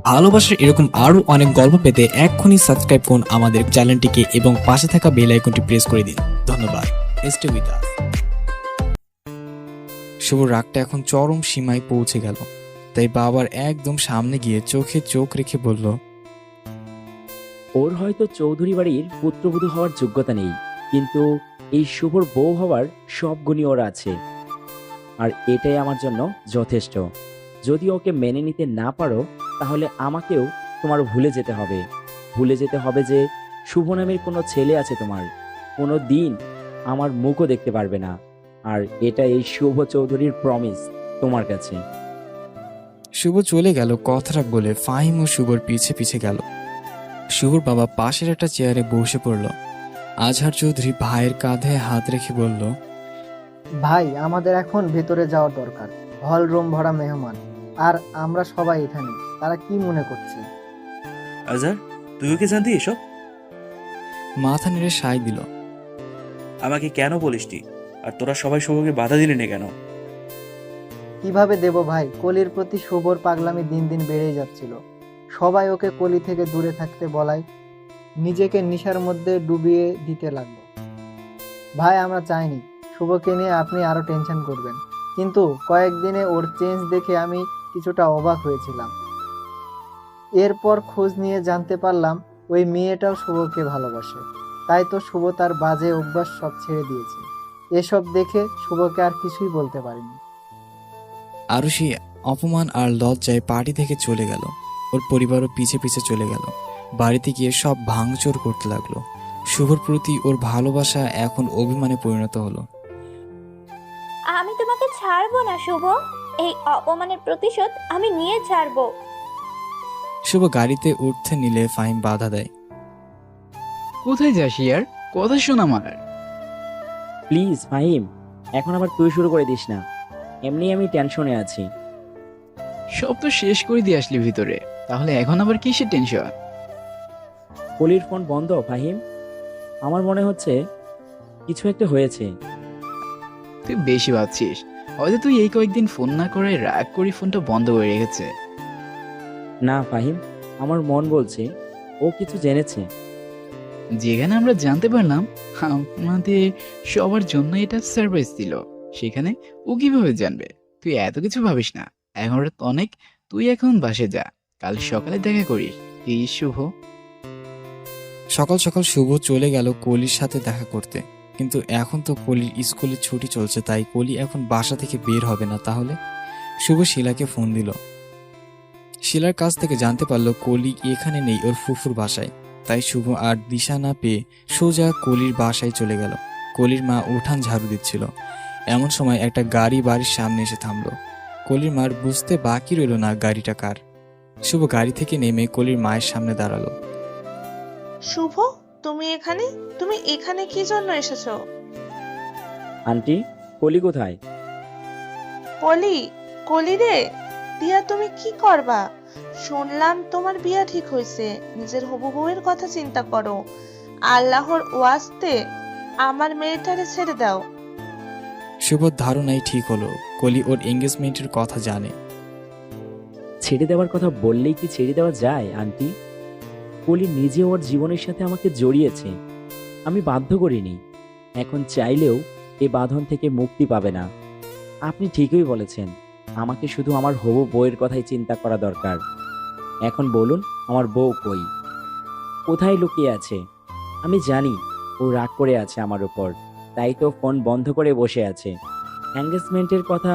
ভালোবাসার এরকম আরো অনেক গল্প পেতে এক্ষুনি সাবস্ক্রাইব করুন আমাদের চ্যানেলটিকে এবং পাশে থাকা বেল আইকনটি প্রেস করে দিন। ধন্যবাদ। Stay with us. শুভ রাগটা এখন চরম সীমায় পৌঁছে গেল, তাই বাবার একদম সামনে গিয়ে চোখে চোখ রেখে বলল, ওর হয়তো চৌধুরী বাড়ির পুত্রবধূ হওয়ার যোগ্যতা নেই, কিন্তু এই শুভর বউ হওয়ার সব গুণই ওর আছে, আর এটাই আমার জন্য যথেষ্ট। যদি ওকে মেনে নিতে না পারো, তাহলে আমাকেও তোমার ভুলে যেতে হবে যে শুভ নামের কোনো ছেলে আছে তোমার, কোনো দিন আমার মুখও দেখতে পারবে না। আর এটা এই শুভ চৌধুরীর প্রমিস তোমার কাছে। শুভ চলে গেল কথাটা বলে ফাহিম ও শুভর পিছে পিছে গেল। শুভর বাবা পাশের একটা চেয়ারে বসে পড়ল। আজহার চৌধুরী ভাইয়ের কাঁধে হাত রেখে বলল, ভাই, আমাদের এখন ভেতরে যাওয়া দরকার। হল রুম ভরা মেহমান, আর আমরা সবাই এখানে। তারা কি মনে করছে? আজহার, তুই ওকে জানতি এসব? মাথা নেড়ে সায় দিল। আমাকে কেন বলিসটি? আর তোরা সবাই শুভকে বাধা দিলি না কেন? কিভাবে দেব ভাই? কলির প্রতি শুভর পাগলামি দিন দিন বেড়েই যাচ্ছিল। সবাই ওকে কলি থেকে দূরে থাকতে বলায় নিজেকে নেশার মধ্যে ডুবিয়ে দিতে লাগলো। ভাই, আমরা চাইনি শুভকে নিয়ে আপনি আরো টেনশন করবেন, কিন্তু কয়েকদিনে ওর চেঞ্জ দেখে আমি কিছুটা অবাক হয়েছিলাম। এরপর খোঁজ নিয়ে জানতে পারলাম ওই মেয়েটাও শুভকে ভালোবাসে। তাই তো শুভ তার বাজে অভ্যাস সব ছেড়ে দিয়েছে। এসব দেখে শুভকে আর কিছুই বলতে পারিনি। আরুষি অপমান আর লজ্জায় পার্টি থেকে চলে গেল। ওর পরিবারও পিছে পিছে চলে গেল। বাড়িতে গিয়ে সব ভাঙচুর করতে লাগলো। শুভর প্রতি ওর ভালোবাসা এখন অভিমানে পরিণত হলো। আমি তোমাকে ছাড়বো না শুভ, এই অপমানের প্রতিশোধ আমি নিয়ে ছাড়বো। শুভ গাড়িতে উঠতে নিলে ফাহিম বাধা দেয়। কোথায় যাস ইয়ার? কথা শোন আমার। প্লিজ ফাহিম, এখন আবার তুই শুরু করে দিস না। এমনি আমি টেনশনে আছি। সব তো শেষ করে দিয়ে আসলি ভিতরে, তাহলে এখন আবার কিসের টেনশন? কলির ফোন বন্ধ ফাহিম। আমার মনে হচ্ছে কিছু একটা হয়েছে। তুই বেশি ভাবছিস। হয়তো তুই এই কয়েকদিন ফোন না করে রাগ করে ফোনটা বন্ধ করে রেখেছে। না ফাহিম, আমার মন বলছে ও কিছু জেনেছে। যেখানে আমরা জানতে পারলাম আমাদের সবার জন্য এটা সারপ্রাইজ দিল, সেখানে ও কিভাবে জানবে? তুই এত কিছু ভাবিস না। এখন রাত অনেক, তুই এখন বাসে যা, কাল সকালে দেখা করিস। প্লিজ শুভ। সকাল সকাল শুভ চলে গেল কলির সাথে দেখা করতে, কিন্তু এখন তো কলির স্কুলের ছুটি চলছে, তাই কলি এখন বাসা থেকে বের হবে না। তাহলে শুভ শিলাকে ফোন দিল। শিলার কাছ থেকে জানতে পারলো কলি এখানে নেই, ওর ফুফুর বাসায়। তাই শুভ আর দিশা না পেয়ে সোজা কলির বাসায় চলে গেল। কলির মা উঠান ঝাড়ু দিচ্ছিল। এমন সময় একটা গাড়ি বাড়ির সামনে এসে থামলো। কলির মার বুঝতে বাকি রইল না গাড়িটা কার। শুভ গাড়ি থেকে নেমে কলির মায়ের সামনে দাঁড়ালো। শুভ, তুমি এখানে কি জন্য এসেছো? আন্টি, কলি কোথায়? কলি? কলি রে, দিয়া তুমি কি করবা? শুনলাম তোমার বিয়া ঠিক হয়েছে। নিজের হবু বউয়ের কথা চিন্তা করো। আল্লাহর ওয়াস্তে আমার মেয়েটারে ছেড়ে দাও। শুভর ধারণাই ঠিক হলো, কলি ওর এঙ্গেজমেন্টের কথা জানে। ছেড়ে দেওয়ার কথা বললেই কি ছেড়ে দেওয়া যায় আন্টি? কলি নিজে ওর জীবনের সাথে আমাকে জড়িয়েছে, আমি বাধ্য করিনি। এখন চাইলেও এ বাঁধন থেকে মুক্তি পাবে না। আপনি ঠিকই বলেছেন, আমাকে শুধু আমার হবু বউয়ের কথাই চিন্তা করা দরকার। এখন বলুন, আমার বউ কই? কোথায় লুকিয়ে আছে? আমি জানি ও রাগ করে আছে আমার উপর, তাই তো ফোন বন্ধ করে বসে আছে। এঙ্গেজমেন্টের কথা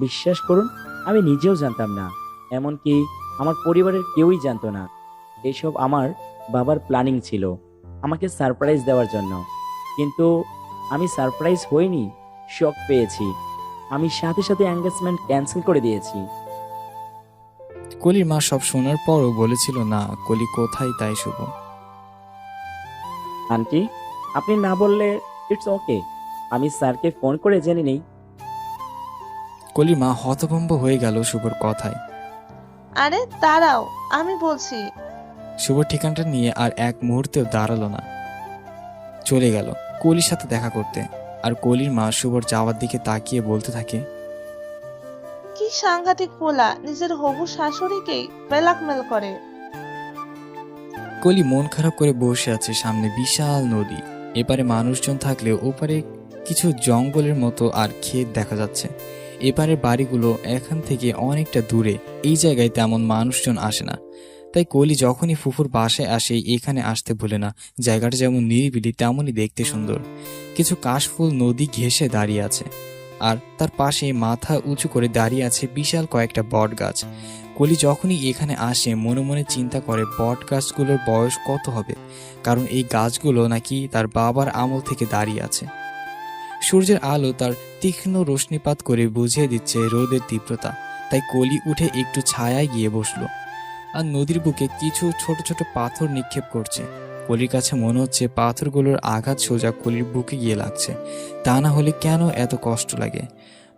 বিশ্বাস করুন, আমি নিজেও জানতাম না, এমনকি আমার পরিবারের কেউই জানতো না। এসব আমার বাবার প্ল্যানিং ছিল, আমাকে সারপ্রাইজ দেওয়ার জন্য। কিন্তু আমি সারপ্রাইজ হইনি, শক পেয়েছি। আমি সাথে সাথে এঙ্গেজমেন্ট ক্যান্সেল করে দিয়েছি। কলির মা সব শোনার পরও বলেছিল না কলি কোথায়, তাই শুভ। আন্টি, আপনি না বললে ইটস ওকে, আমি স্যারকে ফোন করে জেনে নেই। কলির মা হতভম্ব হয়ে গেল শুভর কথায়। আরে দাঁড়াও, আমি বলছি। শুভ ঠিকানাটা নিয়ে আর এক মুহূর্তেও দাঁড়ালো না, চলে গেল কলির সাথে দেখা করতে। আর কলির মা শুভর যাওয়ার দিকে তাকিয়ে বলতে থাকে, কি সাংঘাতিক পোলা, নিজের হবু শাশুড়িকেই ব্ল্যাকমেল করে। কলি মন খারাপ করে বসে আছে। সামনে বিশাল নদী, এপারে মানুষজন থাকলেও ওপারে কিছু জঙ্গলের মতো আর ক্ষেত দেখা যাচ্ছে। এপারের বাড়িগুলো এখান থেকে অনেকটা দূরে, এই জায়গায় তেমন মানুষজন আসে না। তাই কলি যখনই ফুফুর বাসায় আসে এখানে আসতে ভুলে না। জায়গাটা যেমন নিরিবিলি তেমনই দেখতে সুন্দর। কিছু কাশফুল নদী ঘেঁষে দাঁড়িয়ে আছে, আর তার পাশে মাথা উঁচু করে দাঁড়িয়ে আছে বিশাল কয়েকটা বট গাছ। কলি যখনই এখানে আসে মনে মনে চিন্তা করে বট গাছগুলোর বয়স কত হবে, কারণ এই গাছগুলো নাকি তার বাবার আমল থেকে দাঁড়িয়ে আছে। সূর্যের আলো তার তীক্ষ্ণ রশ্মিপাত করে বুঝিয়ে দিচ্ছে রোদের তীব্রতা। তাই কলি উঠে একটু ছায়ায় গিয়ে বসলো, আর নদীর বুকে কিছু ছোট ছোট পাথর নিক্ষেপ করছে। কলির কাছে মনে হচ্ছে পাথরগুলোর আঘাত সোজা কলির বুকে গিয়ে লাগছে। তা না হলে কেন এত কষ্ট লাগে?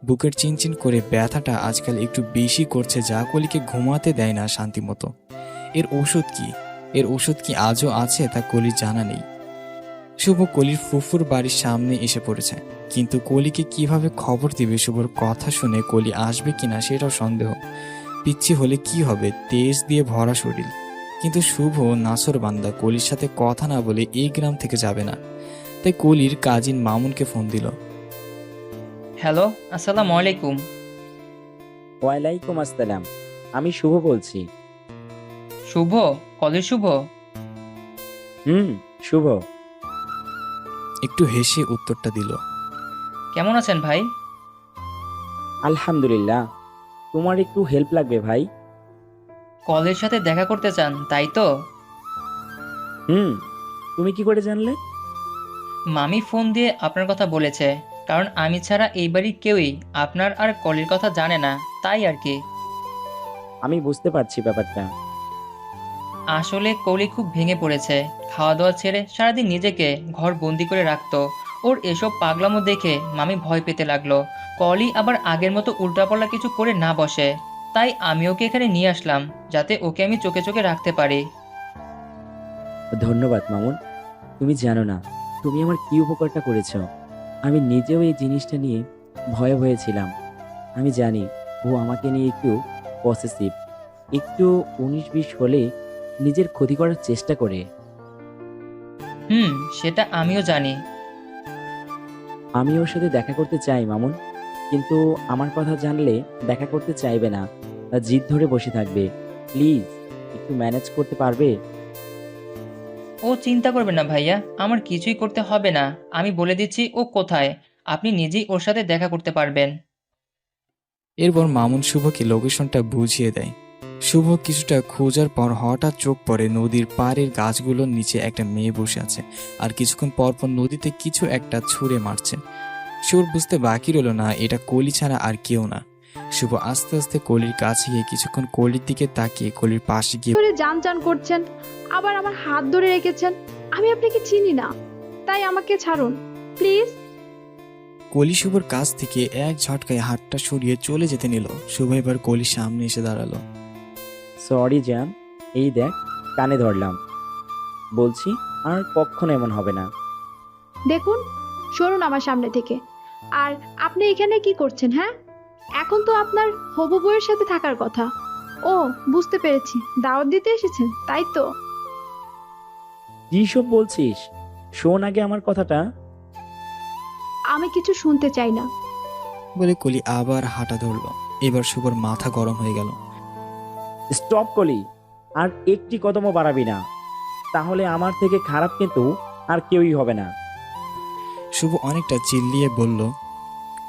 বুকের চিনচিন করে ব্যথাটা আজকাল একটু বেশি করছে, যা কলিকে ঘুমাতে দেয় না শান্তি মতো। এর ওষুধ কি আজও আছে তা কলির জানা নেই। শুভ কলির ফুফুর বাড়ির সামনে এসে পড়েছে, কিন্তু কলিকে কিভাবে খবর দিবে? শুভর কথা শুনে কলি আসবে কিনা সেটাও সন্দেহ। পিচ্ছি হলে কি হবে, তেজ দিয়ে ভরা শরীর। কিন্তু শুভ নাসরবান্দা, কলির সাথে কথা না বলে এই গ্রাম থেকে যাবে না। তাই কলির কাজিন মামুনকে ফোন দিল। হ্যালো, আসসালামু আলাইকুম। ওয়ালাইকুম আসসালাম, আমি শুভ বলছি। শুভ? কলের শুভ? শুভ। একটু হেসে উত্তরটা দিল। কেমন আছেন ভাই? আলহামদুলিল্লাহ। তোমার একটু হেল্প লাগবে ভাই। কলের সাথে দেখা করতে চান, তাই তো? তুমি কি করে জানলে? মামি ফোন দিয়ে আপনার কথা বলেছে, কারণ আমি ছাড়া এই বাড়ির কেউই আপনার আর কলের কথা জানে না, তাই আর কি। আমি বুঝতে পারছি ব্যাপারটা। আসলে কলি খুব ভেঙে পড়েছে। খাওয়া দাওয়া ছেড়ে সারাদিন নিজেকে ঘর বন্দি করে রাখতো। ওর এসব পাগলামো দেখে মামি ভয় পেতে লাগলো কলি আবার আগের মতো উল্টাপাল্টা কিছু করে না বসে। তাই আমি ওকে এখানে নিয়ে আসলাম, যাতে ওকে আমি চোখে চোখে রাখতে পারি। ধন্যবাদ মামুন। তুমি জানো না তুমি আমার কি উপকারটা করেছো। আমি নিজেও এই জিনিসটা নিয়ে ভয়ে ভয়ে ছিলাম। আমি জানি ও আমাকে নিয়ে একটু পসেসিভ, একটু 19-20 হলে নিজের ক্ষতি করার চেষ্টা করে। সেটা আমিও জানি। আমি ওর সাথে দেখা করতে চাই মামুন, কিন্তু আমার কথা জানলে দেখা করতে চাইবে না, জিদ ধরে বসে থাকবে। প্লিজ একটু ম্যানেজ করতে পারবে? ও চিন্তা করবে না ভাইয়া, আমার কিছুই করতে হবে না। আমি বলে দিচ্ছি ও কোথায়, আপনি নিজেই ওর সাথে দেখা করতে পারবেন। এরপর মামুন শুভকে লোকেশনটা বুঝিয়ে দেয়। শুভ কিছুটা খোঁজার পর হঠাৎ চোখ পড়ে নদীর পাড়ের গাছগুলোর নিচে একটা মেয়ে বসে আছে, আর কিছুক্ষণ পরপর নদীতে কিছু একটা ছুঁড়ে মারছে। শুভ বুঝতে বাকি রইল না এটা কলি ছাড়া আর কেউ না। শুভ আস্তে আস্তে কলির কাছে গিয়ে কিছুক্ষণ কলির দিকে তাকিয়ে কলির পাশে গিয়ে ধরে জান জান করছেন, আবার আমার হাত ধরে রেখেছেন। আমি আপনাকে চিনি না, তাই আমাকে ছাড়ুন প্লিজ। কলি শুভর কাছ থেকে এক ঝটকায় হাতটা সরিয়ে চলে যেতে নিল। শুভ এবার কলির সামনে এসে দাঁড়ালো। সরি জান, এই দেখ কানে ধরলাম, বলছি আর কখনো এমন হবে না। দেখুন, সরুন আমার সামনে থেকে। আর আপনি এখানে কি করছেন? হ্যাঁ, এখন তো আপনার হবু বউয়ের সাথে থাকার কথা। ও, বুঝতে পেরেছি, দাওয়াত দিতে এসেছেন, তাই তো? কি সব বলছিস? শোন আগে আমার কথাটা। আমি কিছু শুনতে চাই না। বলে কলি আবার হাঁটা ধরলো। এবার শুভর মাথা গরম হয়ে গেল। স্টপ কলি, আর একটি কদমও বাড়াবি না, তাহলে আমার থেকে খারাপ কিন্তু আর কেউই হবে না। শুভ অনেকটা চিল্লিয়ে বলল।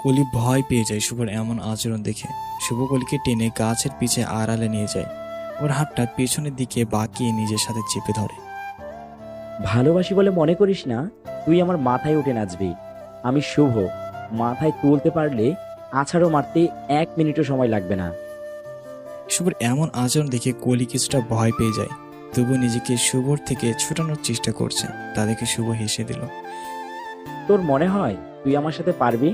কলি ভয় পেয়ে যায় শুভর এমন আচরণ দেখে। শুভ কলিকে টেনে গাছের পিছে আড়ালে নিয়ে যায়, ওর হাতটা পেছনের দিকে বাঁকিয়ে নিজের সাথে চেপে ধরে। ভালোবাসি বলে মনে করিস না তুই আমার মাথায় উঠে নাচবি? আমি শুভ, মাথায় তুলতে পারলে আছাড়ও মারতে 1 মিনিটও সময় লাগবে না। শুভর এমন আচরণ দেখে কলি কিছুটা ভয় পেয়ে যায়, তবু নিজেকে শুভর থেকে ছুটানোর চেষ্টা করছে। তা দেখে শুভ হেসে দিল। তোর মনে হয় তুই আমার সাথে পারবি?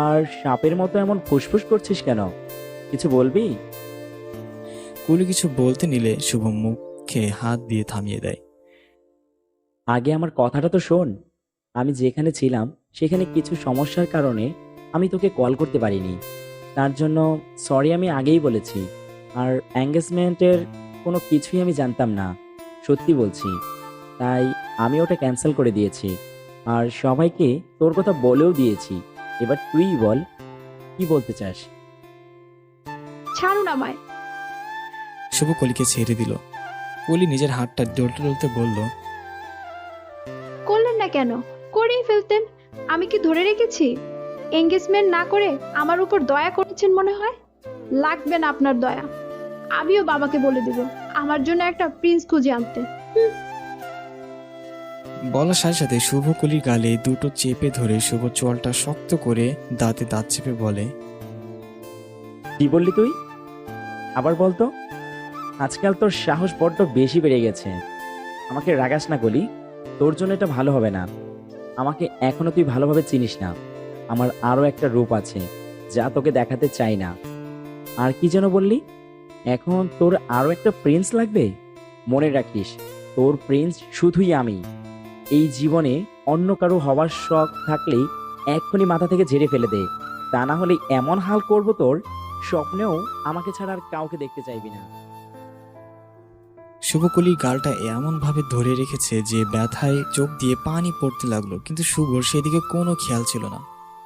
আর সাপের মতো এমন ফুসফুস করছিস কেন? কিছু বলবি? কলি কিছু বলতে নিলে শুভ মুখে হাত দিয়ে থামিয়ে দেয়। আগে আমার কথাটা তো শোন। আমি যেখানে ছিলাম সেখানে কিছু সমস্যার কারণে আমি তোকে কল করতে পারিনি। তার জন্য সরি আমি আগেই বলেছি। আর এঙ্গেজমেন্টের কোনো কিছুই আমি জানতাম না, সত্যি বলছি। তাই আমি ওটা ক্যান্সেল করে দিয়েছি। আর সবাইকে তোর কথা বলেও দিয়েছি। এবার তুই বল, কি বলতে চাস? ছাড়ুন আমায়। শুভ কলিকে ছেড়ে দিল। কলি নিজের হাতটা ডলতে ডলতে বলল, করলেন না কেন? করেই ফেলতেন। আমি কি ধরে রেখেছি? এঙ্গেজমেন্ট না করে আমার উপর দয়া করেছেন মনে হয়। লাগবে না আপনার দয়া। আমিও বাবাকে বলে দেব আমার জন্য একটা প্রিন্স খুঁজে আনতে। বলার সাথে সাথে শুভ কলির গালে দুটো চেপে ধরে শুভ চোয়ালটা শক্ত করে দাঁতে দাঁত চেপে বলে, কি বললি তুই? আবার বলতো। আজকাল তোর সাহস বড্ড বেশি বেড়ে গেছে। আমাকে রাগাস না কলি, তোর জন্য এটা ভালো হবে না। আমাকে এখনো তুই ভালোভাবে চিনিস না। আমার আরো একটা রূপ আছে যা তোকে দেখাতে চাই না। আর কি যেন বললি? এখন তোর আরো একটা প্রিন্স লাগবে? মনে রাখিস, তোর প্রিন্স শুধুই আমি। এই জীবনে অন্য কারো হওয়ার শখ থাকলেই এক্ষুনি মাথা থেকে ঝেড়ে ফেলে দে। তা না হলে এমন হাল করব তোর, স্বপ্নেও আমাকে ছাড়া আর কাউকে দেখতে চাইবি না। শুভ কলির গালটা এমন ভাবে ধরে রেখেছে যে ব্যথায় চোখ দিয়ে পানি পড়তে লাগলো, কিন্তু শুভর সেদিকে কোনো খেয়াল ছিল না।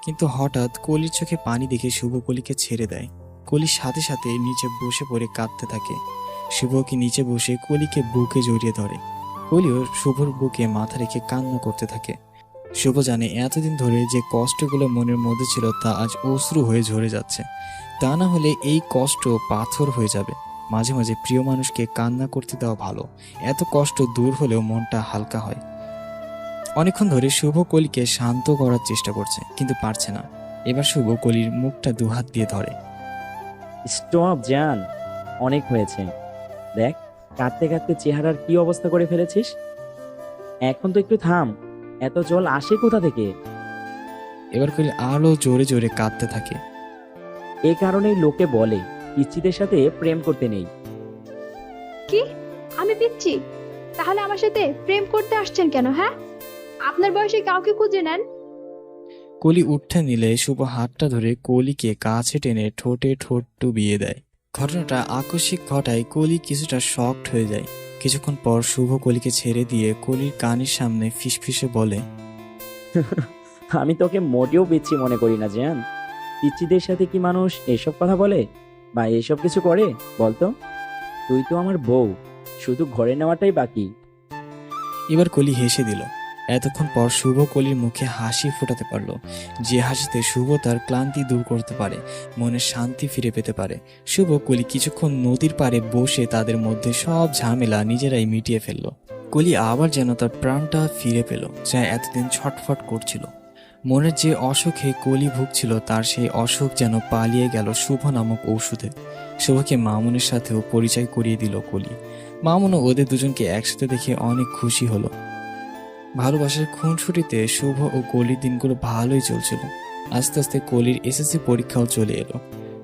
কিন্তু হঠাৎ কলির চোখে পানি দেখে শুভ কলিকে ছেড়ে দেয়। কলির সাথে সাথে নিচে বসে পড়ে কাঁদতে থাকে। শুভকে নিচে বসে কলিকে বুকে জড়িয়ে ধরে। কলিও শুভর বুকে মাথা রেখে কান্না করতে থাকে। শুভ জানে এতদিন ধরে যে কষ্টগুলো মনের মধ্যে ছিল তা আজ অশ্রু হয়ে ঝরে যাচ্ছে। তা না হলে এই কষ্ট পাথর হয়ে যাবে। মাঝে মাঝে প্রিয় মানুষকে কান্না করতে দেওয়া ভালো। এত কষ্ট দূর হলেও মনটা হালকা হয়। অনেকক্ষণ ধরে শুভ কলিকে শান্ত করার চেষ্টা করছে, কিন্তু পারছে না। এবার শুভ কলির মুখটা দুহাত দিয়ে ধরে। স্টপ জান, অনেক হয়েছে। দেখ, কাঁদতে কাঁদতে চেহারার কি অবস্থা করে ফেলেছিস। এখন তো একটু থাম। এত জল আসে কোথা থেকে? এবার কলি আরো জোরে জোরে কাঁদতে থাকে। এ কারণেই লোকে বলে পিচ্চিদের সাথে প্রেম করতে নেই। কি? আমি পিচ্ছি? তাহলে আমার সাথে প্রেম করতে আসছেন কেন? হ্যাঁ, আপনার বয়সে কাউকে খুঁজে নেন। কলি উঠে নিলে শুভ হাতটা ধরে কলিকে কাছে টেনে ঠোঁটে ঠোঁট ডুবিয়ে দেয়। ঘটনাটা আকস্মিক ঘটায় কলি কিছুটা শকড হয়ে যায়। কিছুক্ষণ পর শুভ কলিকে ছেড়ে দিয়ে কলির কানের সামনে ফিসফিসে বলে, আমি তোকে মোটেও পিচ্ছি মনে করি না জান। পিচ্চিদের সাথে কি মানুষ এসব কথা বলে বা এসব কিছু করে বলতো? তুই তো আমার বউ, শুধু ঘরে নেওয়াটাই বাকি। এবার কলি হেসে দিল। এতক্ষণ পর শুভ কলির মুখে হাসি ফোটাতে পারলো, যে হাসিতে শুভ তার ক্লান্তি দূর করতে পারে, মনে শান্তি ফিরে পেতে পারে। শুভ কলি কিছুক্ষণ নদীর পাড়ে বসে তাদের মধ্যে সব ঝামেলা নিজেরাই মিটিয়ে ফেলল। কলি আবার যেন তার প্রাণটা ফিরে পেল, যা এতদিন ছটফট করছিল। মনের যে অসুখে কলি ভুগছিল তার সেই অসুখ যেন পালিয়ে গেল শুভ নামক ঔষধে। শুভকে মামুনের সাথেও পরিচয় করিয়ে দিল কলি। মামুনও ওদের দুজনকে একসাথে দেখে অনেক খুশি হলো। ভালোবাসার খুনসুটিতে শুভ ও কলির দিনগুলো ভালোই চলছিল। আস্তে আস্তে কলির এসএসসি পরীক্ষাও চলে এলো।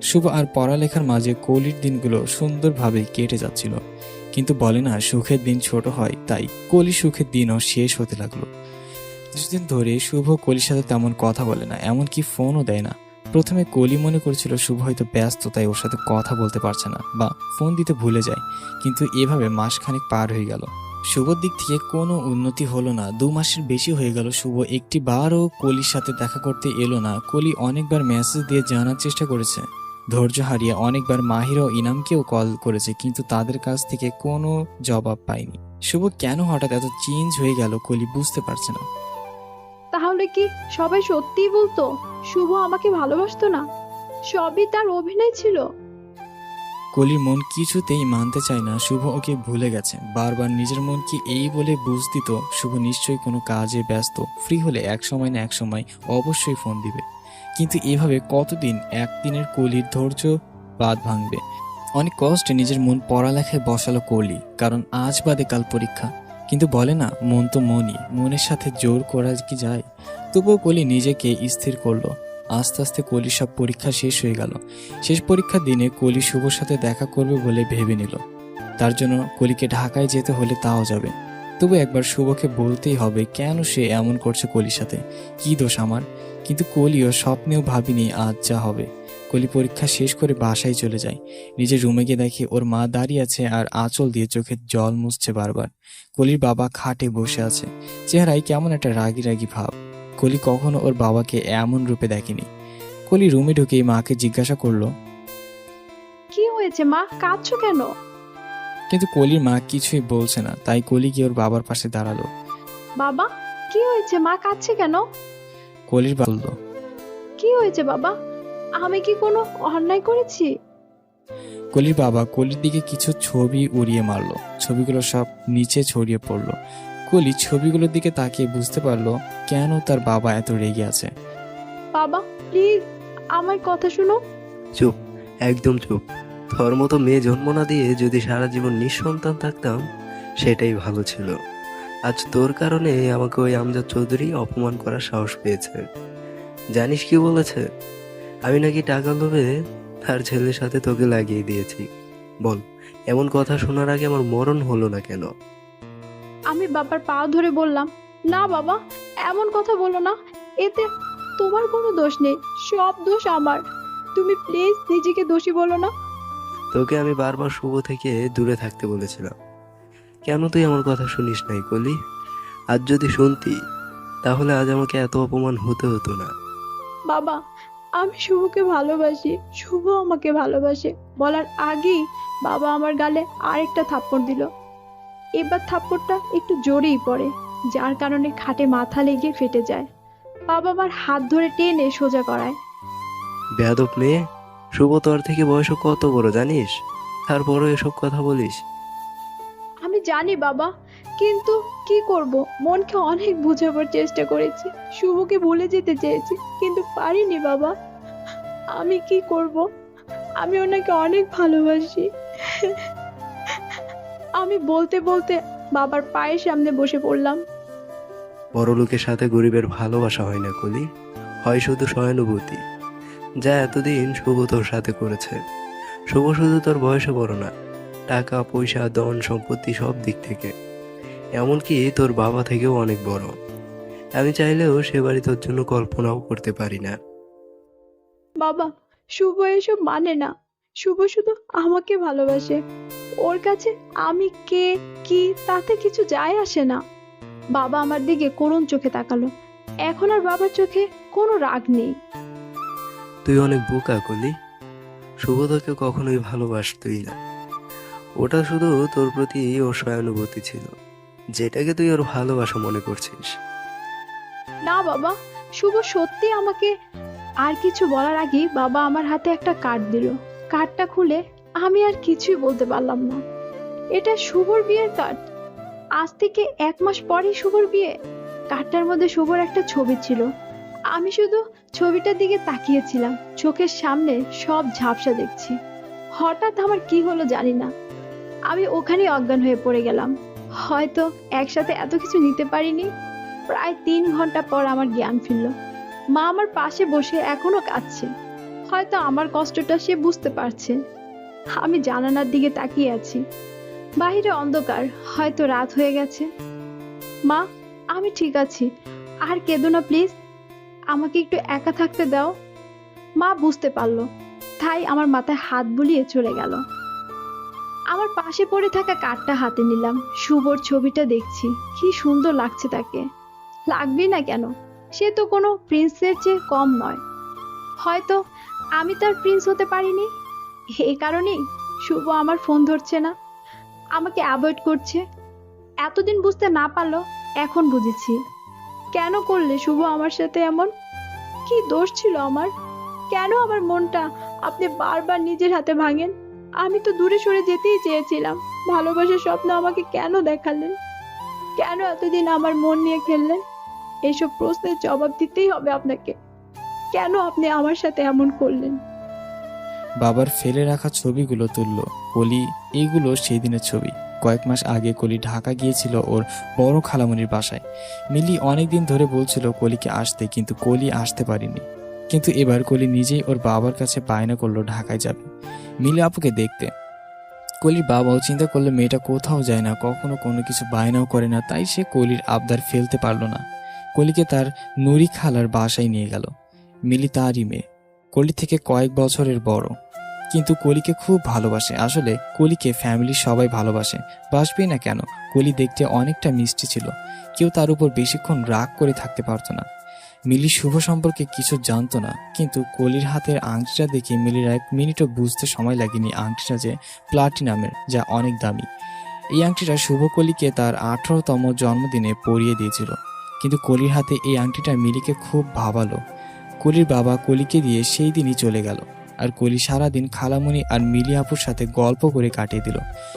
শুভ আর পড়ালেখার মাঝে কলির দিনগুলো সুন্দরভাবে কেটে যাচ্ছিল। কিন্তু বলে না, সুখের দিন ছোট হয়, তাই কলির সুখের দিনও শেষ হতে লাগলো। কিছুদিন ধরে শুভ কলির সাথে তেমন কথা বলে না, এমনকি ফোনও দেয় না। প্রথমে কলি মনে করেছিল শুভ হয়তো ব্যস্ত, তাই ওর সাথে কথা বলতে পারছে না বা ফোন দিতে ভুলে যায়। কিন্তু এভাবে মাসখানেক পার হয়ে গেল। শুভর দিক থেকে কোনো উন্নতি হলো না। 2 মাসের বেশি হয়ে গেল শুভ একটি বারও কলির সাথে দেখা করতে এলো না। কলি অনেকবার মেসেজ দিয়ে জানার চেষ্টা করেছে, ধৈর্য হারিয়ে অনেকবার মাহির ও ইনামকেও কল করেছে, কিন্তু তাদের কাছ থেকে কোনো জবাব পায়নি। শুভ কেন হঠাৎ এত চেঞ্জ হয়ে গেল কলি বুঝতে পারছে না। তাহলে কি সবাই সত্যিই বলতো শুভ আমাকে ভালোবাসতো না? সবই তার অভিনয় ছিল? কলির মন কিছুতেই মানতে চায় না শুভ ওকে ভুলে গেছে। বারবার নিজের মনকে এই বলে বুঝ দিত শুভ নিশ্চয়ই কোনো কাজে ব্যস্ত, ফ্রি হলে এক সময় না এক সময় অবশ্যই ফোন দিবে। কিন্তু এভাবে কতদিন? একদিনের কলির ধৈর্য বাঁধ ভাঙবে। অনেক কষ্টে নিজের মন পড়ালেখায় বসালো কলি, কারণ আজ বাদে কাল পরীক্ষা। কিন্তু বলে না, মন তো মনই, মনের সাথে জোর করা কি যায়? তবুও কলি নিজেকে স্থির করলো। আস্তে আস্তে কলির সব পরীক্ষা শেষ হয়ে গেল। শেষ পরীক্ষার দিনে কলি শুভর সাথে দেখা করবে বলে ভেবে নিল। তার জন্য কলিকে ঢাকায় যেতে হলে তাও যাবে। তবু একবার শুভকে বলতেই হবে কেন সে এমন করছে কলির সাথে, কি দোষ আমার? কিন্তু কলিও স্বপ্নেও ভাবিনি আজ যা হবে। কলি পরীক্ষা শেষ করে বাসায় চলে যায়। নিজের রুমে গিয়ে দেখে ওর মা দাঁড়িয়ে আছে আর আঁচল দিয়ে চোখের জল মুছছে বারবার। কলির বাবা খাটে বসে আছে, চেহারায় কেমন একটা রাগী রাগী ভাব। কলি কখনো ওর বাবাকে এমন রূপে দেখেনি। কলি রুমে ঢুকেই মাকে জিজ্ঞাসা করলো, কি হয়েছে মা, কাঁদছো কেন? কিন্তু কলির মা কিছুই বলছে না। তাই কলি গিয়ে ওর বাবার পাশে দাঁড়ালো। বাবা, কি হয়েছে? মা কাঁদছে কেন? কলির বাবা বলল, কি হয়েছে বাবা? আমি কি কোনো অন্যায় করেছি? কলির বাবা কলির দিকে কিছু ছবি উড়িয়ে মারলো। ছবিগুলো সব নিচে ছড়িয়ে পড়লো। কলি ছবিগুলোর দিকে তাকিয়ে বুঝতে পারলো কেন তার বাবা এত রেগে আছে। বাবা প্লিজ আমার কথা শোনো। চুপ, একদম চুপ। তোর মতো মেয়ে জন্ম না দিয়ে যদি সারা জীবন নিঃসন্তান থাকতাম সেটাই ভালো ছিল। আজ তোর কারণে আমাকে ওই আমজাদ চৌধুরী অপমান করার সাহস পেয়েছে। জানিস কি বলেছে? আমি নাকি টাকা লোভে তার ছেলের সাথে তোকে লাগিয়ে দিয়েছি। বল, এমন কথা শোনার আগে আমার মরণ হলো না কেন? আমি বাবার পা ধরে বললাম, না বাবা, এমন কথা বলো না, এতে তোমার কোনো দোষ নেই, সব দোষ আমার। তুমি প্লিজ নিজেকে দোষী বলো না। তোকে আমি বারবার শুভ থেকে দূরে থাকতে বলেছিলাম, কেন তুই আমার কথা শুনিস নাই কলি? আজ যদি শুনতি তাহলে আজ আমাকে এত অপমান হতে হতো না। বাবা, আমি শুভকে ভালোবাসি, শুভ আমাকে ভালোবাসে বলার আগেই বাবা আমার গালে আরেকটা থাপ্পড় দিল। এবার থাপ্পড়টা একটু জোরেই পড়ে, যার কারণে খাটে মাথা লেগে ফেটে যায়। বাবা আমার হাত ধরে টেনে সোজা করায়। বেয়াদব মেয়ে, শুভ তোর থেকে বয়স কত বড় জানিস? তারপরও এসব কথা বলিস? আমি জানি বাবা, কিন্তু কি করব, মনকে অনেক বোঝাবার চেষ্টা করেছি, শুভকে ভুলে যেতে চেয়েছি, কিন্তু পারিনি বাবা। আমি কি করব? আমি ওনাকে অনেক ভালোবাসি। আমি বলতে বলতে বাবার পায়ের সামনে বসে পড়লাম। বড় লোকের সাথে গরিবের ভালোবাসা হয় না কলি, হয় শুধু সহানুভূতি, যা এতদিন শুভ তোর সাথে করেছে। শুভ শুধু তোর বয়সে বড় না, টাকা পয়সা ধন সম্পত্তি সব দিক থেকে, এমনকি তোর বাবা থেকেও অনেক বড়। আমি চাইলেও সে বাড়ি তোর জন্য কল্পনাও করতে পারি না। বাবা, শুভ এসব মানে না, শুভ শুধু আমাকে ভালোবাসে। ওর কাছে আমি কে কি তাতে কিছু যায় আসে না। বাবা আমার দিকে করুণ চোখে তাকালো। এখন আর বাবার চোখে কোনো রাগ নেই। তুই অনেক বোকা কলি, শুভ তোকে কখনোই ভালোবাসতই না। ওটা শুধু তোর প্রতি ওর সহানুভূতি ছিল, যেটাকে তুই ওর ভালোবাসা মনে করছিস। না বাবা, শুভ সত্যি আমাকে। আর কিছু বলার আগেই বাবা আমার হাতে একটা কার্ড দিল। কার্ডটা খুলে আমি আর কিছুই বলতে পারলাম না। এটা শুভর বিয়ের কার্ড। আজ থেকে 1 মাস পরেই শুভর বিয়ে। কার্ডটার মধ্যে শুভর একটা ছবি ছিল। আমি শুধু ছবিটার দিকে তাকিয়েছিলাম, চোখের সামনে সব ঝাপসা দেখছি। হঠাৎ আমার কি হলো জানি না, আমি ওখানেই অজ্ঞান হয়ে পড়ে গেলাম। হয়তো একসাথে এত কিছু নিতে পারিনি। প্রায় 3 ঘন্টা পর আমার জ্ঞান ফিরল। মা আমার পাশে বসে এখনো কাঁদছে। হয়তো আমার কষ্টটা সে বুঝতে পারছে। আমি জানালার দিকে তাকিয়ে আছি। বাহিরে অন্ধকার, হয়তো রাত হয়ে গেছে। মা, আমি ঠিক আছি, আর কেঁদো না প্লিজ, আমাকে একটু একা থাকতে দাও। মা বুঝতে পারলো, তাই আমার মাথায় হাত বুলিয়ে চলে গেল। আমার পাশে পড়ে থাকা কার্ডটা হাতে নিলাম। শুভর ছবিটা দেখছি, কি সুন্দর লাগছে তাকে। লাগবে না কেন, সে তো কোনো প্রিন্সের চেয়ে কম নয়। হয়তো আমি তার প্রিন্স হতে পারিনি, এই কারণেই শুভ আমার ফোন ধরছে না, আমাকে অ্যাভয়েড করছে। এতদিন বুঝতে না পারলো, এখন বুঝেছি। কেন করলে শুভ আমার সাথে এমন? কি দোষ ছিল আমার? কেন আমার মনটা আপনি বারবার নিজের হাতে ভাঙেন? আমি তো দূরে সরে যেতেই চেয়েছিলাম। ভালোবাসার স্বপ্ন আমাকে কেন দেখালেন? কেন এতদিন আমার মন নিয়ে খেললেন? এইসব প্রশ্নের জবাব দিতেই হবে আপনাকে। কেন আপনি আমার সাথে এমন করলেন? বাবার ফেলে রাখা ছবিগুলো তুলল কলি। এইগুলো সেই দিনের ছবি। কয়েক মাস আগে কলি ঢাকা গিয়েছিল ওর বড় খালামণির বাসায়। মিলি অনেকদিন ধরে বলছিল কলিকে আসতে, কিন্তু কলি আসতে পারেনি। কিন্তু এবার কলি নিজেই ওর বাবার কাছে বায়না করলো ঢাকায় যাবে মিলি আপুকে দেখতে। কলির বাবাও চিন্তা করলো মেয়েটা কোথাও যায় না, কখনো কোনো কিছু বায়নাও করে না, তাই সে কলির আবদার ফেলতে পারলো না। কলিকে তার নুরি খালার বাসায় নিয়ে গেল। মিলি তারই মেয়ে। কলি থেকে কয়েক বছরের বড়, কিন্তু কলিকে খুব ভালোবাসে। আসলে কলিকে ফ্যামিলির সবাই ভালোবাসে, বাসবেই না কেন? কলি দেখতে অনেকটা মিষ্টি ছিল, কেউ তার উপর বেশিক্ষণ রাগ করে থাকতে পারতো না। মিলি শুভ সম্পর্কে কিছু জানতো না, কিন্তু কলির হাতের আংটিটা দেখে মিলির 1 মিনিটও বুঝতে সময় লাগেনি আংটিটা যে প্লাটিনামের, যা অনেক দামি। এই আংটিটা শুভ কলিকে তার 18তম জন্মদিনে পরিয়ে দিয়েছিল, কিন্তু কলির হাতে এই আংটিটা মিলিকে খুব ভাবালো। কলির বাবা কলিকে দিয়ে সেই দিনই চলে গেল, আর কলি সারাদিন খালামণি আর মিলি আপুর সাথে গল্প করে কাটিয়ে দিল।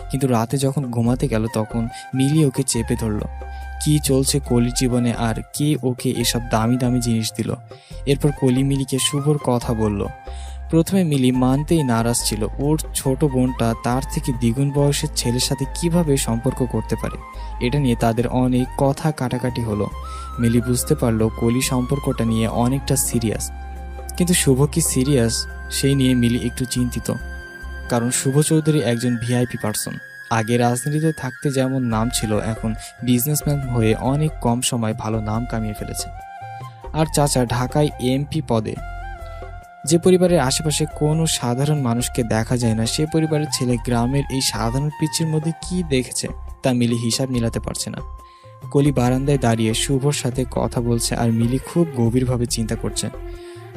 কিন্তু রাতে যখন ঘুমাতে গেল তখন মিলি ওকে চেপে ধরল। কি চলছে কলির জীবনে, আর কে ওকে এসব দামি দামি জিনিস দিল? এরপর কলি মিলিকে শুভর কথা বলল। প্রথমে মিলি মানতেই নারাজ ছিল, ওর ছোট বোনটা তার থেকে দ্বিগুণ বয়সের ছেলের সাথে কিভাবে সম্পর্ক করতে পারে। এটা নিয়ে তাদের অনেক কথা কাটাকাটি হলো। মিলি বুঝতে পারলো কলি সম্পর্কটা নিয়ে অনেকটা সিরিয়াস, কিন্তু শুভ কি সিরিয়াস সেই নিয়ে মিলি একটু চিন্তিত। কারণ শুভ চৌধুরী একজন ভিআইপি পার্সন। আগে রাজনীতিতে থাকতে যেমন নাম ছিল, এখন বিজনেসম্যান হয়ে অনেক কম সময় ভালো নাম কামিয়ে ফেলেছে। আর চাচা ঢাকায় এমপি পদে। যে পরিবারের আশেপাশে কোনো সাধারণ মানুষকে দেখা যায় না, সে পরিবারের ছেলে গ্রামের এই সাধারণ পিচ্চির মধ্যে কি দেখেছে তা মিলি হিসাব মিলাতে পারছে না। কলি বারান্দায় দাঁড়িয়ে শুভর সাথে কথা বলছে, আর মিলি খুব গভীরভাবে চিন্তা করছে।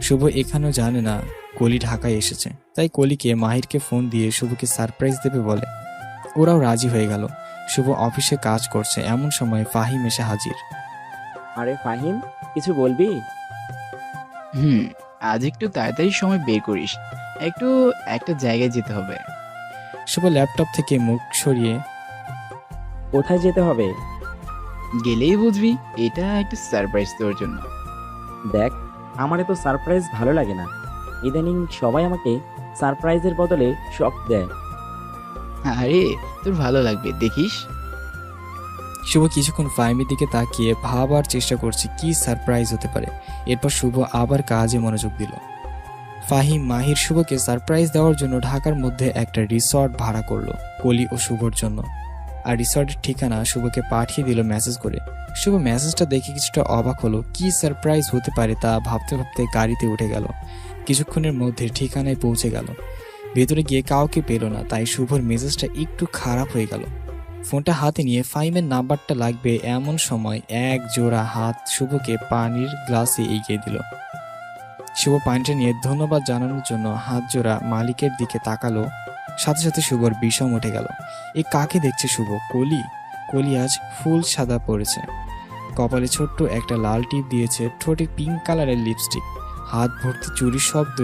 শুভ এখানেও জানে না কলি ঢাকায় এসেছে, তাই কলিকে মাহিরকে ফোন দিয়ে শুভকে সারপ্রাইজ দেবে বলে। ওরাও রাজি হয়ে গেল। শুভ অফিসে কাজ করছে, এমন সময় ফাহিম এসে হাজির। আরে ফাহিম, কিছু বলবি? আজ একটু তাড়াতাড়ি সময় বের করিস, একটু একটা জায়গায় যেতে হবে। শুভ ল্যাপটপ থেকে মুখ সরিয়ে, কোথায় যেতে হবে? গেলেই বুঝবি, এটা একটা সারপ্রাইজ তোর জন্য। দেখ, আমার এত সারপ্রাইজ ভালো লাগে না। ইদানিং সবাই আমাকে সারপ্রাইজের বদলে শক দেয়। আরে তোর ভালো লাগবে, দেখিস। শুভ কিছুক্ষণ ফাহিমের দিকে তাকিয়ে ভাবার চেষ্টা করছে কি সারপ্রাইজ হতে পারে। এরপর শুভ আবার কাজে মনোযোগ দিল। ফাহিম মাহির শুভকে সারপ্রাইজ দেওয়ার জন্য ঢাকার মধ্যে একটা রিসর্ট ভাড়া করলো কলি ও শুভর জন্য, আর রিসর্টের ঠিকানা শুভকে পাঠিয়ে দিল মেসেজ করে। শুভ মেসেজটা দেখে কিছুটা অবাক হলো, কি সারপ্রাইজ হতে পারে তা ভাবতে ভাবতে গাড়িতে উঠে গেল। কিছুক্ষণের মধ্যে ঠিকানায় পৌঁছে গেল। ভেতরে গিয়ে কাউকে পেল না, তাই শুভর মেসেজটা একটু খারাপ হয়ে গেল। ফোনটা হাতে নিয়ে ফাহিমের নাম্বারটা লাগবে এমন সময় এক জোড়া হাত শুভকে পানির গ্লাসে এগিয়ে দিল। শুভ পানিটা নিয়ে ধন্যবাদ জানানোর জন্য হাত জোড়া মালিকের দিকে তাকালো। সাথে সাথে শুভর বিষম উঠে গেল। এ কাকে দেখছে শুভ? কলি। কলি আজ ফুল সাদা পড়েছে, কপালে ছোট্ট একটা লাল টিপ দিয়েছে, ঠোঁটে পিঙ্ক কালারের লিপস্টিক, হাত ভর্তি চুরির শব্দ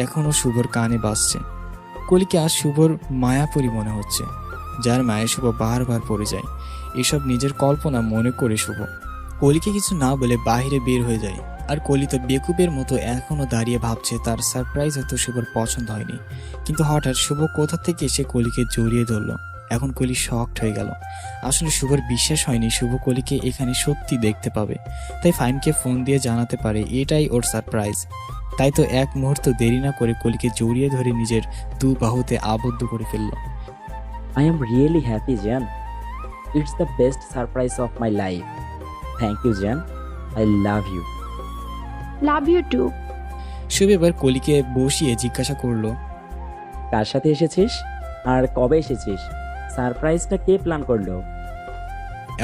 এখনো শুভর কানে বাজছে। কলিকে আজ শুভর মায়াপুরী মনে হচ্ছে, যার মায়ে শুভ বারবার পড়ে যায়। এসব নিজের কল্পনা মনে করে শুভ কলিকে কিছু না বলে বাইরে বের হয়ে যায়। আর কলি তো বেকুবের মতো এখনো দাঁড়িয়ে ভাবছে তার সারপ্রাইজ হয়তো শুভর পছন্দ হয়নি, কিন্তু হঠাৎ শুভ কোথা থেকে এসে কলিকে জড়িয়ে ধরলো। এখন কলি শকড হয়ে গেল। আসলে শুভর বিশ্বাস হয়নি শুভ কলিকে এখানে সত্যি দেখতে পাবে, তাই ফাহিমকে ফোন দিয়ে জানাতে পারে এটাই ওর সারপ্রাইজ। তাই তো এক মুহূর্ত দেরি না করে কলিকে জড়িয়ে ধরে নিজের 2 বাহুতে আবদ্ধ করে ফেললো। I am really happy, Jan. It's the best surprise of my life. Thank you, Jan. I love you. Love you too. Shubho এবার কলিকে বসিয়ে জিজ্ঞাসা করলো, কার সাথে এসেছিস আর কবে এসেছিস? সারপ্রাইজটা কে প্ল্যান করলো?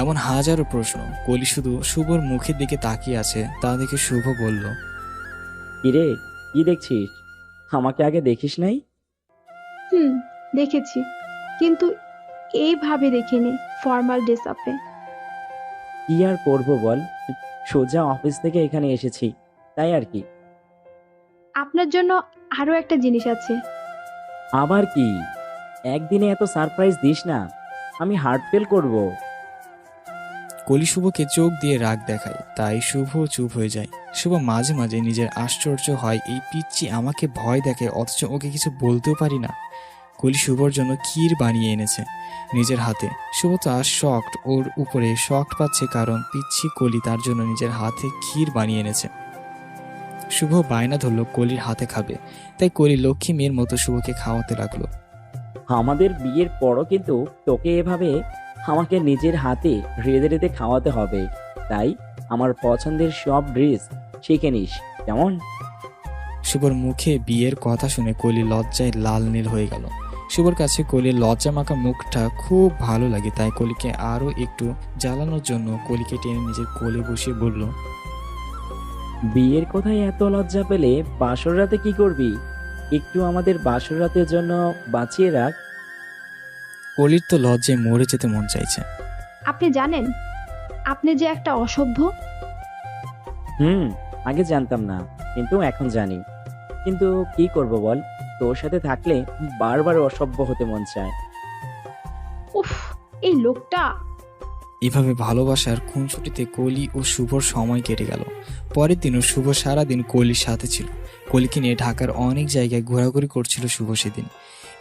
এমন হাজারো প্রশ্ন। কলি শুধু শুভর মুখের দিকে তাকিয়ে আছে, তা দেখে শুভ বলল, কিরে, কি দেখছিস? আমাকে আগে দেখিস নাই? দেখেছি, কিন্তু এইভাবে দেখিনি, ফর্মাল ড্রেস আপে। কি আর করবো বল, সোজা অফিস থেকে এখানে এসেছি, তাই আর কি। আপনার জন্য আরো একটা জিনিস আছে। আবার কি? একদিনে এত সারপ্রাইজ দিস না, আমি হার্ট ফেল করবো। কলি শুভকে চোখ দিয়ে রাগ দেখায়, তাই শুভ চুপ হয়ে যায়। শুভ মাঝে মাঝে নিজের আশ্চর্য হয়, এই পিচ্চি আমাকে ভয় দেখে অথচ ওকে কিছু বলতেও পারি না। কলি শুভর জন্য ক্ষীর বানিয়ে এনেছে নিজের হাতে। শুভ তো আর শকড, ওর উপরে শকড পাচ্ছে কারণ পিচ্ছি কলি তার জন্য নিজের হাতে ক্ষীর বানিয়ে এনেছে। শুভ বায়না ধরলো কলির হাতে খাবে, তাই কলি লক্ষ্মী মেয়ের মতো শুভকে খাওয়াতে লাগলো। আমাদের বিয়ের পরও কিন্তু তোকে এভাবে আমাকে নিজের হাতে রেঁধে রেঁধে খাওয়াতে হবে, তাই আমার পছন্দের সব ড্রেস শিখে নিস, কেমন? শুভর মুখে বিয়ের কথা শুনে কলি লজ্জায় লাল নীল হয়ে গেল। শুভর কাছে কলির লজ্জা মাখা মুখটা খুব ভালো লাগে, তাই কলিকে আরো একটু জ্বালানোর জন্য কলিকে টেনে নিজের কোলে বসিয়ে বলল, বিয়ের কথায় এত লজ্জা পেলে বাসর রাতে কি করবি? একটু আমাদের বাসর রাতের জন্য বাঁচিয়ে রাখ। কলির তো লজ্জায় মরে যেতে মন চাইছে। আপনি জানেন আপনি যে একটা অসভ্য। আগে জানতাম না, কিন্তু এখন জানি। কিন্তু কি করব বল, তোর সাথে থাকলে বারবার অসভ্য হতে মন চায়। উফ, এই লোকটা। এভাবে ভালোবাসার খুনসুটিতে কলি ও শুভর সময় কেটে গেল। পরের দিনও শুভ সারাদিন কলির সাথে ছিল। কলিকে নিয়ে ঢাকার অনেক জায়গায় ঘোরাঘুরি করছিল শুভ সেদিন।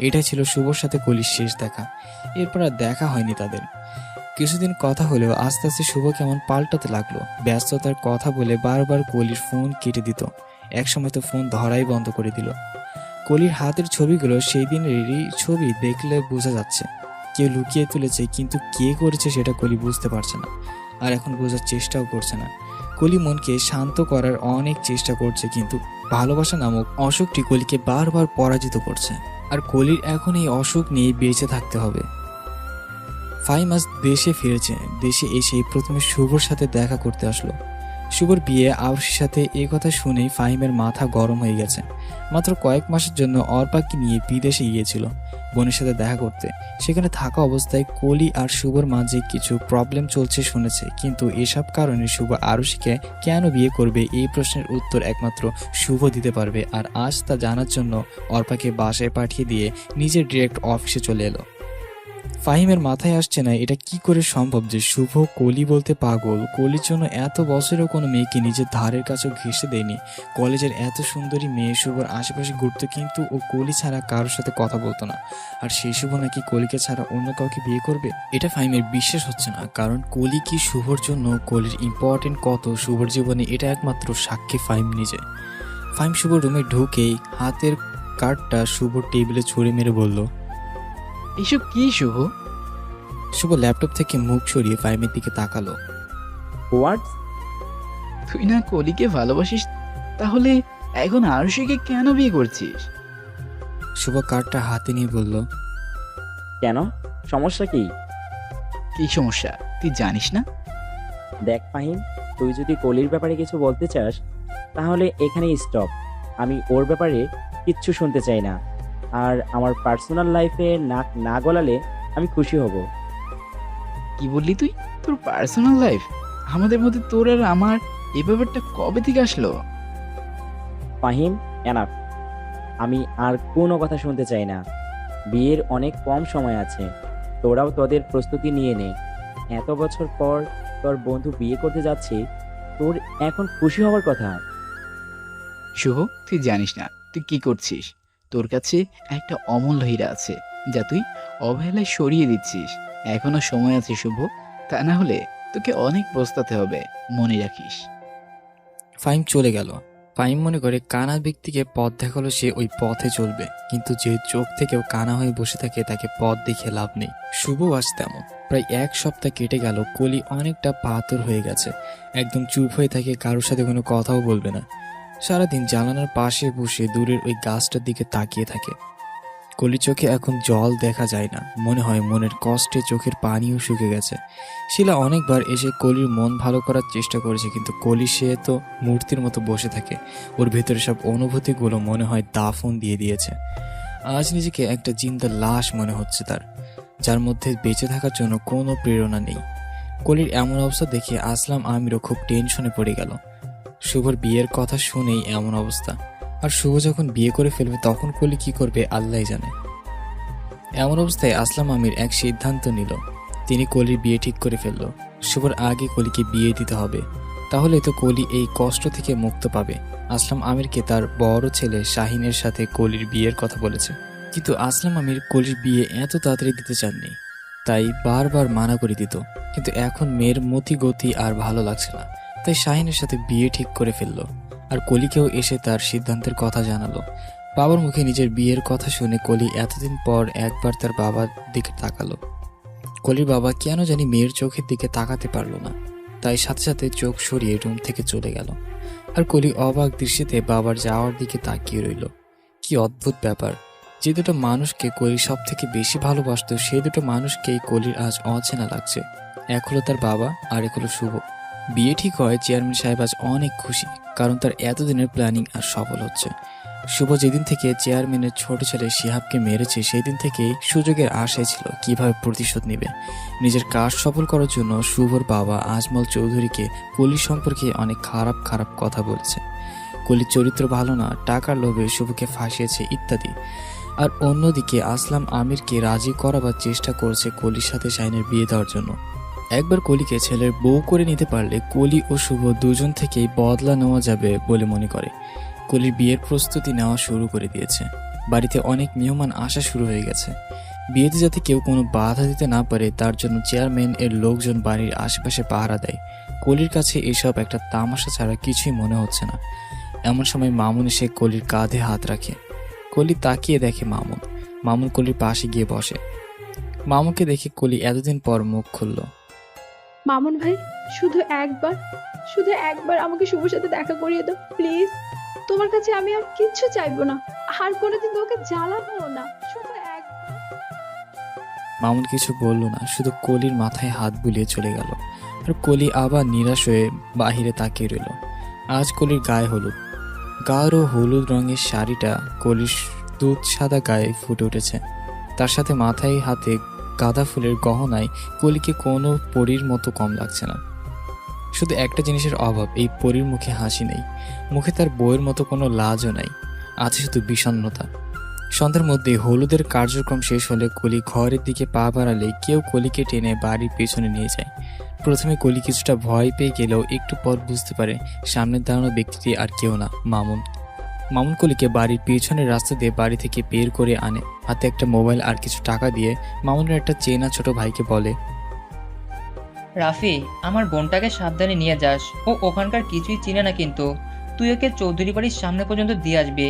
এটা ছিল শুভর সাথে কলির শেষ দেখা। এরপর আর দেখা হয়নি তাদের। কিছুদিন কথা হলেও আস্তে আস্তে শুভ কেমন পাল্টাতে লাগলো। ব্যস্ততার কথা বলে বারবার কলির ফোন কেটে দিত। একসময় তো ফোন ধরাই বন্ধ করে দিল। কলির হাতের ছবিগুলো সেই দিনেরই ছবি, দেখলে বোঝা যাচ্ছে কেউ লুকিয়ে তুলেছে, কিন্তু কে করেছে সেটা কলি বুঝতে পারছে না, আর এখন বোঝার চেষ্টাও করছে না। কলি মনকে শান্ত করার অনেক চেষ্টা করছে, কিন্তু ভালোবাসা নামক অসুখটি কলিকে বারবার পরাজিত করছে। আর কলির এখন এই অসুখ নিয়ে বেঁচে থাকতে হবে। ফাহিম আজ দেশে ফিরেছে। দেশে এসে প্রথমে শুভর সাথে দেখা করতে আসলো। শুভর বিয়ে আবসির সাথে এ কথা শুনেই ফাহিমের মাথা গরম হয়ে গেছে। মাত্র কয়েক মাসের জন্য অর্পাকে নিয়ে বিদেশে গিয়েছিল বোনের সাথে দেখা করতে। সেখানে থাকা অবস্থায় কলি আর শুভর মাঝে কিছু প্রবলেম চলছে শুনেছে, কিন্তু এসব কারণে শুভ আরুষিকে কেন বিয়ে করবে এই প্রশ্নের উত্তর একমাত্র শুভ দিতে পারবে। আর আজ তা জানার জন্য অর্পাকে বাসায় পাঠিয়ে দিয়ে নিজের ডিরেক্ট অফিসে চলে এলো। ফাহিমের মাথায় আসছে না এটা কি করে সম্ভব যে শুভ কলি বলতে পাগল। কলির জন্য এত বছরেও কোনো মেয়েকে নিজের ধারের কাছেও ঘেঁষে দেয়নি। কলেজের এত সুন্দরী মেয়ে শুভর আশেপাশে ঘুরতো, কিন্তু ও কলি ছাড়া কারোর সাথে কথা বলতো না। আর সেই শুভ নাকি কলিকে ছাড়া অন্য কাউকে বিয়ে করবে? এটা ফাহিমের বিশ্বাস হচ্ছে না, কারণ কলি কি শুভর জন্য কলির ইম্পর্টেন্ট কত শুভর জীবনে এটা একমাত্র সাক্ষী ফাহিম নিজে। ফাহিম শুভর রুমে ঢুকেই হাতের কার্ডটা শুভর টেবিলে ছুঁড়ে মেরে বলল, এসব কি শুভ? শুভ ল্যাপটপ থেকে মুখ সরিয়ে ফাহিমের দিকে তাকালো। হোয়াট? তুই না কলিকে ভালোবাসিস, তাহলে এখন আরুষিকে কেন বিয়ে করছিস? শুভ কার্ডটা হাতে নিয়ে বলল, কেন? সমস্যা কি? কি সমস্যা তুই জানিস না? দেখ ফাহিম, তুই যদি কলির ব্যাপারে কিছু বলতে চাস তাহলে এখানেই স্টপ। আমি ওর ব্যাপারে কিচ্ছু শুনতে চাই না। আর আমার পার্সোনাল লাইফে নাক না গলালে আমি খুশি হব। কি বললি তুই? তোর পার্সোনাল লাইফ? আমাদের মধ্যে তোর আর আমার এই ব্যাপারটা কবে থেকে আসলো? ফাহিম, এনাফ। আমি আর কোনো কথা শুনতে চাই না। বিয়ের অনেক কম সময় আছে, তোরাও তোদের প্রস্তুতি নিয়ে নে। এত বছর পর তোর বন্ধু বিয়ে করতে যাচ্ছে, তোর এখন খুশি হওয়ার কথা। শুভ, তুই জানিস না তুই কি করছিস। তোর কাছে একটা অমূল্য হীরা আছে, যা তুই অবহেলায় সরিয়ে দিচ্ছিস। এখনো সময় আছে শুভ, তা না হলে তোকে অনেক পস্তাতে হবে, মনে রাখিস। ফাহিম চলে গেল। ফাহিম মনে করে কানা ব্যক্তিকে পথ দেখালো সে ওই পথে চলবে, কিন্তু যে চোখ থেকেও কানা হয়ে বসে থাকে তাকে পথ দেখে লাভ নেই। শুভ আজ তেমন। প্রায় এক সপ্তাহ কেটে গেল। কলি অনেকটা পাথর হয়ে গেছে, একদম চুপ হয়ে থাকে, কারোর সাথে কোনো কথাও বলবে না। সারাদিন জানালার পাশে বসে দূরের ওই গাছটার দিকে তাকিয়ে থাকে। কলির চোখে এখন জল দেখা যায় না, মনে হয় মনের কষ্টে চোখের পানিও শুকে গেছে। শিলা অনেকবার এসে কলির মন ভালো করার চেষ্টা করেছে, কিন্তু কলি সে তো মূর্তির মতো বসে থাকে। ওর ভেতরে সব অনুভূতিগুলো মনে হয় দাফন দিয়ে দিয়েছে। আজ নিজেকে একটা জিন্দা লাশ মনে হচ্ছে তার, যার মধ্যে বেঁচে থাকার জন্য কোনো প্রেরণা নেই। কলির এমন অবস্থা দেখে আসলাম আমিরও খুব টেনশনে পড়ে গেল। শুভর বিয়ের কথা শুনেই এমন অবস্থা, আর শুভ যখন বিয়ে করে ফেলবে তখন কলি কি করবে আল্লাহই জানে। এমন অবস্থায় আসলাম আমির এক সিদ্ধান্ত নিল। তিনি কলির বিয়ে ঠিক করে ফেলল। শুভর আগে কলিকে বিয়ে দিতে হবে, তাহলে তো কলি এই কষ্ট থেকে মুক্ত পাবে। আসলাম আমিরকে তার বড় ছেলে শাহিনের সাথে কলির বিয়ের কথা বলেছে, কিন্তু আসলাম আমির কলির বিয়ে এত তাড়াতাড়ি দিতে চাননি, তাই বারবার মানা করে দিত। কিন্তু এখন মেয়ের মতি গতি আর ভালো লাগছে না, তাই শাহিনের সাথে বিয়ে ঠিক করে ফেললো। আর কলিকেও এসে তার সিদ্ধান্তের কথা জানালো। বাবার মুখে নিজের বিয়ের কথা শুনে কলি এতদিন পর একবার তার বাবার দিকে তাকালো। কলির বাবা কেন জানি মেয়ের চোখের দিকে তাকাতে পারলো না। তাই সাথে সাথে চোখ সরিয়ে রুম থেকে চলে গেল। আর কলি অবাক দৃষ্টিতে বাবার যাওয়ার দিকে তাকিয়ে রইল। কি অদ্ভুত ব্যাপার, যে দুটো মানুষকে কলি সব থেকে বেশি ভালোবাসতো সেই দুটো মানুষকেই কলির আজ অচেনা লাগছে। এক হলো তার বাবা আর এক হলো শুভ। বিয়ে ঠিক হয় চেয়ারম্যান সাহেব আজ অনেক খুশি, কারণ তার এতদিনের প্ল্যানিং আর সফল হচ্ছে। শুভ যেদিন থেকে চেয়ারম্যানের ছোট ছেলে শিহাবকে মেরেছে সেই দিন থেকেই সুযোগের আশায় ছিল কিভাবে প্রতিশোধ নেবে। নিজের কাজ সফল করার জন্য শুভর বাবা আজমল চৌধুরীকে কলি সম্পর্কে অনেক খারাপ খারাপ কথা বলেছে। কলির চরিত্র ভালো না, টাকার লোভে শুভকে ফাঁসিয়েছে ইত্যাদি। আর অন্যদিকে আসলাম আমিরকে রাজি করাবার চেষ্টা করছে কলির সাথে শাহিনের বিয়ে দেওয়ার জন্য। একবার কলিকে ছেলের বউ করে নিতে পারলে কলি ও শুভ দুজন থেকেই বদলা নেওয়া যাবে বলে মনে করে। কলির বিয়ের প্রস্তুতি নেওয়া শুরু করে দিয়েছে। বাড়িতে অনেক মেহমান আসা শুরু হয়ে গেছে। বিয়েতে যাতে কেউ কোনো বাধা দিতে না পারে তার জন্য চেয়ারম্যান এর লোকজন বাড়ির আশেপাশে পাহারা দেয়। কলির কাছে এসব একটা তামাশা ছাড়া কিছুই মনে হচ্ছে না। এমন সময় মামুন এসে কলির কাঁধে হাত রাখে। কলি তাকিয়ে দেখে মামুন কলির পাশে গিয়ে বসে। মামুনকে দেখে কলি এতদিন পর মুখ খুলল। মামুন ভাই, শুধু একবার আমাকে শুভর সাথে দেখা করিয়ে দাও প্লিজ। তোমার কাছে আমি আর কিচ্ছু চাইবো না, আর কোনোদিন তোকে জ্বালাবো না, শুধু একবার। মামুন কিছু বলল না, শুধু কলির মাথায় হাত বুলিয়ে চলে গেল। আর কলি আবার নিরাশ হয়ে বাহিরে তাকিয়ে রইল। আজ কলির গায়ে হলুদ, গাঢ় হলুদ রঙের শাড়িটা কলির দুধ সাদা গায়ে ফুটে উঠেছে। তার সাথে মাথায় হাতে গাঁদা ফুলের গহনায় কলিকে কোনো পরীর মতো কম লাগছে না। শুধু একটা জিনিসের অভাব, এই পরীর মুখে হাসি নেই, মুখে তার বউয়ের মতো কোনো লাজও নাই, আছে শুধু বিষণ্ণতা। সন্ধ্যার মধ্যে হলুদের কার্যক্রম শেষ হলে কলি ঘরের দিকে পা বাড়ালে কেউ কলিকে টেনে বাড়ির পেছনে নিয়ে যায়। প্রথমে কলি কিছুটা ভয় পেয়ে গেলেও একটু পর বুঝতে পারে সামনের দাঁড়ানো ব্যক্তিটি আর কেউ না, মামুন কলিকে বাড়ির পেছনের রাস্তা দিয়ে বাড়ি থেকে বের করে আনে। হাতে একটা মোবাইল আর কিছু টাকা দিয়ে মামুনের একটা চেনা ছোট ভাইকে বলে, রাফি, আমার বোনটাকে সাবধানে নিয়ে যাস, ও ওখানকার কিছুই চিনে না, কিন্তু তুই ওকে চৌধুরী বাড়ির সামনে পর্যন্ত দিয়ে আসবি।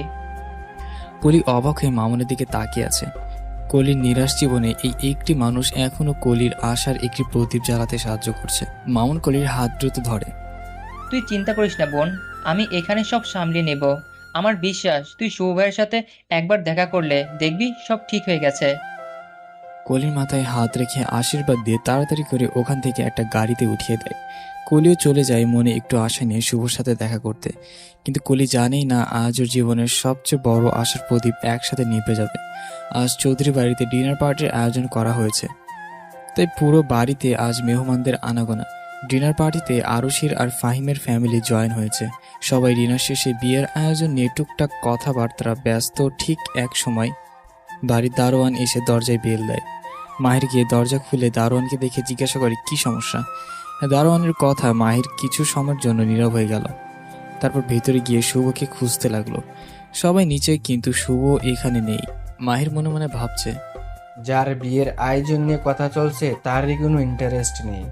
কলি অবাক হয়ে মামুনের দিকে তাকিয়ে আছে। কলির নিরাশ জীবনে এই একটি মানুষ এখনো কলির আশার একটি প্রদীপ জ্বালাতে সাহায্য করছে। মামুন কলির হাত দ্রুত ধরে। তুই চিন্তা করিস না বোন, আমি এখানে সব সামলিয়ে নেব। আমার বিশ্বাস তুই শুভ ভাইয়ের সাথে একবার দেখা করলে দেখবি সব ঠিক হয়ে গেছে। কলির মাথায় হাত রেখে আশীর্বাদ দিয়ে তাড়াতাড়ি করে ওখান থেকে একটা গাড়িতে উঠিয়ে দেয়। কলিও চলে যায় মনে একটু আশা নিয়ে শুভর সাথে দেখা করতে। কিন্তু কলি জানেই না আজ ওর জীবনের সবচেয়ে বড় আশার প্রদীপ একসাথে নিভে যাবে। আজ চৌধুরী বাড়িতে ডিনার পার্টির আয়োজন করা হয়েছে, তাই পুরো বাড়িতে আজ মেহমানদের আনাগোনা। ডিনার পার্টিতে আরুষির আর ফাহিমের ফ্যামিলি জয়েন হয়েছে। সবাই ডিনার শেষে বিয়ের আয়োজন নিয়ে টুকটাক কথাবার্তা ব্যস্ত। ঠিক এক সময় বাড়ির দারোয়ান এসে দরজায় বেল দেয়। মাহির গিয়ে দরজা খুলে দারোয়ানকে দেখে জিজ্ঞাসা করে কি সমস্যা। দারোয়ানের কথা মাহির কিছু সময়ের জন্য নীরব হয়ে গেল। তারপর ভেতরে গিয়ে শুভকে খুঁজতে লাগলো। সবাই নিচে, কিন্তু শুভ এখানে নেই। মাহির মনে মনে ভাবছে, যার বিয়ের আয়োজন নিয়ে কথা চলছে তারই কোনো ইন্টারেস্ট নেই।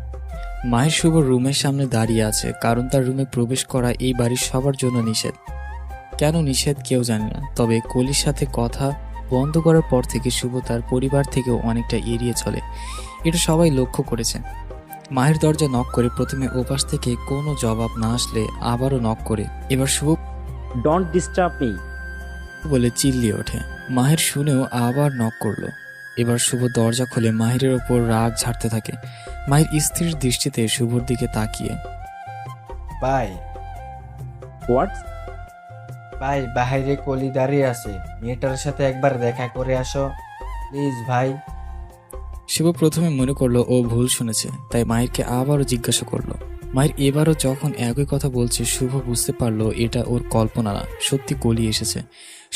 মাহির শুভর রুমের সামনে দাঁড়িয়ে আছে, কারণ তার রুমে প্রবেশ করা এই বাড়ির সবার জন্য নিষেধ। কেন নিষেধ কেউ জানে না, তবে কলির সাথে কথা বন্ধ করার পর থেকে শুভ তার পরিবার থেকেও অনেকটা এড়িয়ে চলে, এটা সবাই লক্ষ্য করেছে। মাহির দরজা নক করে প্রথমে ওপাশ থেকে কোনো জবাব না আসলে আবারও নক করে। এবার শুভ ডোন্ট ডিস্টার্ব মি বলে চিল্লিয়ে ওঠে। মাহির শুনেও আবার নক করলো। এবার শুভ দরজা খুলে মাহিরের ওপর রাগ ঝাড়তে থাকে। মাহির স্থির দৃষ্টিতে শুভর দিকে তাকিয়ে, ভাই হোয়াট? ভাই, বাইরে কলি দাঁড়িয়ে আছে, মেয়েটার সাথে একবার দেখা করে আসো প্লিজ ভাই। শুভ প্রথমে মনে করলো ও ভুল শুনেছে, তাই মাহিরকে আবারও জিজ্ঞাসা করলো। মাহির এবারও যখন একই কথা বলছে, শুভ বুঝতে পারলো এটা ওর কল্পনা না, সত্যি কলি এসেছে।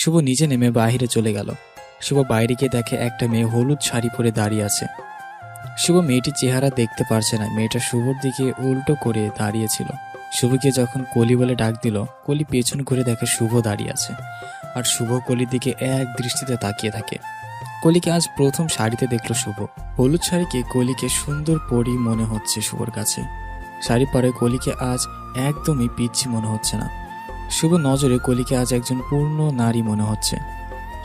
শুভ নিচে নেমে বাইরে চলে গেল। শুভ বাইরে গিয়ে দেখে একটা মেয়ে হলুদ শাড়ি পরে দাঁড়িয়ে আছে। শুভ মেয়েটির চেহারা দেখতে পারছে না, মেয়েটা শুভর দিকে উল্টো করে দাঁড়িয়েছিল। শুভকে যখন কলি বলে ডাক দিল, কলি পেছন ঘুরে দেখে শুভ দাঁড়িয়ে আছে, আর শুভ কলির দিকে এক দৃষ্টিতে তাকিয়ে থাকে। কলিকে আজ প্রথম শাড়িতে দেখলো শুভ। হলুদ শাড়িকে কলিকে সুন্দর পরি মনে হচ্ছে শুভর কাছে। শাড়ি পরে কলিকে আজ একদমই পিচ্ছি মনে হচ্ছে না। শুভ নজরে কলিকে আজ একজন পূর্ণ নারী মনে হচ্ছে।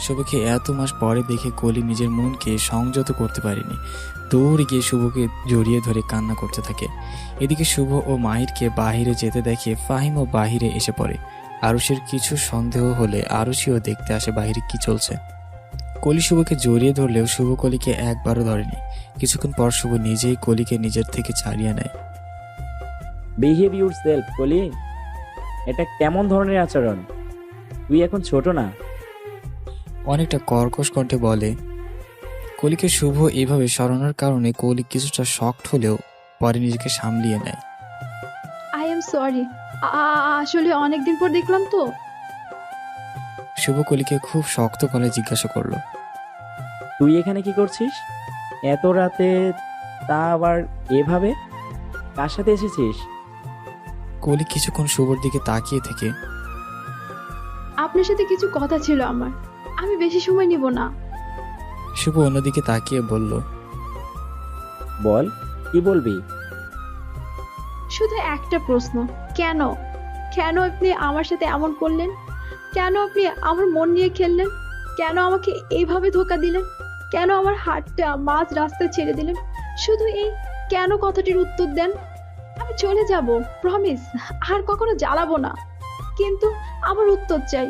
শুভকে এত মাস পরে দেখে কলি নিজের মনকে সংযত করতে পারেনি। দৌড়ে গিয়ে শুভকে জড়িয়ে ধরে কান্না করতে থাকে। এদিকে শুভ ও মাহিরকে বাহিরে যেতে দেখে ফাহিমও বাহিরে এসে পড়ে। আরুষের কিছু সন্দেহ হলে আরুষিও দেখতে আসে বাহিরে কি চলছে। কলি শুভকে জড়িয়ে ধরলেও শুভ কলিকে একবারও ধরেনি। কিছুক্ষণ পর শুভ নিজেই কলিকে নিজের থেকে ছাড়িয়ে নেয়। বিহেভ ইউর সেলফ কলি, এটা কেমন ধরনের আচরণ? তুই এখন ছোট না। অনেকটা কর্কশ কণ্ঠে বলে। কলিকে শুভ এইভাবে সরানোর কারণে কলি কিছুটা শকড হলেও পরে নিজেকে সামলিয়ে নেয়। আই এম সরি, আসলে অনেকদিন পর দেখলাম তো। শুভ কলিকে খুব শক্ত করে জিজ্ঞাসা করলো, তুই এখানে কি করছিস এত রাতে, তা আবার এভাবে? কার সাথে এসেছিস? কলি কিছুক্ষণ শুভর দিকে তাকিয়ে থেকে আপনার সাথে কিছু কথা ছিল আমার, আমি বেশি সময় নিব না। শুভ অন্যদিকে তাকিয়ে বলল, বল, কি বলবি? শুধু একটা প্রশ্ন, কেন কেন আপনি আমার সাথে এমন করলেন? কেন আপনি আমার মন নিয়ে খেললেন? কেন আমাকে এইভাবে ধোকা দিলেন? কেন আমার হাতটা মাঝ রাস্তায় ছেড়ে দিলেন? শুধু এই কেন কথাটির উত্তর দেন। আমি চলে যাব, প্রমিস, আর কখনো জ্বালাবো না, কিন্তু আমার উত্তর চাই।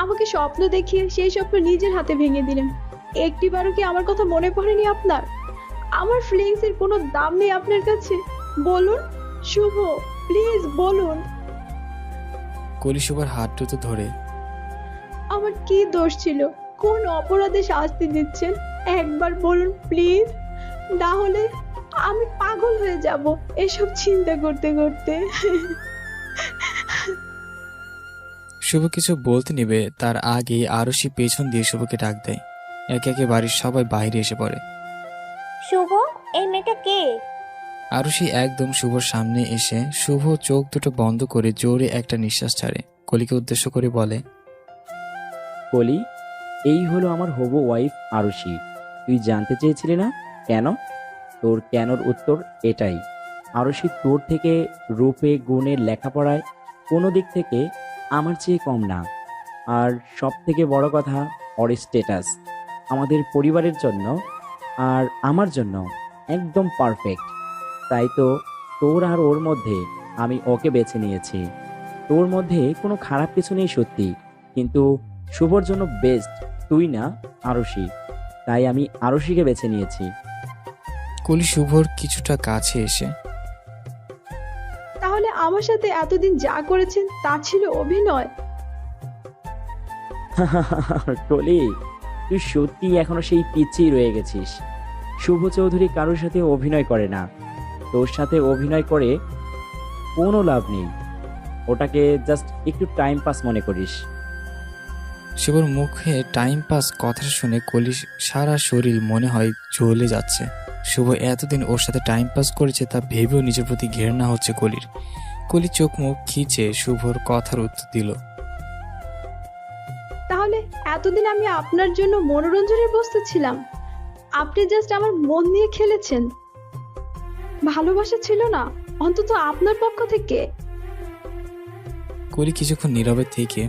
আমাকে স্বপ্ন দেখিয়ে সেই স্বপ্ন নিজের হাতে ভেঙে দিলেন। একটিবারও কি আমার কথা মনে পড়েনি আপনার? আমার ফিলিংস এর কোনো দাম নেই আপনার কাছে? বলুন শুভ, প্লিজ বলুন। কলি শুভর হাত দুটো ধরে, আমার কি দোষ ছিল? কোন অপরাধে শাস্তি দিচ্ছেন? একবার বলুন প্লিজ, না হলে আমি পাগল হয়ে যাব এসব চিন্তা করতে করতে। শুভ কিছু বলতে নেবে তার আগে আরুষি পেছন দিয়ে শুভকে ডাক দেয়। একে একে বাড়ির সবাই বাইরে এসে পড়ে। শুভ, এই মেয়েটা কে? আরুষি একদম শুভর সামনে এসে শুভ চোখ দুটো বন্ধ করে জোরে একটা নিঃশ্বাস ছাড়ে। কলিকে উদ্দেশ্য করে বলে, কলি, এই হলো আমার হবু ওয়াইফ আরুষি। তুই জানতে চেয়েছিলি না কেন? তোর কেনর উত্তর এটাই। আরুষি তোর থেকে রূপে গুণে লেখাপড়ায় কোনো দিক থেকে আমার চেয়ে কম না। আর সব থেকে বড় কথা, ওর স্ট্যাটাস আমাদের পরিবারের জন্য আর আমার জন্য একদম পারফেক্ট। তাই তো তোর আর ওর মধ্যে আমি ওকে বেছে নিয়েছি। তোর মধ্যে কোনো খারাপ কিছু নেই সত্যি, কিন্তু শুভর জন্য বেস্ট তুই না আরুষি। তাই আমি আরুষিকে বেছে নিয়েছি। কলি শুভর কিছুটা কাছে এসে, তাহলে আমার সাথে এতদিন যা করেছেন তা ছিল অভিনয়? কলি, তুই সত্যি এখনো সেই পিচ্ছেই রয়ে গেছিস। শুভ চৌধুরী কারোর সাথে অভিনয় করে না। তোর সাথে অভিনয় করে কোনো লাভ নেই। ওটাকে জাস্ট একটু টাইম পাস মনে করিস। শুভর মুখে টাইম পাস কথাটা শুনে কলি সারা শরীর মনে হয় জ্বলে যাচ্ছে। শুভ এতদিন ওর সাথে টাইম পাস করেছে তা ভেবেও নিজের প্রতি ঘৃণা হচ্ছে কলির। কলি চোখ মুখ খিচে শুভর কথার উত্তর দিল, তাহলে এতদিন আমি আপনার জন্য মনোরঞ্জনের বস্তু ছিলাম? আপনি জাস্ট আমার মন নিয়ে খেলেছেন। ভালোবাসা ছিল না অন্তত আপনার পক্ষ থেকে? কলি কিছুক্ষণ নীরবে থেকে,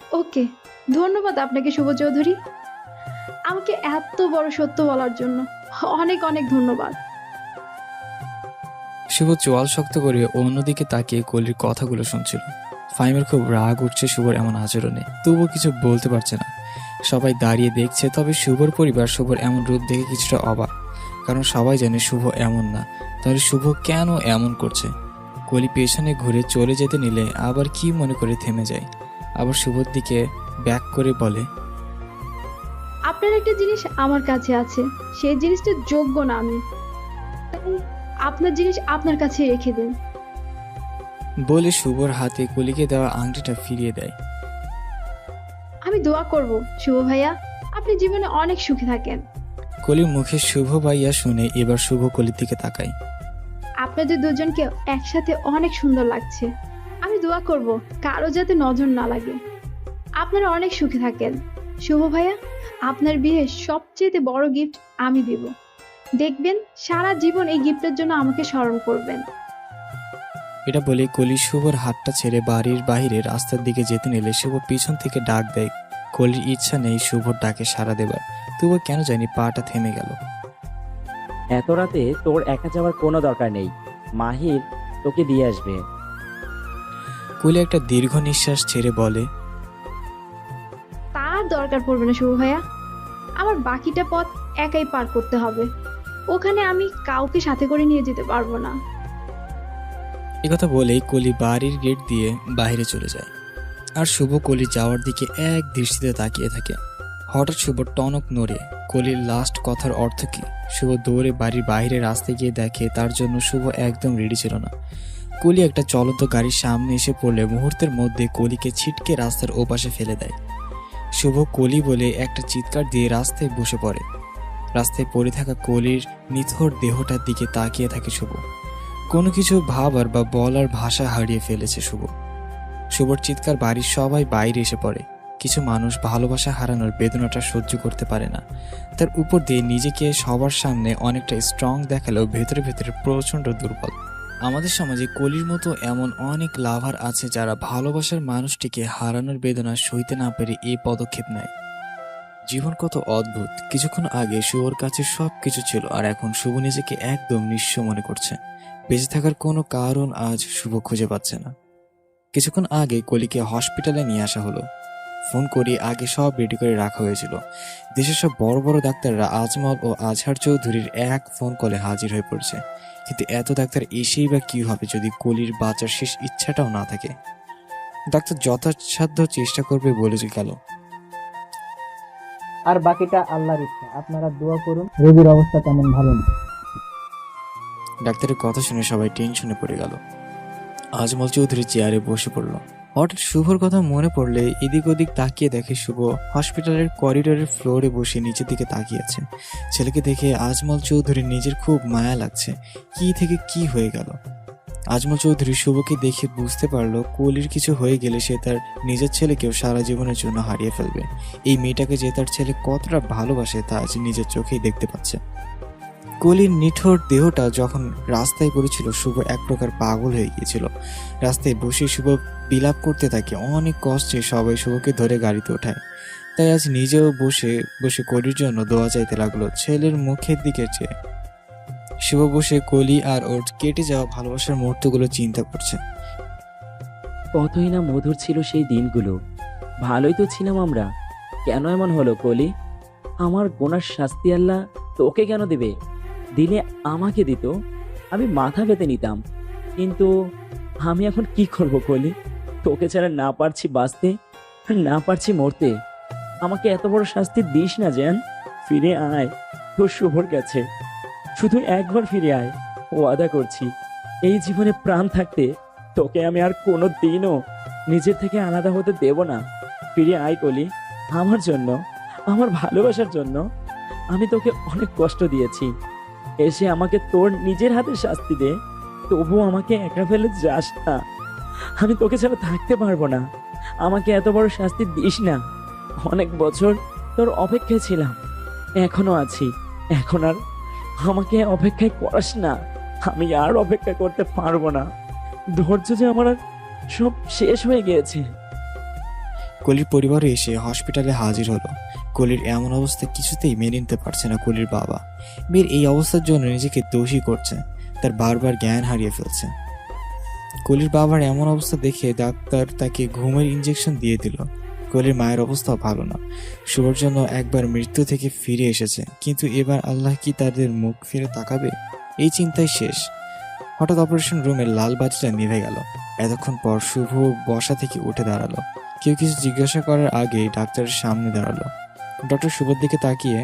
ওকে, ধন্যবাদ আপনাকে শুভ চৌধুরী, আমাকে এত বড় সত্য বলার জন্য অনেক অনেক ধন্যবাদ। শুভ চোয়াল শক্ত করে অন্যদিকে তাকিয়ে কলির কথাগুলো শুনছিল। ফাহিমের খুব রাগ উঠছে শুভর এমন আচরণে, তবুও কিছু বলতে পারছে না। সবাই দাঁড়িয়ে দেখছে, তবে শুভর পরিবার শুভর এমন রূপ দেখে কিছুটা অবাক, কারণ সবাই জানে শুভ এমন না। তাহলে শুভ কেন এমন করছে? কলি পেছনে ঘুরে চলে যেতে নিলে আবার কি মনে করে থেমে যায়, আবার শুভর দিকে ব্যাক করে বলে, আপনার একটা জিনিস আমার কাছে আছে, সেই জিনিসটা যোগ্য না আমি, তাই আপনার জিনিস আপনার কাছে রেখে দিন। বলে শুভর হাতে কলিকে দেওয়া আংটিটা ফিরিয়ে দেয়। আমি দোয়া করব শুভ ভাইয়া, আপনি জীবনে অনেক সুখী থাকেন। কলির মুখে শুভ ভাইয়া শুনে এবার শুভ কলির দিকে তাকায়। আপনাদের দুজনকে একসাথে অনেক সুন্দর লাগছে। আমি দোয়া করব কারো যাতে নজর না লাগে। আপনারা অনেক সুখী থাকেন। শুভ ভাইয়া, আপনার বিয়ে সবচেয়ে বড় গিফট আমি দেব। দেখবেন সারা জীবন এই গিফটের জন্য আমাকে স্মরণ করবেন। এটা বলে কলি শুভর হাতটা ছেড়ে বাড়ির বাইরে রাস্তার দিকে যেতে নিলে শুভ পিছন থেকে ডাক দেয়। কলির ইচ্ছা নেই শুভর ডাকে সাড়া দেবার, তবুও কেন জানি পাটা থেমে গেল। এত রাতে তোর একা যাওয়ার কোনো দরকার নেই, মাহির তোকে দিয়ে আসবে। কলি একটা দীর্ঘ নিঃশ্বাস ছেড়ে বলে, তার দরকার পড়বে না শুভ ভাইয়া, আমার বাকিটা পথ একাই পার করতে হবে। ওখানে আমি কাউকে সাথে করে নিয়ে যেতে পারবো না। একথা বলেই কলি বাড়ির গেট দিয়ে বাইরে চলে যায়। আর শুভ কলি যাওয়ার দিকে এক দৃষ্টিতে তাকিয়ে থাকে। হঠাৎ শুভ টনক নড়ে। কলির লাস্ট কথার অর্থ কি? শুভ দৌড়ে বাড়ির বাইরে রাস্তায় গিয়ে দেখে তার জন্য শুভ একদম রেডি ছিল না। কলি একটা চলন্ত গাড়ির সামনে এসে পড়লে মুহূর্তের মধ্যে কলিকে ছিটকে রাস্তার ওপাশে ফেলে দেয়। শুভ কলি বলে একটা চিৎকার দিয়ে রাস্তায় বসে পড়ে। রাস্তায় পড়ে থাকা কলির নিথর দেহটার দিকে তাকিয়ে থাকে শুভ। কোনো কিছু ভাবার বা বলার ভাষা হারিয়ে ফেলেছে শুভ। শুভর চিৎকার বাড়ির সবাই বাইরে এসে পড়ে। কিছু মানুষ ভালোবাসা হারানোর বেদনাটা সহ্য করতে পারে না। তার উপর দিয়ে নিজেকে সবার সামনে অনেকটা স্ট্রং দেখালেও ভেতরে ভেতরে প্রচণ্ড দুর্বল। আমাদের সমাজে কলির মতো এমন অনেক লাভার আছে যারা ভালোবাসার মানুষটিকে হারানোর বেদনা সইতে না পেরে এই পদক্ষেপ নেয়। জীবন কত অদ্ভুত। কিছুক্ষণ আগে শুভর কাছে সব কিছু ছিল, আর এখন শুভ নিজেকে একদম নিঃস্ব মনে করছে। বেঁচে থাকার কোনো কারণ আজ শুভ খুঁজে পাচ্ছে না। কিছুক্ষণ আগে কলিকে হসপিটালে নিয়ে আসা হলো। ফোন করে আগে সব রেডি করে রাখা হয়েছিল। দেশের সব বড় বড় ডাক্তাররা আজমল ও আজহার চৌধুরীর এক ফোন কলে হাজির হয়ে পড়ছে। কিন্তু এত ডাক্তার এসেই বা কি হবে যদি কলির বাঁচার শেষ ইচ্ছাটাও না থাকে? ডাক্তার যথাসাধ্য চেষ্টা করবে বলে গেল। আর বাকিটা আল্লাহর ইচ্ছা, আপনারা দোয়া করুন। রোগীর অবস্থা তেমন ভালো না। ডাক্তারের কথা শুনে সবাই টেনশনে পড়ে গেল। আজমল চৌধুরী চেয়ারে বসে পড়ল। হঠাৎ শুভর কথা মনে পড়লে এদিক ওদিক তাকিয়ে দেখে শুভ হসপিটালের করিডোরের ফ্লোরে বসে নিচের দিকে তাকিয়েছে। ছেলেকে দেখে আজমল চৌধুরীর নিজের খুব মায়া লাগছে। কি থেকে কি হয়ে গেল? আজমল চৌধুরী শুভকে দেখে বুঝতে পারলো কলির কিছু হয়ে গেলে সে তার নিজের ছেলেকেও সারা জীবনের জন্য হারিয়ে ফেলবে। এই মেয়েটাকে যে তার ছেলে কতটা ভালোবাসে তা আজ নিজের চোখেই দেখতে পাচ্ছে। কলির নিঠোর দেহটা যখন রাস্তায় পড়েছিল শুভ এক প্রকার পাগল হয়ে গিয়েছিল। রাস্তায় বসে শুভ বিলাপ করতে থাকে। অনেক কষ্টে সবাই শুভকে ধরে গাড়িতে ওঠায়। তাই আজ নিজেও বসে বসে কলির জন্য দোয়া চাইতে লাগলো ছেলের মুখের দিকে চেয়ে। শুভ বসে কলি আর ওর কেটে যাওয়া ভালোবাসার মুহূর্তগুলো চিন্তা করছে। কতই না মধুর ছিল সেই দিনগুলো, ভালোই তো ছিলাম আমরা। কেন এমন হলো কলি? আমার গোনার শাস্তি আল্লাহ তোকে কেন দেবে? দিলে আমাকে দিত, আমি মাথা পেতে নিতাম। কিন্তু আমি এখন কি করব কলি? তোকে ছাড়া না পারছি বাঁচতে, না পারছি মরতে। আমাকে এত বড় শাস্তি দিস না জান। ফিরে আয় তোর শুভর কাছে, শুধু একবার ফিরে আয়। ওয়াদা করছি এই জীবনে প্রাণ থাকতে তোকে আমি আর কোনো দিনও নিজের থেকে আলাদা হতে দেব না। ফিরে আয় কলি, আমার জন্য, আমার ভালোবাসার জন্য। আমি তোকে অনেক কষ্ট দিয়েছি, এসে আমাকে তোর নিজের হাতে শাস্তি দে। তবুও আমাকে একা ফেলে যাস না, আমি তোকে ছাড়া থাকতে পারবো না। আমাকে এত বড় শাস্তি দিস না। অনেক বছর তোর অপেক্ষায় ছিলাম, এখনো আছি। এখন আর আমাকে অপেক্ষায় করাস না। আমি আর অপেক্ষা করতে পারবো না। ধৈর্য যে আমার আর সব শেষ হয়ে গিয়েছে। কলির পরিবারও এসে হসপিটালে হাজির হলো। কলির এমন অবস্থা কিছুতেই মেনে নিতে পারছে না কলির বাবা। মেয়ের এই অবস্থার জন্য নিজেকে দোষী করছে, তার বারবার জ্ঞান হারিয়ে ফেলছে। কলির বাবার এমন অবস্থা দেখে ডাক্তার তাকে ঘুমের ইঞ্জেকশন দিয়ে দিল। কলির মায়ের অবস্থাও ভালো না। শুভর জন্য একবার মৃত্যু থেকে ফিরে এসেছে, কিন্তু এবার আল্লাহ কি তাদের মুখ ফিরে তাকাবে? এই চিন্তায় শেষ। হঠাৎ অপারেশন রুমের লাল বাতিটা নিভে গেল। এতক্ষণ পর শুভ বসা থেকে উঠে দাঁড়ালো। কেউ কিছু জিজ্ঞাসা করার আগেই ডাক্তারের সামনে দাঁড়ালো। ডক্টর শুভর দিকে তাকিয়ে,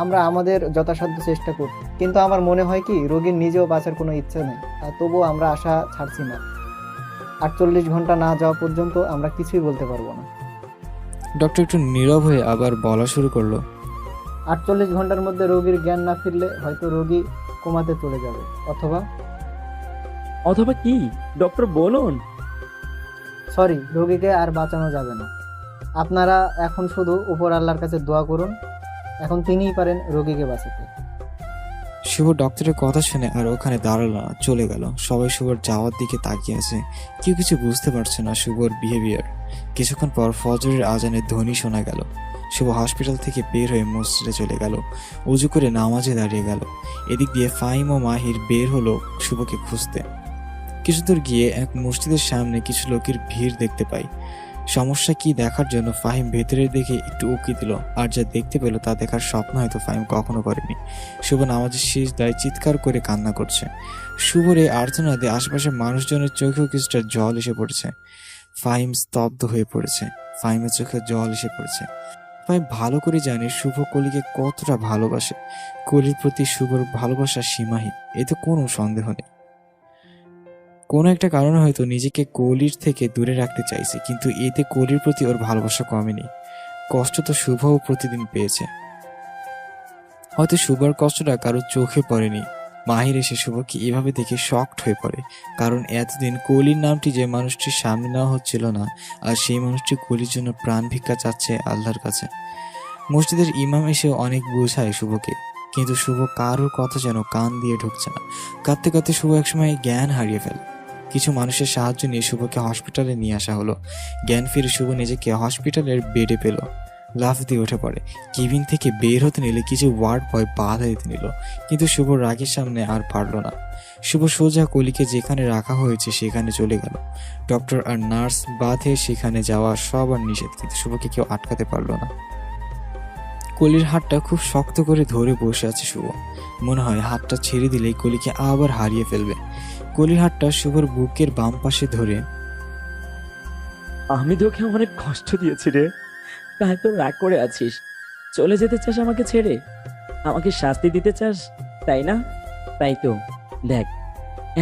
আমরা আমাদের যথাসাধ্য চেষ্টা করি, কিন্তু আমার মনে হয় কি রোগীর নিজেও বাঁচার কোনো ইচ্ছা নেই। আর তবুও আমরা আশা ছাড়ছি না। 48 ঘন্টা না যাওয়া পর্যন্ত আমরা কিছুই বলতে পারবো না। ডক্টর একটু নীরব হয়ে আবার বলা শুরু করলো। 48 ঘন্টার মধ্যে রোগীর জ্ঞান না ফিরলে হয়তো রোগী কোমাতে চলে যাবে, অথবা কি ডক্টর বলুন? সরি, রোগীকে আর বাঁচানো যাবে না। আপনারা এখন শুধু উপর আল্লাহর কাছে দোয়া করুন, এখন তিনিই পারেন রোগীকে বাঁচাতে। শুভ ডক্টরের কথা শুনে আর ওখানে দাঁড়ালো না, চলে গেল। সবাই শুভর যাওয়ার দিকে তাকিয়ে আছে, কেউ কিছু বুঝতে পারছে না শুভর বিহেভিয়ার। কিছুক্ষণ পর ফজরের আজানের ধ্বনি শোনা গেল। শুভ হসপিটাল থেকে বের হয়ে মসজিদে চলে গেল, উজু করে নামাজে দাঁড়িয়ে গেল। এদিক দিয়ে ফাহিম ও মাহির বের হলো শুভকে খুঁজতে। কিছু দূর গিয়ে এক মসজিদের সামনে কিছু লোকের ভিড় দেখতে পাই। সমস্যা কি দেখার জন্য ফাহিম ভেতরে দেখে একটু উকি দিল, আর যা দেখতে পেল তা দেখার স্বপ্ন হয়তো ফাহিম কখনো করেনি। শুভ নামাজের সিজদায় চিৎকার করে কান্না করছে। শুভর এই আর্তনাদে আশেপাশের মানুষজনের চোখেও কিছুটা জল এসে পড়েছে। ফাহিম স্তব্ধ হয়ে পড়েছে, ফাহিমের চোখে জল এসে পড়েছে। ফাহিম ভালো করে জানে শুভ কলিকে কতটা ভালোবাসে। কলির প্রতি শুভর ভালোবাসা সীমাহীন, এতে কোনো সন্দেহ নেই। কোনো একটা কারণে হয়তো নিজেকে কলির থেকে দূরে রাখতে চাইছে, কিন্তু এতে কলির প্রতি ওর ভালোবাসা কমেনি। কষ্ট তো শুভও প্রতিদিন পেয়েছে। হয়তো শুভর কষ্টটা কারোর চোখে পড়েনি। মাহির এসে শুভকে এভাবে দেখে শকড হয়ে পড়ে, কারণ এতদিন কলির নামটি যে মানুষটির সামনে নেওয়া হচ্ছিল না, আর সেই মানুষটি কলির জন্য প্রাণ ভিক্ষা চাচ্ছে আল্লাহর কাছে। মসজিদের ইমাম এসেও অনেক বোঝায় শুভকে, কিন্তু শুভ কারোর কথা যেন কান দিয়ে ঢুকছে না। কাঁদতে কাঁদতে শুভ একসময় জ্ঞান হারিয়ে ফেলে। কিছু মানুষের সাহায্য নিয়ে শুভকে হসপিটালে নিয়ে আসা হলো। জ্ঞান ফিরে শুভ নিজেকে হসপিটালের বেডে পেল, লাফ দিয়ে উঠে পড়ে। কেবিন থেকে বের হতে নিলে কিছু ওয়ার্ড বয় বাধা দিতে নিল, কিন্তু শুভ রাগের সামনে আর পারল না। শুভ সোজা কলিকে যেখানে রাখা হয়েছে সেখানে চলে গেল। ডক্টর আর নার্স বাধে সেখানে যাওয়া সবার নিষেধ, কিন্তু শুভকে কেউ আটকাতে পারল না। কলির হাতটা খুব শক্ত করে ধরে বসে আছে শুভ। মনে হয় হাতটা ছেড়ে দিলেই কলিকে আবার হারিয়ে ফেলবে। কলির হাতটা শুভর বুকের বাম পাশে ধরে, আমি তোকে অনেক কষ্ট দিয়েছি রে, তাই তো রাগ করে আছিস। চলে যেতে চাস আমাকে ছেড়ে, আমাকে শাস্তি দিতে চাস, তাই না? তাই তো দেখ,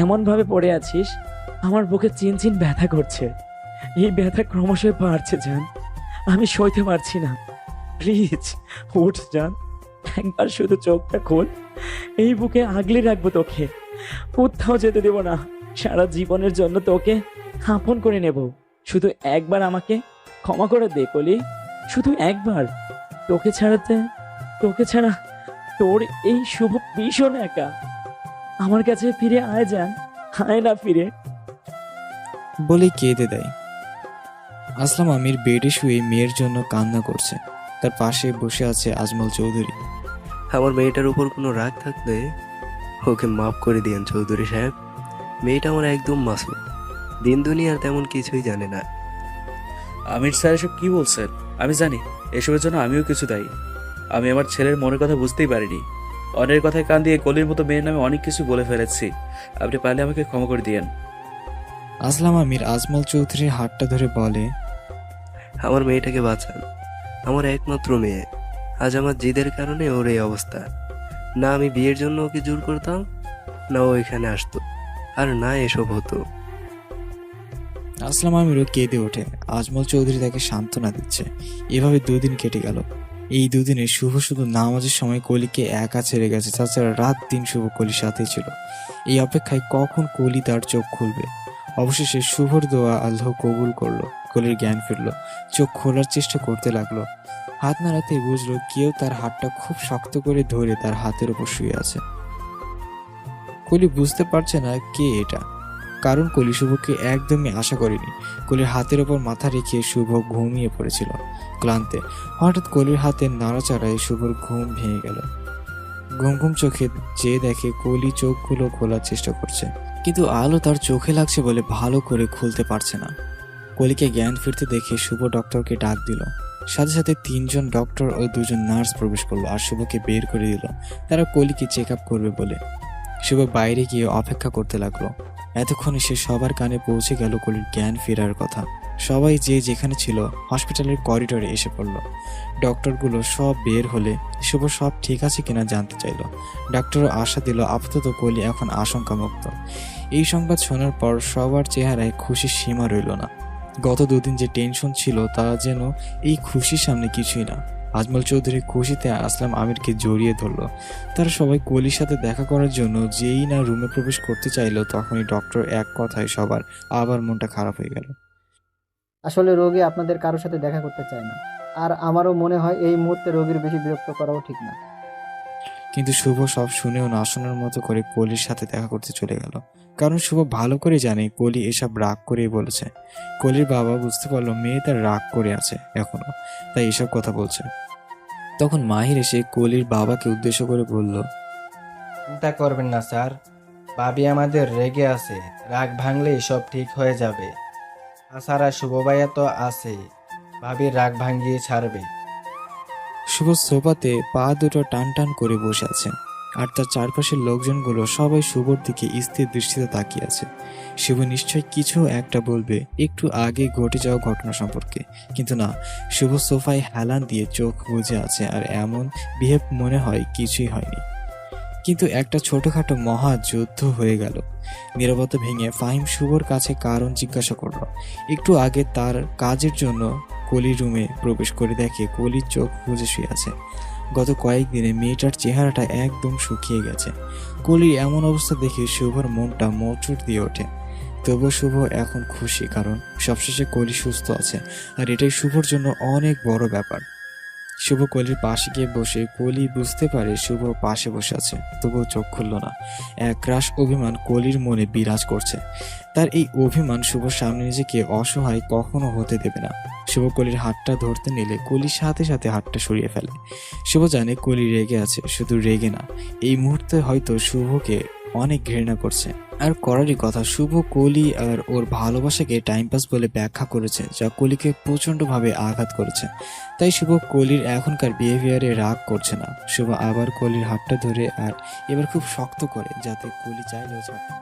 এমন ভাবে পড়ে আছিস, আমার বুকে চিনচিন ব্যথা করছে। এই ব্যথা ক্রমশ বাড়ছে জান, আমি সইতে পারছি না। প্লিজ উঠ জান, একবার শুধু চোখটা খোল। এই বুকে আগলে রাখবো তোকে, কোথাও যেতে দেব না। সারা জীবনের জন্য তোকে আপন করে নেব। শুধু একবার আমাকে ক্ষমা করে দে কলি, শুধু একবার। তোকে ছাড়া তোর এই শুভ ভীষণ একা। আমার কাছে ফিরে আয় যান, আয় না ফিরে। বলে কেঁদে দেয়। আসলাম আমির বেডে শুয়ে মেয়ের জন্য কান্না করছে। তার পাশে বসে আছে আজমল চৌধুরী। আমার মেয়েটার উপর কোনো রাগ থাকলে ওকে মাফ করে দিয়েন চৌধুরী সাহেব। মেয়েটা আমার একদম মাসুম, দিন দুনিয়ার তেমন কিছুই জানে না। আমির স্যার এসব কি বলছেন? আমি জানি এসবের জন্য আমিও কিছু দায়ী। আমি আমার ছেলের মনের কথা বুঝতেই পারিনি। অন্যের কথায় কান দিয়ে কলির মতো মেয়ের নামে অনেক কিছু বলে ফেলেছি। আপনি পারলে আমাকে ক্ষমা করে দিয়েন। আসলাম আমির আজমল চৌধুরীর হাতটা ধরে বলে, আমার মেয়েটাকে বাঁচান, আমার একমাত্র মেয়ে। আজ আমার জিদের কারণে ওর এই অবস্থা। না আমি বিয়ের জন্য ওকে জোর করতাম, না ও এখানে আসতো, আর না এসব হতো। আসলাম আমিরও কেঁদে ওঠে। আজমল চৌধুরী তাকে সান্ত্বনা দিচ্ছে। এভাবে দুদিন কেটে গেল। এই দুদিনে শুভ শুধু নামাজের সময় কলিকে একা ছেড়ে গেছে, তাছাড়া রাত দিন শুভ কলির সাথেই ছিল। এই অপেক্ষায় কখন কলি তার চোখ খুলবে। অবশেষে শুভর দোয়া আল্লাহ কবুল করলো। কলির জ্ঞান ফিরল, চোখ খোলার চেষ্টা করতে লাগলো। হাত নাড়াতে বুঝলো কেউ তার হাতটা খুব শক্ত করে ধরে তার হাতের উপর শুয়ে আছে। কলি বুঝতে পারছে না কে এটা, কারণ কলি শুভকে একদমই আশা করেনি। কলির হাতের ওপর মাথা রেখে শুভ ঘুমিয়ে পড়েছিল ক্লান্তে। হঠাৎ কলির হাতের নাড়াচাড়ায় শুভর ঘুম ভেঙে গেল। ঘুম ঘুম চোখে যে দেখে কলি চোখগুলো খোলার চেষ্টা করছে, কিন্তু আলো তার চোখে লাগছে বলে ভালো করে খুলতে পারছে না। কলিকে জ্ঞান ফিরতে দেখে শুভ ডক্টরকে ডাক দিল। সাথে সাথে 3 জন ডক্টর ও 2 জন নার্স প্রবেশ করলো আর শুভকে বের করে দিল। তারা কলিকে চেক আপ করবে বলে। শুভ বাইরে গিয়ে অপেক্ষা করতে লাগলো। এতক্ষণে সে সবার কানে পৌঁছে গেল কলির জ্ঞান ফেরার কথা। সবাই যে যেখানে ছিল হসপিটালের করিডোরে এসে পড়ল। ডক্টরগুলো সব বের হলে শুভ সব ঠিক আছে কিনা জানতে চাইল। ডাক্তারও আশা দিল আপাতত কলি এখন আশঙ্কামুক্ত। এই সংবাদ শোনার পর সবার চেহারায় খুশির সীমা রইল না। গত 2 দিন যে টেনশন ছিল তা যেন এই খুশির সামনে কিছুই না। আজমল চৌধুরী খুশিতে আসলাম আমিরকে জড়িয়ে ধরল। তারা সবাই কলির সাথে দেখা করার জন্য যেই না রুমে প্রবেশ করতে চাইলো, তখনই ডক্টর এক কথায় সবার আবার মনটা খারাপ হয়ে গেল। আসলে রোগী আপনাদের কারোর সাথে দেখা করতে চায় না, আর আমারও মনে হয় এই মুহূর্তে রোগীর বেশি বিরক্ত করাও ঠিক না। কিন্তু শুভ সব শুনেও না শোনার মতো করে কলির সাথে দেখা করতে চলে গেল। কারণ শুভ ভালো করে জানে কলি এসব রাগ করেই বলেছে। কলির বাবা বুঝতে পারলো মেয়ে তার রাগ করে আছে এখনো, তাই এসব কথা বলছে। তখন মাহির এসে কলির বাবাকে উদ্দেশ্য করে বলল, চিন্তা করবেন না স্যার, ভাবি আমাদের রেগে আছে, রাগ ভাঙলেই সব ঠিক হয়ে যাবে। তাছাড়া শুভ ভাইয়া তো আছেই, ভাবির রাগ ভাঙিয়ে ছাড়বে। শুভ সোফাতে পা দুটো টান টান করে বসে আছে, আর তার চারপাশের লোকজনগুলো সবাই শুভর দিকে স্থির দৃষ্টিতে তাকিয়ে আছে। শুভ নিশ্চয় কিছু একটা বলবে একটু আগে ঘটে যাওয়া ঘটনা সম্পর্কে, কিন্তু না, শুভ সোফায় হেলান দিয়ে চোখ বুজে আছে আর এমন বিহেভ মনে হয় কিছুই হয়নি। কিন্তু একটা ছোটখাটো মহাযুদ্ধ হয়ে গেল। নীরবতা ভেঙে ফাহিম শুভর কাছে কারণ জিজ্ঞাসা করলো। একটু আগে তার কাজের জন্য কলির রুমে প্রবেশ করে দেখে কলির চোখ বুজে শুয়ে আছে। গত কয়েকদিনে মেয়েটার চেহারাটা একদম শুকিয়ে গেছে। কলির এমন অবস্থা দেখে শুভর মনটা মোচড় দিয়ে ওঠে। তবুও শুভ এখন খুশি, কারণ সবশেষে কলি সুস্থ আছে, আর এটাই শুভর জন্য অনেক বড় ব্যাপার। শুভ কলির পাশে গিয়ে বসে কলি বুঝতে পারে শুভ পাশে বসে আছে, তবুও চোখ খুলল না। একরাশ অভিমান কলির মনে বিরাজ করছে। তার এই অভিমান শুভর সামনে নিজেকে অসহায় কখনো হতে দেবে না। শুভ কলির হাতটা ধরতে নিলে কলির সাথে সাথে হাতটা সরিয়ে ফেলে। শুভ জানে কলি রেগে আছে, শুধু রেগে না, এই মুহূর্তে হয়তো শুভকে অনেক ঘৃণা করছে। আর করারই কথা, শুভ কলি আর ওর ভালোবাসাকে টাইম পাস বলে ব্যাখ্যা করেছে, যা কলিকে প্রচন্ডভাবে আঘাত করেছে। তাই শুভ কলির এখনকার বিহেভিয়ারে রাগ করছে না। শুভ আবার কলির হাতটা ধরে আর এবার খুব শক্ত করে, যাতে কলি চাইলেও ছাড়তে না।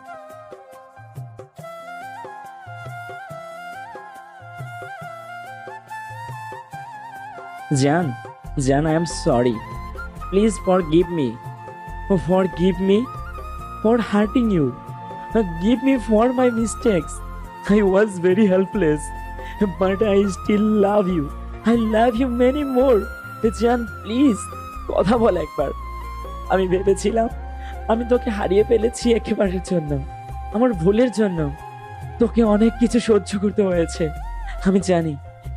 জান, জান, I am sorry. Please forgive me. Forgive me for hurting you. Give me for my mistakes. I was very helpless, but I still love you. I love you many more. জান, প্লিজ কথা বল একবার। আমি ভেবেছিলাম আমি তোকে হারিয়ে ফেলেছি একেবারের জন্য, আমার ভুলের জন্য। তোকে অনেক কিছু সহ্য করতে হয়েছে, আমি জানি,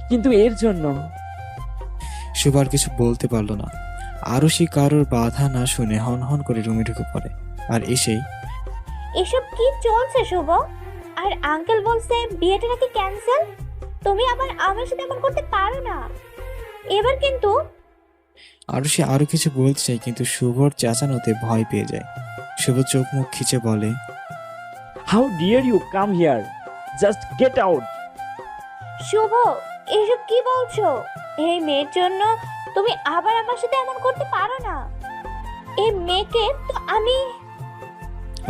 কিন্তু এর জন্য। শুভ আর কিছু বলতে পারলো না। আরুষি কারোর বাধা না শুনে হন হন করে রুমে ঢুকে পড়ে, আর এসেই, এসব কি চলছে শুভ? আর আঙ্কেল বলছে বিয়েটা নাকি ক্যান্সেল। তুমি আবার আমার সাথে এমন করতে পারো না। এবার কিন্তু আরুষি আরো কিছু বলতে চায়, কিন্তু শুভর চেঁচানোতে ভয় পেয়ে যায়। শুভ চোখ মুখ খিচে বলে, how dear you come here, just get out. Shubho, এসব কি বলছো? এই মেয়ের জন্য তুমি আবার আমার সাথে এমন করতে পারো না। এই মেয়েকে তো আমি।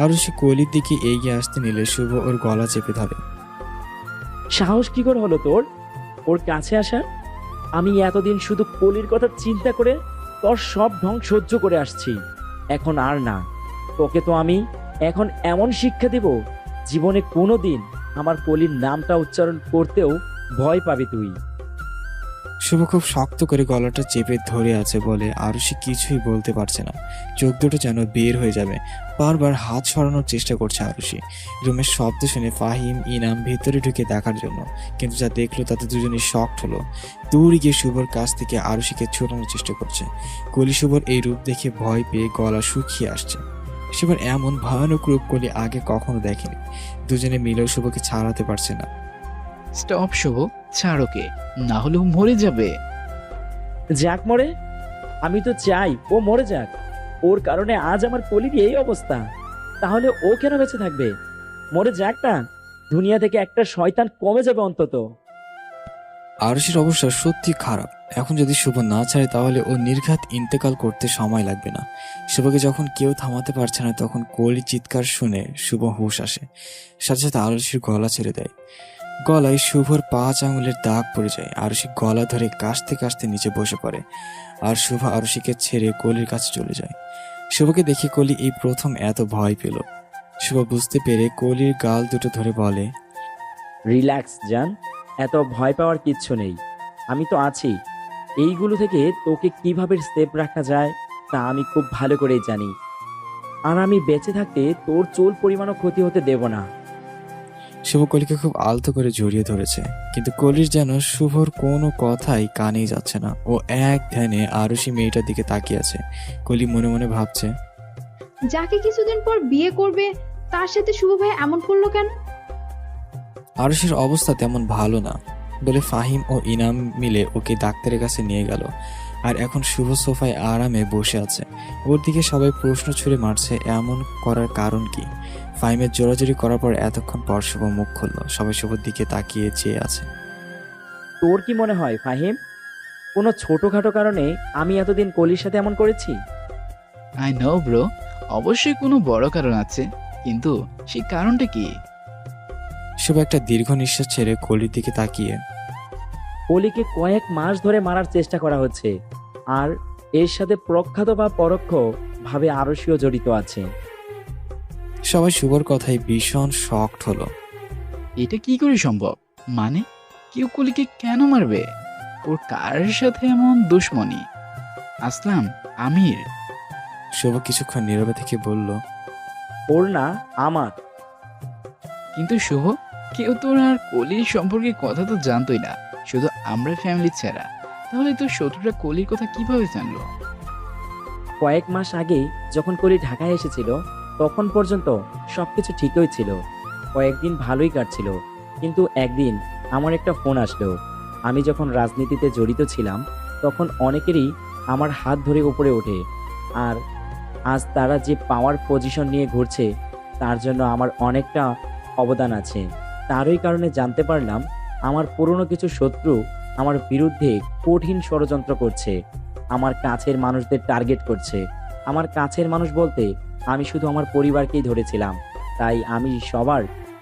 আরুষি কলির দিকে এগিয়ে আসতে নিলে শুভ ওর গলা চেপে ধরে। সাহস কি করে হলো তোর ওর কাছে আসার? আমি এতদিন শুধু কলির কথা চিন্তা করে তোর সব ঢং সহ্য করে আসছি, এখন আর না। তোকে তো আমি এখন এমন শিক্ষা দেব, জীবনে কোনোদিন আমার কলির নামটা উচ্চারণ করতেও ভয় পাবি তুই। শুভ খুব শক্ত করে গলাটা চেপে ধরে আছে বলে আরুষি কিছুই বলতে পারছে না। চোখ দুটো যেন বের হয়ে যাবে। বারবার হাত সরানোর চেষ্টা করছে আরুষি, রুমের শব্দ শুনে ফাহিম ইনাম ভেতরে ঢুকে দেখার জন্য, কিন্তু যা দেখলো তাতে দুজনেই শকড হলো। দৌড়ে গিয়ে শুভর কাছ থেকে আরুষিকে ছোটানোর চেষ্টা করছে। কলি শুভর এই রূপ দেখে ভয় পেয়ে গলা শুকিয়ে আসছে। শুভর এমন ভয়ানক রূপ কলি আগে কখনো দেখেনি। দুজনে মিলেও শুভকে ছাড়াতে পারছে না। স্টপ শুভ, ছাড়োকে, না হলেও মরে যাবে। যাক মরে, আমি তো চাই ও মরে যাক। ওর কারণে আজ আমার কলির এই অবস্থা, তাহলে ও কেন বেঁচে থাকবে? মরে যাক না, দুনিয়া থেকে একটা শয়তান কমে যাবে অন্তত। আরুষির অবস্থা সত্যি খারাপ। এখন যদি শুভ না ছাড়ে তাহলে ও নির্ঘাত ইন্তেকাল করতে সময় লাগবে না। শুভকে যখন কেউ থামাতে পারছে না, তখন কলির চিৎকার শুনে শুভ হুঁশ আসে। সাথে সাথে আরুষির গলা ছেড়ে দেয়। গলায় শুভর 5 আঙুলের দাগ পড়ে যায়। আরুষি গলা ধরে কাশতে কাশতে নিচে বসে পড়ে, আর শুভ আরুষিকে ছেড়ে কলির কাছে চলে যায়। শুভকে দেখে কলি এই প্রথম এত ভয় পেল। শুভ বুঝতে পেরে কলির গাল দুটো ধরে বলে, রিল্যাক্স জান, এত ভয় পাওয়ার কিচ্ছু নেই, আমি তো আছি। এইগুলো থেকে তোকে কিভাবে সেফ রাখা যায় তা আমি খুব ভালো করেই জানি, আর আমি বেঁচে থাকতে তোর চুল পরিমাণও ক্ষতি হতে দেব না। শুভ কলিকে খুব আলতো করে জড়িয়ে ধরেছে, কিন্তু কলির যেন শুভর কোনো কথাই কানেই যাচ্ছে না। ও এক ধ্যানে আরুষি মেয়েটার দিকে তাকিয়ে আছে। কলি মনে মনে ভাবছে, যাকে কিছুদিন পর বিয়ে করবে তার সাথে শুভ ভাই এমন করলো কেন? আরুষির অবস্থা তেমন ভালো না বলে ফাহিম ও ইনাম মিলে ওকে ডাক্তারের কাছে নিয়ে গেল। আর এখন শুভ সোফায় আরামে বসে আছে। ওর দিকে সবাই প্রশ্ন ছুড়ে মারছে, এমন করার কারণ কি? ফাহিমের জোরাজোরি করার পর এতক্ষণ পর শুভ মুখ খুলল। সবাই শুভর দিকে তাকিয়ে চেয়ে আছে। তোর কি মনে হয় ফাহিম, কোনো ছোটখাটো কারণে আমি এতদিন কলির সাথে এমন করেছি? আই নো ব্রো, অবশ্যই কোনো বড় কারণ আছে, কিন্তু সেই কারণটা কি? শুভ একটা দীর্ঘ নিঃশ্বাস ছেড়ে কলির দিকে তাকিয়ে, কলিকে কয়েক মাস ধরে মারার চেষ্টা করা হচ্ছে, আর এর সাথে প্রখ্যাত বা পরোক্ষ ভাবে আরশিও জড়িত আছে। সবাই শুভর কথায় ভীষণ শকড হলো। এটা কি করে সম্ভব? মানে কেউ কলিকে কেন মারবে? ওর কার সাথে এমন দুশ্মনী? আসলাম, আমির? শুভ কিছুক্ষণ নীরবে থেকে বলল, ওর না, আমার। কিন্তু শুভ, কেউ তোর আর কলির সম্পর্কে কথা তো জানতোই না, শুধু আমরা ফ্যামিলি ছাড়া। তাহলে তোর শত্রুরা কলির কথা কিভাবে জানলো? কয়েক মাস আগেই যখন কলি ঢাকায় এসেছিল তখন পর্যন্ত সবকিছু ঠিকই ছিল, কয়েকদিন ভালোই কাটছিল। কিন্তু একদিন আমার একটা ফোন আসলো। আমি যখন রাজনীতিতে জড়িত ছিলাম তখন অনেকেরই আমার হাত ধরে উপরে ওঠে, আর আজ তারা যে পাওয়ার পজিশন নিয়ে ঘুরছে তার জন্য আমার অনেকটা অবদান আছে। তারই কারণে জানতে পারলাম আমার পুরনো কিছু শত্রু আমার বিরুদ্ধে কঠিন ষড়যন্ত্র করছে, আমার কাছের মানুষদের টার্গেট করছে। আমার কাছের মানুষ বলতে আমি শুধু আমার পরিবারকেই ধরেছিলাম, তাই আমি সবার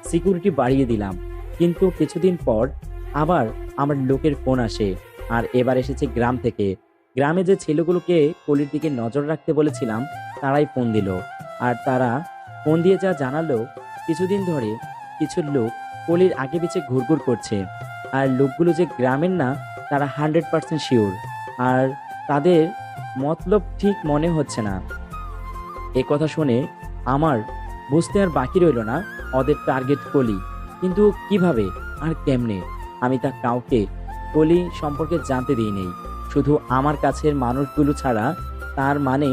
সিকিউরিটি বাড়িয়ে দিলাম। কিন্তু কিছুদিন পর আবার আমার লোকের ফোন আসে, আর এবার এসেছে গ্রাম থেকে। গ্রামে যে ছেলেগুলোকে কলির দিকে নজর রাখতে বলেছিলাম তারাই ফোন দিল, আর তারা ফোন দিয়ে যা জানালো, কিছুদিন ধরে কিছু লোক কলির আগে পিছে ঘুরঘুর করছে, আর লোকগুলো যে গ্রামের না তারা 100% শিওর, আর তাদের মতলব ঠিক মনে হচ্ছে না। এ কথা শুনে আমার বুঝতে আর বাকি রইল না ওদের টার্গেট কলি, কিন্তু কিভাবে আর কেমনে আমি তা কাউকে কলি সম্পর্কে জানতে দিই নেই, শুধু আমার কাছের মানুষগুলো ছাড়া। তার মানে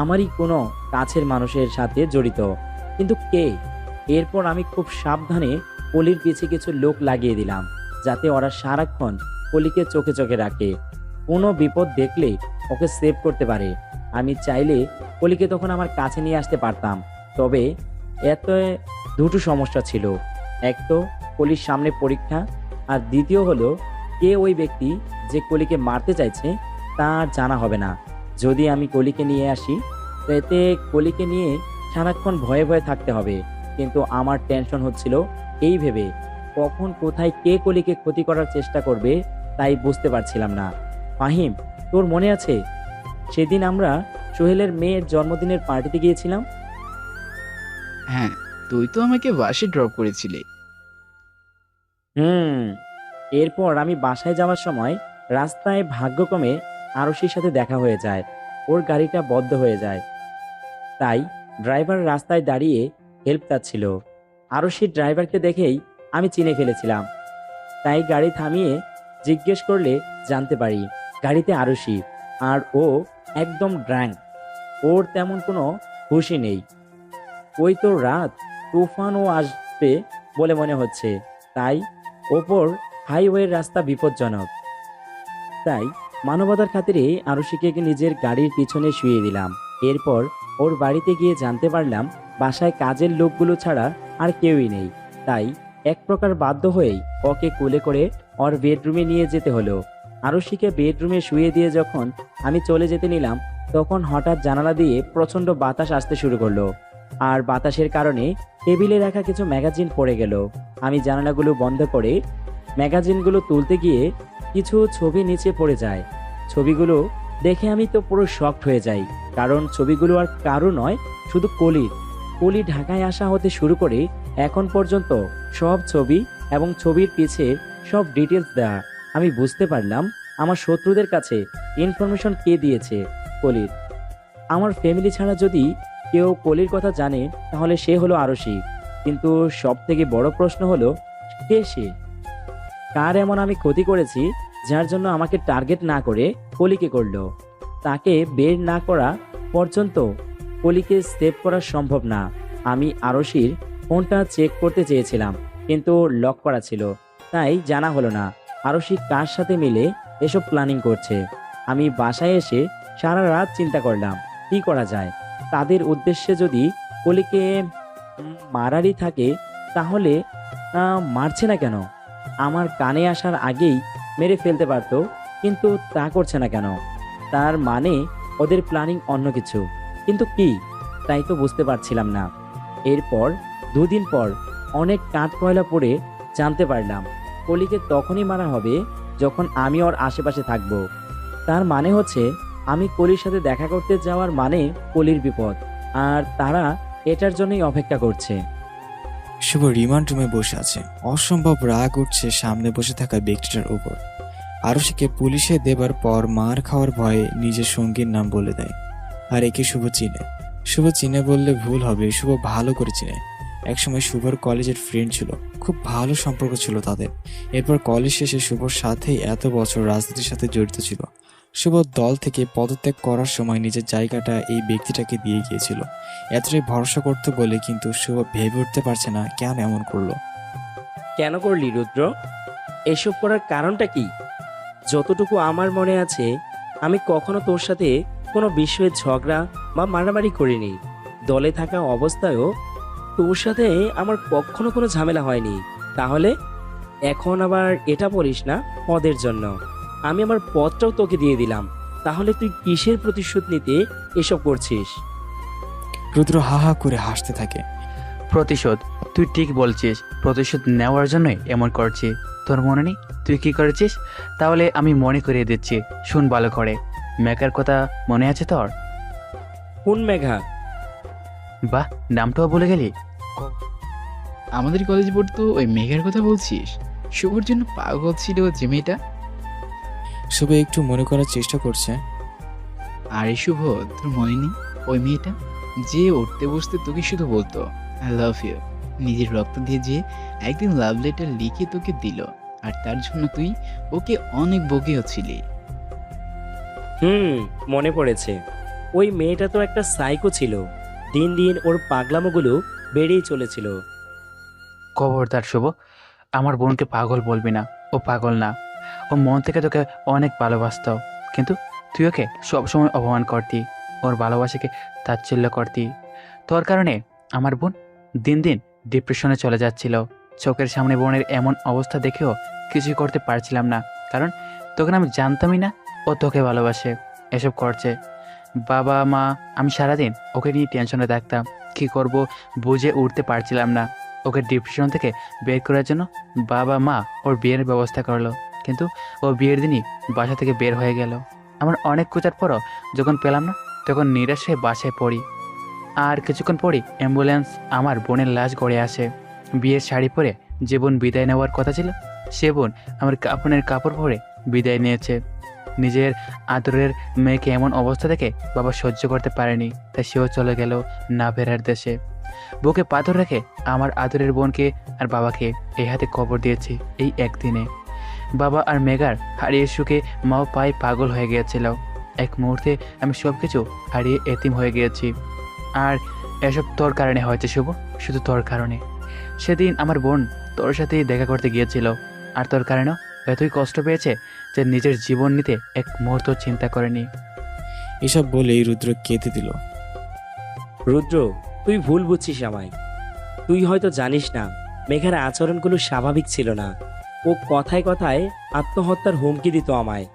আমারই কোনো কাছের মানুষের সাথে জড়িত, কিন্তু কে? এরপর আমি খুব সাবধানে কলির পিছে কিছু লোক লাগিয়ে দিলাম, যাতে ওরা সারাক্ষণ কলিকে চোখে চোখে রাখে, কোনো বিপদ দেখলে ওকে সেভ করতে পারে। আমি চাইলে কলিকে তখন আমার কাছে নিয়ে আসতে পারতাম, তবে এত দুটো সমস্যা ছিল। এক তো কলির সামনে পরীক্ষা, আর দ্বিতীয় হলো কে ওই ব্যক্তি যে কলিকে মারতে চাইছে তা জানা হবে না। যদি আমি কলিকে নিয়ে আসি তো এতে কলিকে নিয়ে সারাক্ষণ ভয়ে ভয়ে থাকতে হবে, কিন্তু আমার টেনশন হচ্ছিল এই ভেবে কখন কোথায় কে কলিকে ক্ষতি করার চেষ্টা করবে তাই বুঝতে পারছিলাম না। ফাহিম, তোর মনে আছে সেদিন আমরা সোহেলের মেয়ের জন্মদিনের পার্টিতে গিয়েছিলাম? হ্যাঁ, তুই তো আমাকে বাসে ড্রপ করেছিলি। এরপর আমি বাসায় যাওয়ার সময় রাস্তায় ভাগ্যক্রমে আরশির সাথে দেখা হয়ে যায়। ওর গাড়িটা বন্ধ হয়ে যায়, তাই ড্রাইভার রাস্তায় দাঁড়িয়ে হেল্প চাচ্ছিল। আরশির ড্রাইভারকে দেখেই আমি চিনে ফেলেছিলাম, তাই গাড়ি থামিয়ে জিজ্ঞেস করলে জানতে পারি গাড়িতে আরশি, আর ও একদম ড্রাঙ্ক। ওর তেমন কোনো খুশি নেই। ওই তো রাত, তুফানও আসবে বলে মনে হচ্ছে, তাই ওপর হাইওয়ের রাস্তা বিপজ্জনক। তাই মানবতার খাতিরে আরশিকে নিজের গাড়ির পিছনে শুয়ে দিলাম। এরপর ওর বাড়িতে গিয়ে জানতে পারলাম বাসায় কাজের লোকগুলো ছাড়া আর কেউই নেই, তাই এক প্রকার বাধ্য হয়েই ওকে কোলে করে ওর বেডরুমে নিয়ে যেতে হলো। আরশিকে বেডরুমে শুয়ে দিয়ে যখন আমি চলে যেতে নিলাম তখন হঠাৎ জানালা দিয়ে প্রচণ্ড বাতাস আসতে শুরু করলো, আর বাতাসের কারণে টেবিলে রাখা কিছু ম্যাগাজিন পড়ে গেল। আমি জানালাগুলো বন্ধ করে ম্যাগাজিনগুলো তুলতে গিয়ে কিছু ছবি নিচে পড়ে যায়। ছবিগুলো দেখে আমি তো পুরো শকড হয়ে যাই, কারণ ছবিগুলো আর কারো নয়, শুধু কলির। কলি ঢাকায় আসা হতে শুরু করে এখন পর্যন্ত সব ছবি এবং ছবির পিছে সব ডিটেলস দেওয়া। আমি বুঝতে পারলাম আমার শত্রুদের কাছে ইনফরমেশন কে দিয়েছে, কলির। আমার ফ্যামিলি ছাড়া যদি কেউ কলির কথা জানে তাহলে সে হলো আরশি। কিন্তু সব থেকে বড় প্রশ্ন হলো, কে সে? কার এমন আমি ক্ষতি করেছি যার জন্য আমাকে টার্গেট না করে কলিকে করলো? তাকে বের না করা পর্যন্ত কলিকে সেভ করা সম্ভব না। আমি আরশির ফোনটা চেক করতে চেয়েছিলাম, কিন্তু লক করা ছিল, তাই জানা হলো না আরশি কার সাথে মিলে এসব প্ল্যানিং করছে। আমি বাসায় এসে সারা রাত চিন্তা করলাম কি করা যায়। তাদের উদ্দেশ্যে যদি কলিকে মারারই থাকে তাহলে মারছে না কেন? আমার কানে আসার আগেই মেরে ফেলতে পারতো, কিন্তু তা করছে না কেন? তার মানে ওদের প্ল্যানিং অন্য কিছু, কিন্তু কি তাই তো বুঝতে পারছিলাম না। এরপর 2 দিন পর অনেক কাঠ কয়লা পড়ে জানতে পারলাম কলিকে তখনই মারা হবে যখন আমি ওর আশেপাশে থাকব। তার মানে হচ্ছে আমি কলির সাথে দেখা করতে যাওয়ার মানে কলির বিপদ, আর তারা এটার জন্যই অপেক্ষা করছে। শুভ রিমান্ড রুমে বসে আছে। অসম্ভব রাগ উঠছে সামনে বসে থাকা ব্যক্তিটার উপর। আরশিকে পুলিশে দেবার পর মার খাওয়ার ভয়ে নিজের সঙ্গীর নাম বলে দেয়। আর একে শুভ চিনে। শুভ চিনে বললে ভুল হবে, শুভ ভালো করে চিনে। একসময় শুভর কলেজের ফ্রেন্ড ছিল, খুব ভালো সম্পর্ক ছিল তাদের। এরপর কলেজ শেষে শুভর সাথেই এত বছর রাজনীতির সাথে জড়িত ছিল। শুভ দল থেকে পদত্যাগ করার সময় নিজের জায়গাটা এই ব্যক্তিটাকে দিয়ে গিয়েছিল। এতটাই ভরসা করতে বলে, কিন্তু শুভ ভেবে উঠতে পারছে না কেন এমন করলো। কেন করলি রুদ্র? এসব করার কারণটা কি? যতটুকু আমার মনে আছে আমি কখনো তোর সাথে কোনো বিষয়ে ঝগড়া বা মারামারি করিনি। দলে থাকা অবস্থায়ও তোর সাথে আমার কখনো কোনো ঝামেলা হয়নি। তাহলে এখন আবার এটা বলিস না পদের জন্য? আমি আমার পদটাও তোকে দিয়ে দিলাম, তাহলে তুই কিসের প্রতিশোধ নিতে এসব করছিস? রুদ্র হা হা করে হাসতে থাকে। প্রতিশোধ? তুই ঠিক বলছিস, প্রতিশোধ নেওয়ার জন্যই এমন করছি। তোর মনে নেই তুই কি করেছিস? তাহলে আমি মনে করিয়ে দিচ্ছি, শুন ভালো করে। মেঘার কথা মনে আছে তোর? কোন মেঘা? বাহ, নামটাও বলে গেলি। আমাদের কলেজে পড়তো ওই মেঘার কথা বলছিস? শুভর জন্য পাগল ছিল যে মেয়েটা। শুভ একটু মনে করার চেষ্টা করছে। আরে শুভ, তোর মনে নেই ওই মেয়েটা যে উঠতে বসতে তোকে শুধু বলতো আই লাভ ইউ? নিজের রক্ত দিয়ে যে একদিন লাভ লেটার লিখে তোকে দিল, আর তার জন্য তুই ওকে অনেক বকেছিলি। মনে পড়েছে। ওই মেয়েটা তো একটা সাইকো ছিল। দিন দিন ওর পাগলামোগুলো বেড়েই চলেছিল। খবরদার শুভ, আমার বোনকে পাগল বলবি না। ও পাগল না, ও মন থেকে তোকে অনেক ভালোবাসত, কিন্তু তুই ওকে সবসময় অপমান করতি, ওর ভালোবাসাকে তাচ্ছিল্য করতি। তোর কারণে আমার বোন দিন দিন ডিপ্রেশনে চলে যাচ্ছিল। চোখের সামনে বোনের এমন অবস্থা দেখেও কিছুই করতে পারছিলাম না, কারণ তখন আমি জানতামই না ও তোকে ভালোবাসে, এসব করছে। বাবা মা, আমি সারাদিন ওকে নিয়ে টেনশনে থাকতাম। কী করব বুঝে উঠতে পারছিলাম না। ওকে ডিপ্রেশন থেকে বের করার জন্য বাবা মা ওর বিয়ের ব্যবস্থা করলো, কিন্তু ও বিয়ের দিনই বাসা থেকে বের হয়ে গেল। আমার অনেক খোঁজার পরও যখন পেলাম না, তখন নিরাশ হয়ে বাসায় পড়ি। আর কিছুক্ষণ পরই অ্যাম্বুলেন্স আমার বোনের লাশ গড়ে আসে। বিয়ের শাড়ি পরে যে বোন বিদায় নেওয়ার কথা ছিল, সে বোন আমার কাপড়ের কাপড় পরে বিদায় নিয়েছে। নিজের আদরের মেয়েকে এমন অবস্থা দেখে বাবা সহ্য করতে পারেনি, তাই সেও চলে গেল না ফেরার দেশে। বুকে পাথর রেখে আমার আদরের বোনকে আর বাবাকে এই হাতে কবর দিয়েছি এই একদিনে। বাবা আর মেঘার হারিয়ে সুখে মাও পায়ে পাগল হয়ে গিয়েছিল। এক মুহূর্তে আমি সব কিছু হারিয়ে এতিম হয়ে গিয়েছি। আর এসব তোর কারণে হয়েছে শুভ, শুধু তোর কারণে। সেদিন আমার বোন তোর সাথেই দেখা করতে গিয়েছিল, আর তোর কারণেও এতই কষ্ট পেয়েছে যে নিজের জীবন নিতে এক মুহূর্ত চিন্তা করেনি। এসব বলেই রুদ্র কেঁদে দিল। রুদ্র, তুই ভুল বুঝছিস আমায়। তুই হয়তো জানিস না মেঘার আচরণগুলো স্বাভাবিক ছিল না। ও কথায় কথায় আত্মহত্যার হুমকি দিত আমায়।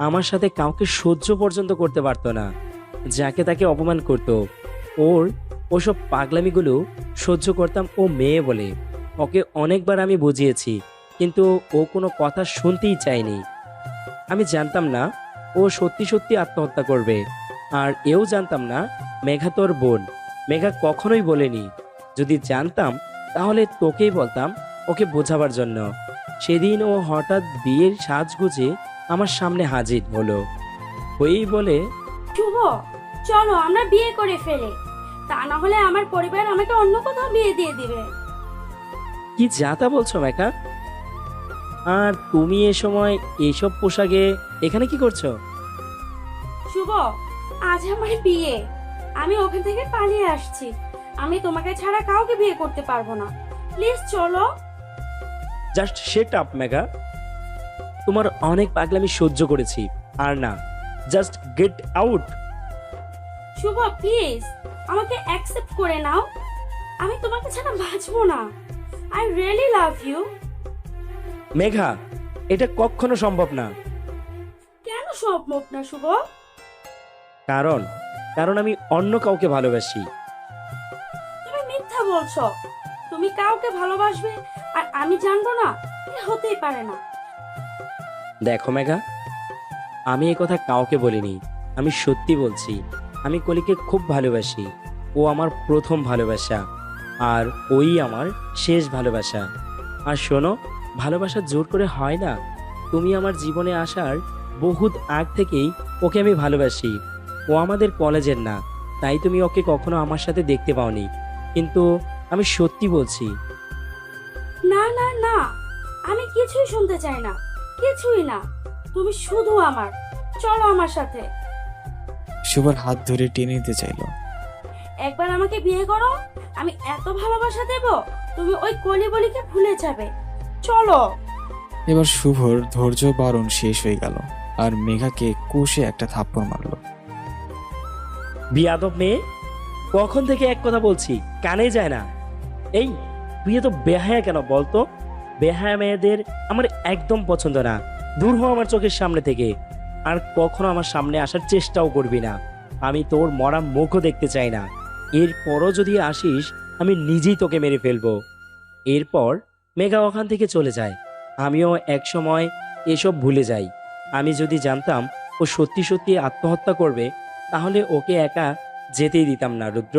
আমার সাথে কাউকে সহ্য পর্যন্ত করতে পারতো না, যাকে তাকে অপমান করত। ওসব পাগলামিগুলো সহ্য করতাম ও মেয়ে বলে। ওকে অনেকবার আমি বুঝিয়েছি, কিন্তু ও কোনো কথা শুনতেই চায়নি। আমি জানতাম না ও সত্যি সত্যি আত্মহত্যা করবে, আর এও জানতাম না মেঘা তোর বোন। মেঘা কখনোই বলেনি। যদি জানতাম তাহলে তোকেই বলতাম ওকে বোঝাবার জন্য। সেদিন ও হঠাৎ বিয়ের সাজগুজে আমার সামনে হাজির হলো, হয়েই বলে, শুভ চলো আমরা বিয়ে করে ফেলে। তা না হলে আমার পরিবার আমাকে অন্য কোথাও বিয়ে দিয়ে দিবে। কি যাতা বলছো মেঘা? আর তুমি এ সময় এইসব পোশাকে এখানে কি করছো? শুভ, আজ আমার বিয়ে, আমি ওখান থেকে পালিয়ে আসছি। আমি তোমাকে ছাড়া কাউকে বিয়ে করতে পারবো না, প্লিজ চলো। জাস্ট শেট আপ মেঘা, তোমার অনেক পাগলামি সহ্য করেছি, আর না, just get out. Shubho please আমাকে অ্যাকসেপ্ট করে নাও, আমি তোমাকে ছাড়া বাঁচবো না। I really love you. Megha, এটা কখনো সম্ভব না। কেন সম্ভব না শুভ? কারণ কারণ আমি অন্য কাউকে ভালোবাসি। তুমি মিথ্যা বলছো। তুমি কাউকে ভালোবাসবে আর আমি জানবো না? এ হতেই পারে না। দেখো মেঘা, আমি এ কথা কাউকে বলিনি, আমি সত্যি বলছি। আমি কলিকে খুব ভালোবাসি। ও আমার প্রথম ভালোবাসা, আর ওই আমার শেষ ভালোবাসা। আর শোনো, ভালোবাসা জোর করে হয় না। তুমি আমার জীবনে আসার বহুত আগ থেকেই ওকে আমি ভালোবাসি। ও আমাদের কলেজের না, তাই তুমি ওকে কখনো আমার সাথে দেখতে পাওনি, কিন্তু আমি সত্যি বলছি। না না না, আমি কিছুই শুনতে চাই না, কিছুই না। তুমি শুধু আমার, চলো আমার সাথে। শুভর হাত ধরে টেনে নিতে চাইলো। একবার আমাকে বিয়ে করো, আমি এত ভালোবাসা দেব তুমি ওই কলি বলিকে ভুলে যাবে। চলো। এবার শুভর ধৈর্য বারণ শেষ হয়ে গেল, আর মেঘাকে কষে একটা থাপ্পড় মারলো। বিয়াদব মেয়ে, কখন থেকে এক কথা বলছি, কানে যায় না? এই তুই তো বেহায়া কেন বলতো? বেহায়া মেয়েদের আমার একদম পছন্দ না। দূর হ আমার চোখের সামনে থেকে, আর কখনো আমার সামনে আসার চেষ্টাও করবি না। আমি তোর মরা মুখও দেখতে চাই না। এরপরও যদি আসিস, আমি নিজেই তোকে মেরে ফেলবো। এরপর মেঘা ওখান থেকে চলে যায়। আমিও এক সময় এসব ভুলে যাই। আমি যদি জানতাম ও সত্যি সত্যি আত্মহত্যা করবে, তাহলে ওকে একা যেতেই দিতাম না রুদ্র।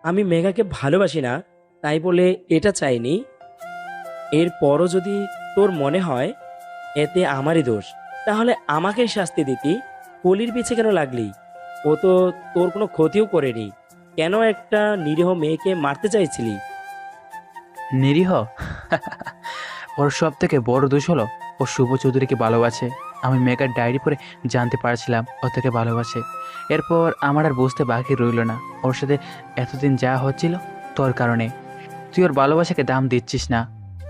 আমি মেঘাকে ভালোবাসি না, তাই বলে এটা চাইনি। এরপরও যদি তোর মনে হয় এতে আমারই দোষ, তাহলে আমাকে শাস্তি দিতি। কলির পিছে কেন লাগলি? ও তো তোর কোনো ক্ষতিও করেনি, কেন একটা নিরীহ মেয়েকে মারতে চাইছিলি? নিরীহ? ওর সব থেকে বড় দোষ হলো ও শুভ চৌধুরীকে ভালোবাসে। আমি মেঘার ডায়েরি পড়ে জানতে পারছিলাম ও তাকে ভালোবাসে। এরপর আমার আর বুঝতে বাকি রইল না, ওর সাথে এতদিন যা হচ্ছিল তোর কারণে। তুই ওর ভালোবাসাকে দাম দিচ্ছিস না,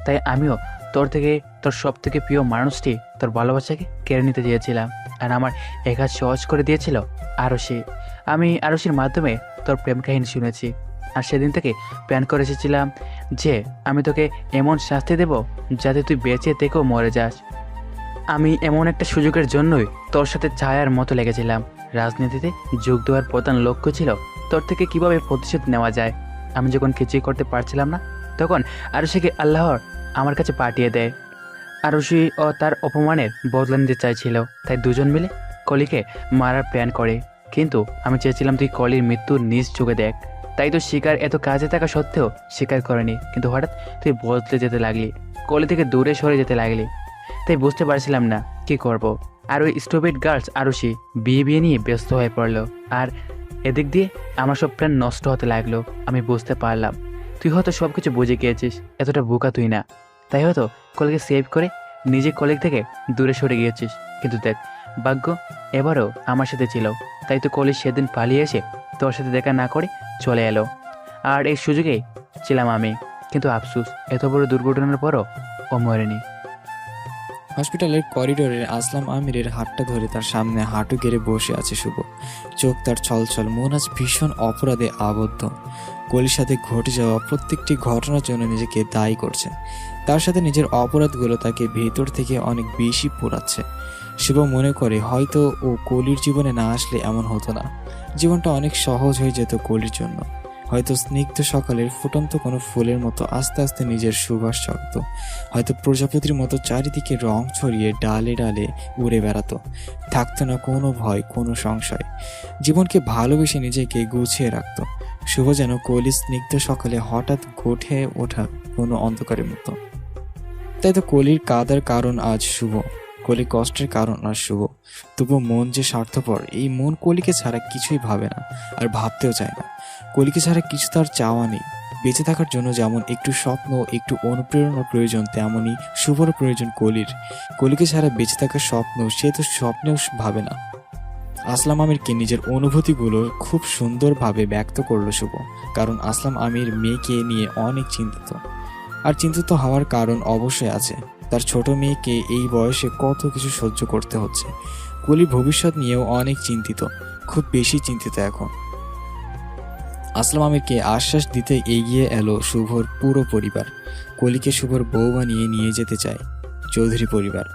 তাই আমিও তোর থেকে, তোর সব থেকে প্রিয় মানুষটি তোর ভালোবাসাকে কেড়ে নিতে চেয়েছিলাম। আর আমার এ কাজ সহজ করে দিয়েছিল আরশি। আমি আরশির মাধ্যমে তোর প্রেম কাহিনী শুনেছি, আর সেদিন থেকে প্ল্যান করে এসেছিলাম যে আমি তোকে এমন শাস্তি দেব যাতে তুই বেঁচে থেকেও মরে যাস। আমি এমন একটা সুযোগের জন্যই তোর সাথে ছায়ার মতো লেগেছিলাম। রাজনীতিতে যোগ দেওয়ার প্রধান লক্ষ্য ছিল তোর থেকে কিভাবে প্রতিশোধ নেওয়া যায়। আমি যখন কিছুই করতে পারছিলাম না, তখন আরশিকে আল্লাহর আমার কাছে পাঠিয়ে দেয়। আরশি ও তার অপমানের বদলা নিতে চাইছিল, তাই দুজন মিলে কলিকে মারার প্ল্যান করে। কিন্তু আমি চেয়েছিলাম তুই কলির মৃত্যু নিজ চোখে দেখ, তাই তো শিকার এত কাজে থাকা সত্ত্বেও স্বীকার করেনি। কিন্তু হঠাৎ তুই বদলে যেতে লাগলি, কলি থেকে দূরে সরে যেতে লাগলি, তাই বুঝতে পারছিলাম না কি করব। আর ওই স্টুপিড গার্লস আরশি বিয়ে নিয়ে ব্যস্ত হয়ে পড়লো, আর এদিক দিয়ে আমার সব প্ল্যান নষ্ট হতে লাগলো। আমি বুঝতে পারলাম তুই হয়তো সব কিছু বুঝে গিয়েছিস, এতটা বোকা তুই না। তাই হয়তো কলিকে সেভ করে নিজে কলিগ থেকে দূরে সরে গিয়েছিস। কিন্তু দেখ, ভাগ্য এবারও আমার সাথে ছিল, তাই তো কলি সেদিন পালিয়ে এসে তোর সাথে দেখা না করে চলে এলো। আর এই সুযোগেই ছিলাম আমি। কিন্তু আফসোস, এত বড় দুর্ঘটনার পরও ও মরেনি। হসপিটালের করিডোরে আসলাম আমিরের হাতটা ধরে তার সামনে হাঁটু গেড়ে বসে আছে শুভ। চোখ তার ছলছল, মন আজ ভীষণ অপরাধে আবদ্ধ। কলির সাথে ঘটে যাওয়া প্রত্যেকটি ঘটনার জন্য নিজেকে দায়ী করছে। তার সাথে নিজের অপরাধগুলো তাকে ভেতর থেকে অনেক বেশি পোড়াচ্ছে। শুভ মনে করে হয়তো ও কলির জীবনে না আসলে এমন হতো না। জীবনটা অনেক সহজ হয়ে যেত কলির জন্য। হয়তো স্নিগ্ধ সকালের ফুটন্ত কোনো ফুলের মতো আস্তে আস্তে নিজের সুবাস ছড়াতো। হয়তো প্রজাপতির মতো চারিদিকে রং ছড়িয়ে ডালে ডালে উড়ে বেড়াতো। থাকতো না কোনো ভয়, কোনো সংশয়। জীবনকে ভালোবেসে নিজেকে গুছিয়ে রাখতো। শুভ যেন কলির স্নিগ্ধ সকালে হঠাৎ ঘটে ওঠা কোনো অন্ধকারের মতো। তাই তো কলির কাদার কারণ আজ শুভ, কলি কষ্টের কারণ আজ শুভ। তবু মন যে স্বার্থপর, এই মন কলিকে ছাড়া কিছুই ভাবে না, আর ভাবতেও চায় না। কলিকে ছাড়া কিছু তার চাওয়া নেই। বেঁচে থাকার জন্য যেমন একটু স্বপ্ন, একটু অনুপ্রেরণা প্রয়োজন, তেমনই শুভর প্রয়োজন কলির। কলিকে ছাড়া বেঁচে থাকার স্বপ্ন সে তো স্বপ্নেও ভাবে না। আসলাম আমিরকে নিজের অনুভূতিগুলো খুব সুন্দরভাবে ব্যক্ত করলো শুভ, কারণ আসলাম আমির মেয়েকে নিয়ে অনেক চিন্তিত। আর চিন্তিত হওয়ার কারণ অবশ্যই আছে, তার ছোট মেয়েকে এই বয়সে কত কিছু সহ্য করতে হচ্ছে। কলির ভবিষ্যৎ নিয়েও অনেক চিন্তিত, খুব বেশি চিন্তিত এখন। আসলাম আমিরকে আশ্বাস দিতে এগিয়ে এলো শুভর পুরো পরিবার। কলিকে শুভর বউ বানিয়ে নিয়ে যেতে চায় চৌধুরী পরিবার।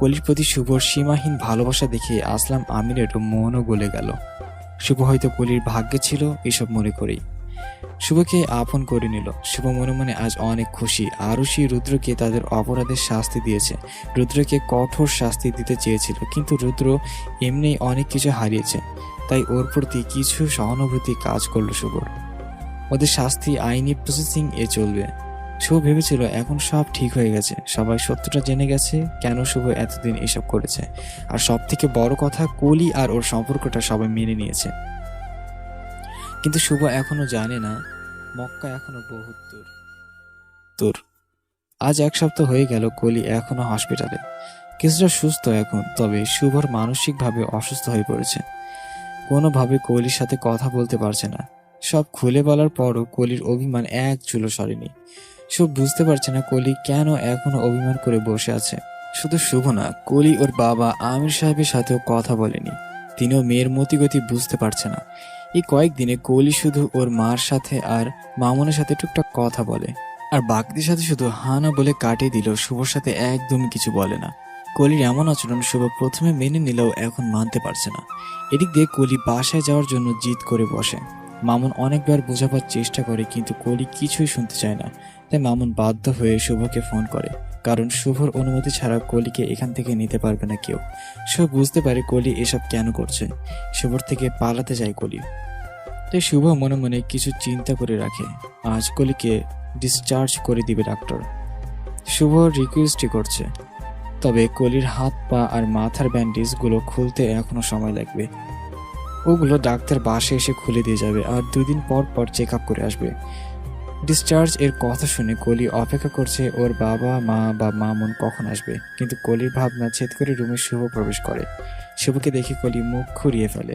কলির প্রতি শুভর সীমাহীন ভালোবাসা দেখে আসলাম আমিরেরও মনও গলে গেল। শুভ হয়তো কলির ভাগ্যে ছিল এসব মনে করেই শুভকে আপন করে নিল। শুভ মনে মনে আজ অনেক খুশি। আরুষি রুদ্রকে তাদের অপরাধের শাস্তি দিয়েছে। রুদ্রকে কঠোর শাস্তি দিতে চেয়েছিল, কিন্তু রুদ্র এমনি অনেক কিছু হারিয়েছে, তাই ওর প্রতি কিছু সহানুভূতি কাজ করলো শুভর। ওদের শাস্তি আইনি প্রসেসিং এ চলবে। শুভ ভেবেছিল এখন সব ঠিক হয়ে গেছে, সবাই সত্যটা জেনে গেছে কেন শুভ এতদিন এসব করেছে। আর সব থেকে বড় কথা, কলি আর ওর সম্পর্কটা সবাই মেনে নিয়েছে। কিন্তু শুভ এখনো জানে না মক্কা এখনো বহুত দূর। আজ 1 সপ্তাহ হয়ে গেল কলি এখনো হসপিটালে। কিছুটা সুস্থ এখন, তবে শুভর মানসিকভাবে অসুস্থ হয়ে পড়েছে। কোনোভাবে কলির সাথে কথা বলতে পারছে না। সব খুলে বলার পরও কলির অভিমান এক চুলো সরেনি। শুভ বুঝতে পারছে না কলি কেন এখনো অভিমান করে বসে আছে। শুধু শুভ না, কলি ওর বাবা আমির সাহেবের সাথেও কথা বলেনি। তিনিও মেয়ের মতিগতি বুঝতে পারছে না। এই কয়েকদিনে কলি শুধু ওর মার সাথে আর মামুনের সাথে টুকটাক কথা বলে, আর বাকিদের সাথে শুধু হানা বলে কাটিয়ে দিল। শুভর সাথে একদমই কিছু বলে না। কলির এমন আচরণ শুভ প্রথমে মেনে নিলেও এখন মানতে পারছে না। এদিক দিয়ে কলি বাসায় যাওয়ার জন্য জিদ করে বসে। মামুন অনেকবার বোঝাবার চেষ্টা করে, কিন্তু কলি কিছুই শুনতে চায় না। তাই মামুন বাধ্য হয়ে শুভকে ফোন করে, কারণ শুভর অনুমতি ছাড়া কলিকে এখান থেকে নিতে পারবে না কেউ। শুভ বুঝতে পারে কলি এসব কেন করছে। শুভর থেকে পালাতে যায় কলি। তাই শুভ মনে মনে কিছু চিন্তা করে রাখে। আজ কলিকে ডিসচার্জ করে দিবে ডাক্তার। শুভ রিকোয়েস্টই করছে, তবে কলির হাত পা আর মাথার ব্যান্ডেজগুলো খুলতে এখনো সময় লাগবে। ওগুলো ডাক্তার বাসায় এসে খুলে দিয়ে যাবে, আর 2 দিন পর পর চেক আপ করে আসবে। ডিসচার্জ এর কথা শুনে কলি অপেক্ষা করছে ওর বাবা মা বা মামুন কখন আসবে। কিন্তু কলির ভাবনা ছেদ করে রুমে শুভ প্রবেশ করে। শুভকে দেখে কলি মুখ ঘুরিয়ে ফেলে।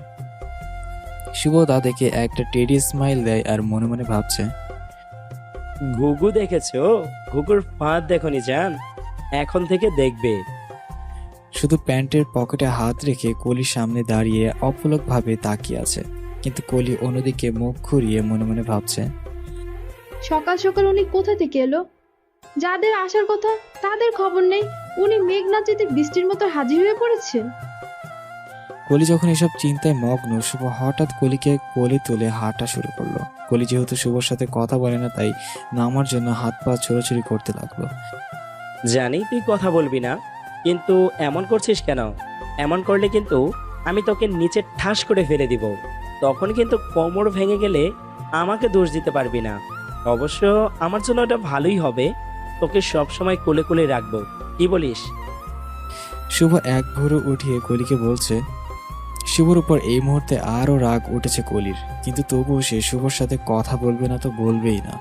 শুভ তা দেখে একটা টেডি স্মাইল দেয় আর মনে মনে ভাবছে, ঘুঘু দেখেছো? ঘুঘুর ফাঁদ দেখনি জান, এখন থেকে দেখবে। শুধু প্যান্টের পকেটে হাত রেখে কলির সামনে দাঁড়িয়ে অপলকভাবে তাকিয়ে আছে। কিন্তু কলি অন্যদিকে মুখ ঘুরিয়ে মনে মনে ভাবছে, সকাল সকাল উনি কোথা থেকে এলো? যাদের আসার কথা তাদের খবর নেই, উনি মেঘনা যেতে বৃষ্টির মতো হাজির হয়ে পড়েছে। কলি যখন এসব চিন্তায় মগ্ন, শুভ হঠাৎ কলিকে কোলে তুলে হাঁটা শুরু করলো। কলি যেহেতু শুভর সাথে কথা বলে না, তাই নামার জন্য হাত পা ছোড়াছুড়ি করতে লাগলো। জানি তুই কথা বলবি না, কিন্তু এমন করছিস কেন? এমন করলে কিন্তু আমি তোকে নিচে ঠাস করে ফেলে দিব। তখন কিন্তু কোমর ভেঙে গেলে আমাকে দোষ দিতে পারবি না। অবশ্য আমার জন্য এটা ভালোই হবে, তোকে সব সময় কোলে কোলে রাখবো। কি বলিস? শুভ এক ভোরে উঠিয়ে কলিকে বলছে। শুভর উপর এই মুহূর্তে আরও রাগ উঠেছে কলির, কিন্তু তবুও সে শুভর সাথে কথা বলবে না তো বলবেই না।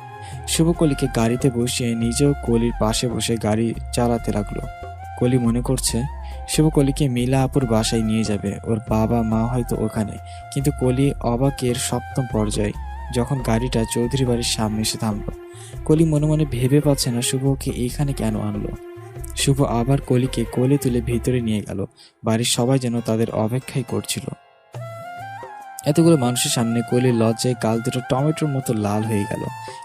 শুভ কলিকে গাড়িতে বসিয়ে নিজেও কলির পাশে বসে গাড়ি চালাতে লাগলো। কলি মনে করছে শুভ কলিকে মিলা আপুর বাসায় নিয়ে যাবে, ওর বাবা মা হয়তো ওখানে। কিন্তু কলি অবাকের 7ম পর্যায়ে যখন গাড়িটা চৌধুরী বাড়ির সামনে এসে থামলো। কলি মনে মনে ভেবে পাচ্ছে না শুভকে এইখানে কেন আনলো। শুভ আবার কলিকে কোলে তুলে ভিতরে নিয়ে গেল। বাড়ির সবাই যেন তাদের অপেক্ষাই করছিল। এতগুলো মানুষের সামনে কলির লজ্জায় গাল দুটো টমেটোর মতো লাল হয়ে গেল।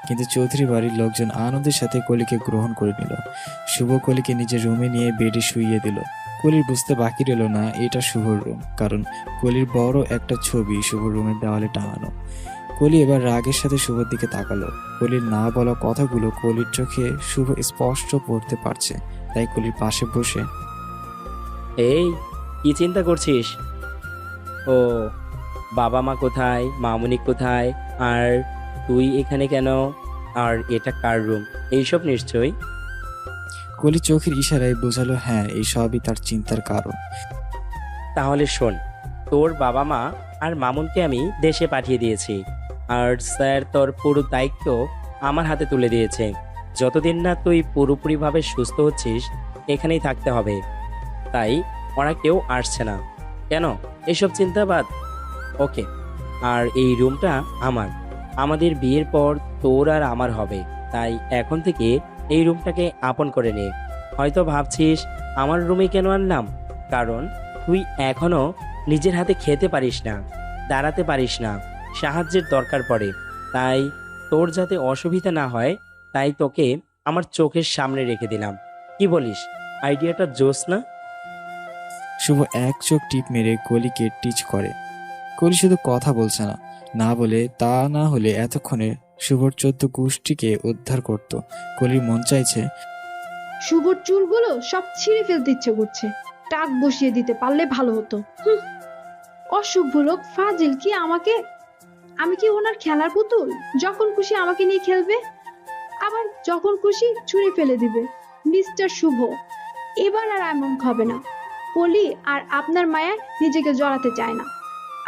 কিন্তু চৌধুরী বাড়ির লোকজন আনন্দের সাথে কলিকে গ্রহণ করে নিল। শুভ কলিকে নিজের রুমে নিয়ে বেডে শুইয়ে দিল। কলির বুঝতে বাকি রইল না এটা শুভর রুম, কারণ কলির বড় একটা ছবি শুভর রুমের দেওয়ালে টাঙানো। কলি এবার রাগের সাথে শুভর দিকে তাকালো। কলির না বলা কথাগুলো কলির চোখে শুভ স্পষ্ট পড়তে পারছে, তাই কলির পাশে বসে, এই কি চিন্তা করছিস? ও বাবা মা কোথায়, মামুনি কোথায়, আর তুই এখানে কেন, আর এটা কার রুম, এইসব নিশ্চয়ই। কলি চোখের ইশারায় বোঝালো হ্যাঁ, এই সবই তার চিন্তার কারণ। তাহলে শোন, তোর বাবা মা আর মামুনকে আমি দেশে পাঠিয়ে দিয়েছি। আর স্যার তোর পুরো দায়িত্ব আমার হাতে তুলে দিয়েছে। যতদিন না তুই পুরোপুরিভাবে সুস্থ হচ্ছিস এখানেই থাকতে হবে। তাই ওরা কেউ আসছে না। কেন এসব চিন্তা বাদ। ওকে, আর এই রুমটা আমার। আমাদের বিয়ের পর তোর আর আমার হবে, তাই এখন থেকে এই রুমটাকে আপন করে নে। হয়তো ভাবছিস আমার রুমে কেন আনলাম, কারণ তুই এখনো নিজের হাতে খেতে পারিস না, দাঁড়াতে পারিস না, সাহায্যের দরকার পড়ে। তাই তোর যাতে অসুবিধা না হয় তাই তোকে আমার চোখের সামনে রেখে দিলাম। কি বলিস, আইডিয়াটা জোস না? শুভ এক চোখ টিপ মেরে কলিকে টিচ করে। কলি শুধু কথা বলছে না, না বলে তা না হলে এতক্ষণে শুভর 14 গোষ্ঠীকে উদ্ধার করত। কলির মন চাইছে শুভর চুলগুলো সব ছিঁড়ে ফেলতে ইচ্ছে করছে, টাক বসিয়ে দিতে পারলে ভালো হতো। অশুভ লোক ফাজিল কি আমি কি ওনার খেলার পুতুল? যখন খুশি আমাকে নিয়ে খেলবে, আবার যখন খুশি ছুঁড়ে ফেলে দিবে। মিস্টার শুভ, এবার আর এমন হবে না। কলি আর আপনার মায়ায় নিজেকে জড়াতে চায় না,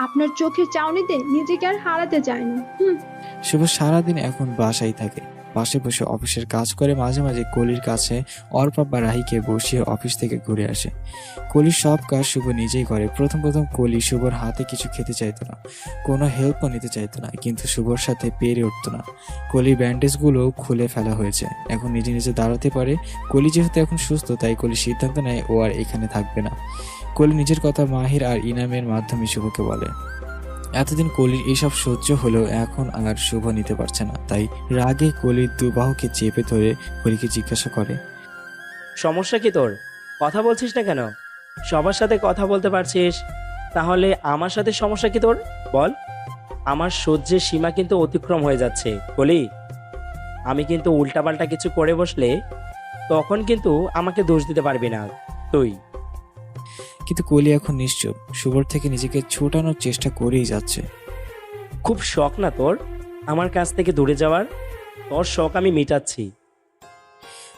আপনার চোখের চাউনিতে নিজেকে আর হারাতে চায় না। শুভ সারাদিন এখন বাসায় থাকে, পাশে বসে অফিসের কাজ করে, মাঝে মাঝে কলির কাছে অর্পা বা রাহিকে বসিয়ে অফিস থেকে ঘুরে আসে। কলির সব কাজ শুভ নিজেই করে। প্রথম কলি শুভর হাতে কিছু খেতে চাইতো না, কোনো হেল্পও নিতে চাইতো না, কিন্তু শুভর সাথে পেরে উঠতো না। কলির ব্যান্ডেজগুলো খুলে ফেলা হয়েছে, এখন নিজে নিজে দাঁড়াতে পারে। কলি যেহেতু এখন সুস্থ, তাই কলি সিদ্ধান্ত নেয় ও আর এখানে থাকবে না। কলি নিজের কথা মাহির আর ইনামের মাধ্যমে শুভকে বলে। এতদিন কলির এসব সহ্য হলেও এখন আর শুভ নিতে পারছে না, তাই রাগে কলির দুবাহুকে চেপে ধরে কলিকে জিজ্ঞাসা করে, সমস্যা কি তোর? কথা বলছিস না কেন? সবার সাথে কথা বলতে পারছিস, তাহলে আমার সাথে সমস্যা কি তোর? বল। আমার সহ্যের সীমা কিন্তু অতিক্রম হয়ে যাচ্ছে কলি। আমি কিন্তু উল্টাপাল্টা কিছু করে বসলে তখন কিন্তু আমাকে দোষ দিতে পারবি না তুই। কিন্তু কলি এখন নিশ্চুপ, শুভর থেকে নিজেকে ছোটানোর চেষ্টা করেই যাচ্ছে। খুব শখ না তোর আমার কাছ থেকে দূরে যাওয়ার? তোর শখ আমি মিটাচ্ছি।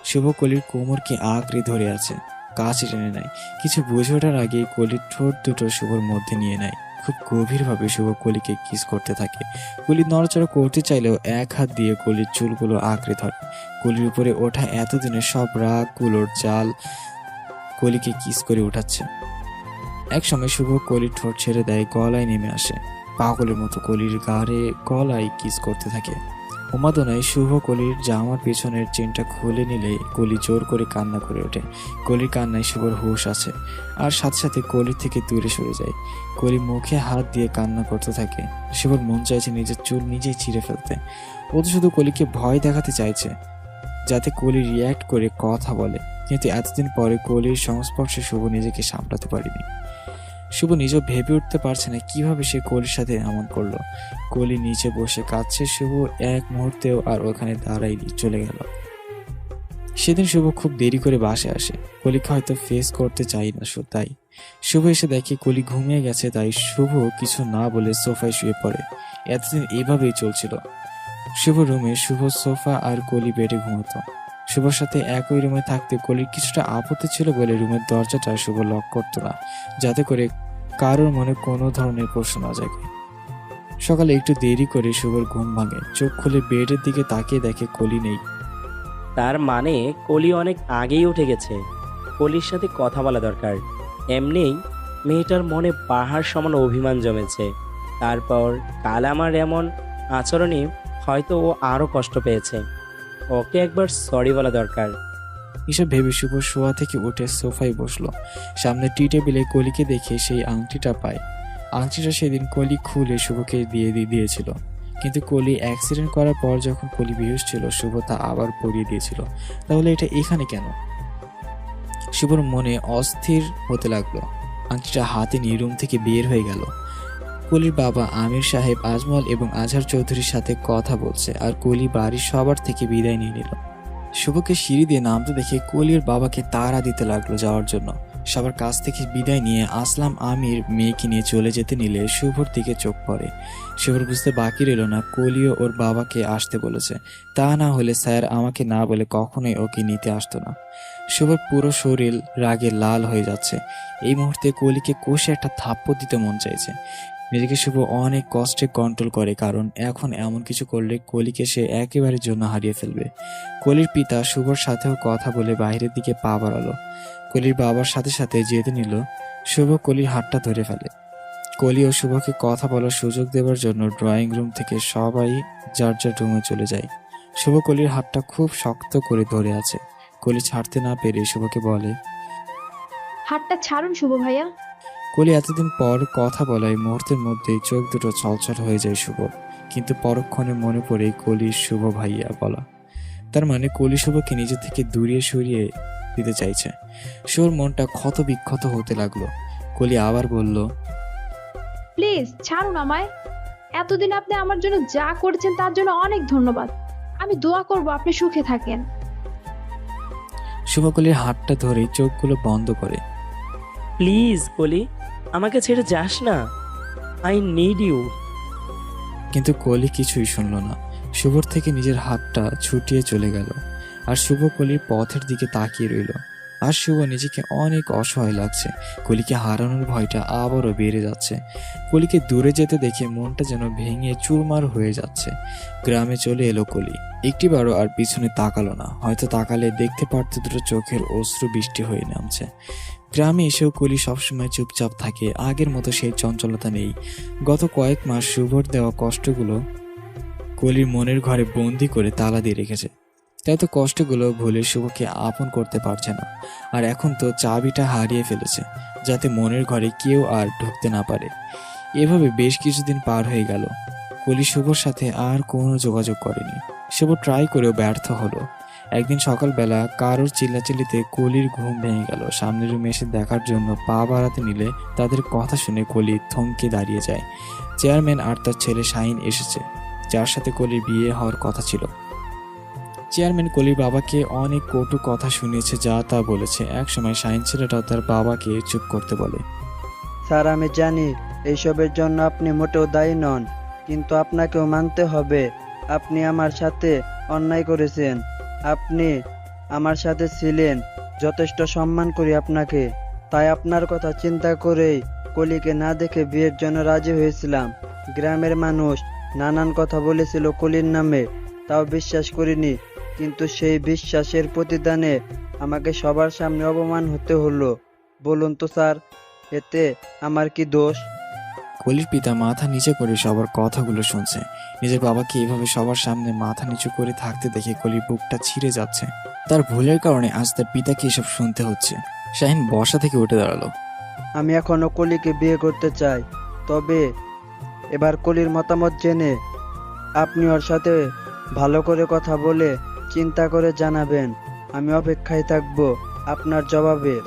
শুভ কলির কোমরকে আঁকড়ে ধরে আছে, কাছে টেনে নেয়। কিছু বুঝে ওঠার আগে কলির ঠোঁট দুটো শুভর মধ্যে নিয়ে নেয়। খুব গভীরভাবে শুভ কলিকে কিস করতে থাকে। কলি নড়াচড়া করতে চাইলেও এক হাত দিয়ে কলির চুলগুলো আঁকড়ে ধরে। কলির উপরে ওঠা এতদিনের সব রাগগুলোর জাল কলিকে কিস করে উঠাচ্ছে। এক সময় শুভ কলির ঠোঁট ছেড়ে দেয়, গলায় নেমে আসে। পাগলের মতো কলির গাড়ে গলায় কিস করতে থাকে। উমাদনায় শুভ কলির জামার পেছনের চেনটা খুলে নিলে কলি জোর করে কান্না করে ওঠে। কলির কান্নায় শুভর হুঁশ আছে, আর সাথে সাথে কলির থেকে দূরে সরে যায়। কলি মুখে হাত দিয়ে কান্না করতে থাকে। শুভর মন চাইছে নিজের চুল নিজেই ছিঁড়ে ফেলতে। ও তো শুধু কলিকে ভয় দেখাতে চাইছে, যাতে কলি রিয়্যাক্ট করে কথা বলে। কিন্তু এতদিন পরে কলির সংস্পর্শে শুভ নিজেকে সামলাতে পারেনি। শুভ নিজেও ভেবে উঠতে পারছে না কিভাবে সে কলির সাথে এমন করলো। কলি নিচে বসে কাঁদছে, শুভ এক মুহূর্তেও আর ওখানে দাঁড়ায়নি, চলে গেল। সেদিন শুভ খুব দেরি করে বাসায় আসে। কলিকে হয়তো ফেস করতে চাই না তাই। শুভ এসে দেখে কলি ঘুমিয়ে গেছে, তাই শুভ কিছু না বলে সোফায় শুয়ে পড়ে। এতদিন এভাবেই চলছিল। শুভ রুমে শুভ সোফা আর কলি বেডে ঘুমাতো। শুভর সাথে একই রুমে থাকতে কলির কিছুটা আপত্তি ছিল বলে রুমের দরজাটা শুভ লক করতো না, যাতে করে কারোর মনে কোনো ধরনের প্রশ্ন না জাগে। সকালে একটু দেরি করে শুভর ঘুম ভাঙে। চোখ খুলে বেডের দিকে তাকিয়ে দেখে কলি নেই। তার মানে কলি অনেক আগেই উঠে গেছে। কলির সাথে কথা বলা দরকার। এমনিই মেয়েটার মনে পাহাড় সমান অভিমান জমেছে। তারপর কাল আমার এমন আচরণে হয়তো ও আরো কষ্ট পেয়েছে। ওকে একবার সরি বলা দরকার। এসব ভেবে শুভ শোয়া থেকে উঠে সোফায় বসলো। সামনে টি টেবিলে কলিকে দেখে সেই আংটিটা পায়। আংটিটা সেদিন কলি খুলে শুভকে দিয়েছিল, কিন্তু কলি অ্যাক্সিডেন্ট করার পর যখন কলি বেহুশ ছিল শুভ তা আবার পরিয়ে দিয়েছিল। তাহলে এটা এখানে কেন? শুভর মনে অস্থির হতে লাগলো। আংটিটা হাতে নিয়ে রুম থেকে বের হয়ে গেল। কলির বাবা আমির সাহেব আজমল এবং আজহার চৌধুরীর সাথে কথা বলছে, আর কলি বাড়ির সবার থেকে বিদায় নিয়ে নিল। শুভকে সিঁড়ি দিয়ে নামতে দেখে কলির বাবাকে তাড়া দিতে লাগলো যাওয়ার জন্য। সবার কাছ থেকে বিদায় নিয়ে আসলাম আমির মেয়েকে নিয়ে চলে যেতে নিলে শুভর দিকে চোখ পড়ে। শুভর বুঝতে বাকি রইল না কলিও ওর বাবাকে আসতে বলেছে, তা না হলে স্যার আমাকে না বলে কখনোই ওকে নিতে আসতো না। শুভর পুরো শরীর রাগে লাল হয়ে যাচ্ছে। এই মুহূর্তে কলিকে কষে একটা থাপ্পড় দিতে মন চাইছে। নিজেকে শুভ অনেক কষ্টে কন্ট্রোল করে, কারণ এখন এমন কিছু করলে কলিকে সে একেবারের জন্য হারিয়ে ফেলবে। কলির পিতা শুভর সাথেও কথা বলে বাইরের দিকে পা বাড়ালো। কলির বাবার সাথে সাথে যেতে নিল। শুভ কলির হাতটা ধরে ফেলে। কলি ও শুভকে কথা বলার সুযোগ দেওয়ার জন্য ড্রয়িং রুম থেকে সবাই যার যার রুমে চলে যায়। শুভ কলির হাতটা খুব শক্ত করে ধরে আছে। কলি ছাড়তে না পেরে শুভকে বলে, হাতটা ছাড়ুন শুভ ভাইয়া। কলি এতদিন পর কথা বলায় মুহূর্তের মধ্যেই চোখ দুটো ছলছল হয়ে যায় শুভর, কিন্তু পরক্ষণে মনে পড়ে কলির শুভ ভাইয়া বলা। তার মানে কলি শুভকে নিজে থেকে দূরে সরিয়ে দিতে চাইছে। শুভর মনটা ক্ষত বিক্ষত হতে লাগলো। কলি আবার বলল, প্লিজ ছাড়ুন আমায়। এতদিন আপনি আমার জন্য যা করেছেন তার জন্য অনেক ধন্যবাদ। আমি দোয়া করব আপনি সুখে থাকেন। শুভ কলির হাতটা ধরে চোখগুলো বন্ধ করে। প্লিজ কলি, আমাকে ছেড়ে যাস না। I need you. কিন্তু কলি কিছুই শুনল না। শুভর থেকে নিজের হাতটা ছুটিয়ে চলে গেল, আর শুভ কলির পথের দিকে তাকিয়ে রইল। আর শুভ নিজেকে অনেক অসহায় লাগছে। কলিকে হারানোর ভয়টা আবারও বেড়ে যাচ্ছে। কলিকে দূরে যেতে দেখে মনটা যেন ভেঙে চুরমার হয়ে যাচ্ছে। গ্রামে চলে এলো কলি। একটিবারও আর পিছনে তাকালো না। হয়তো তাকালে দেখতে পারত দুটো চোখের অশ্রু বৃষ্টি হয়ে নামছে। গ্রামে এসেও কলি সবসময় চুপচাপ থাকে, আগের মতো সেই চঞ্চলতা নেই। গত কয়েক মাস শুভর দেওয়া কষ্টগুলো কলির মনের ঘরে বন্দি করে তালা দিয়ে রেখেছে। তাই তো কষ্টগুলো ভুলে শুভকে আপন করতে পারছে না। আর এখন তো চাবিটা হারিয়ে ফেলেছে, যাতে মনের ঘরে কেউ আর ঢুকতে না পারে। এভাবে বেশ কিছুদিন পার হয়ে গেল। কলি শুভর সাথে আর কোনো যোগাযোগ করেনি। শুভ ট্রাই করেও ব্যর্থ হলো। একদিন সকালবেলা কারোর চিল্লাচিল্লিতে কলির ঘুম ভেঙে গেল। সামনের রুমে এসে দেখার জন্য পা বাড়াতে নিলে তাদের কথা শুনে কলি থমকে দাঁড়িয়ে যায়। চেয়ারম্যান আর তার ছেলে শাহিন এসেছে, যার সাথে কলির বিয়ে হওয়ার কথা ছিল। চেয়ারম্যান কলির বাবাকে অনেক কটু কথা শুনিয়েছে, যা তা বলেছে। একসময় শাহিন ছেলেটাও তার বাবাকে চুপ করতে বলে। স্যার, আমি জানি এইসবের জন্য আপনি মোটেও দায়ী নন, কিন্তু আপনাকেও মানতে হবে আপনি আমার সাথে অন্যায় করেছেন। আপনি আমার সাথে ছিলেন, যথেষ্ট সম্মান করি আপনাকে। তাই আপনার কথা চিন্তা করেই কলিকে না দেখে বিয়ের জন্য রাজি হয়েছিলাম। গ্রামের মানুষ নানান কথা বলেছিল কলির নামে, তাও বিশ্বাস করিনি। কিন্তু সেই বিশ্বাসের প্রতিদানে আমাকে সবার সামনে অপমান হতে হলো। বলুন তো স্যার, এতে আমার কি দোষ? কলির পিতা মাথা নিচে করে সবার কথাগুলো শুনছে। নিজের বাবাকে এভাবে সবার সামনে মাথা নিচু করে থাকতে দেখে কলির বুকটা ছিঁড়ে যাচ্ছে। তার ভুলের কারণে আজ তার পিতাকে এসব শুনতে হচ্ছে। শাহিন বসা থেকে উঠে দাঁড়ালো। আমি এখনো কলিকে বিয়ে করতে চাই, তবে এবার কলির মতামত জেনে আপনি ওর সাথে ভালো করে কথা বলে চিন্তা করে জানাবেন। আমি অপেক্ষায় থাকবো আপনার জবাবের।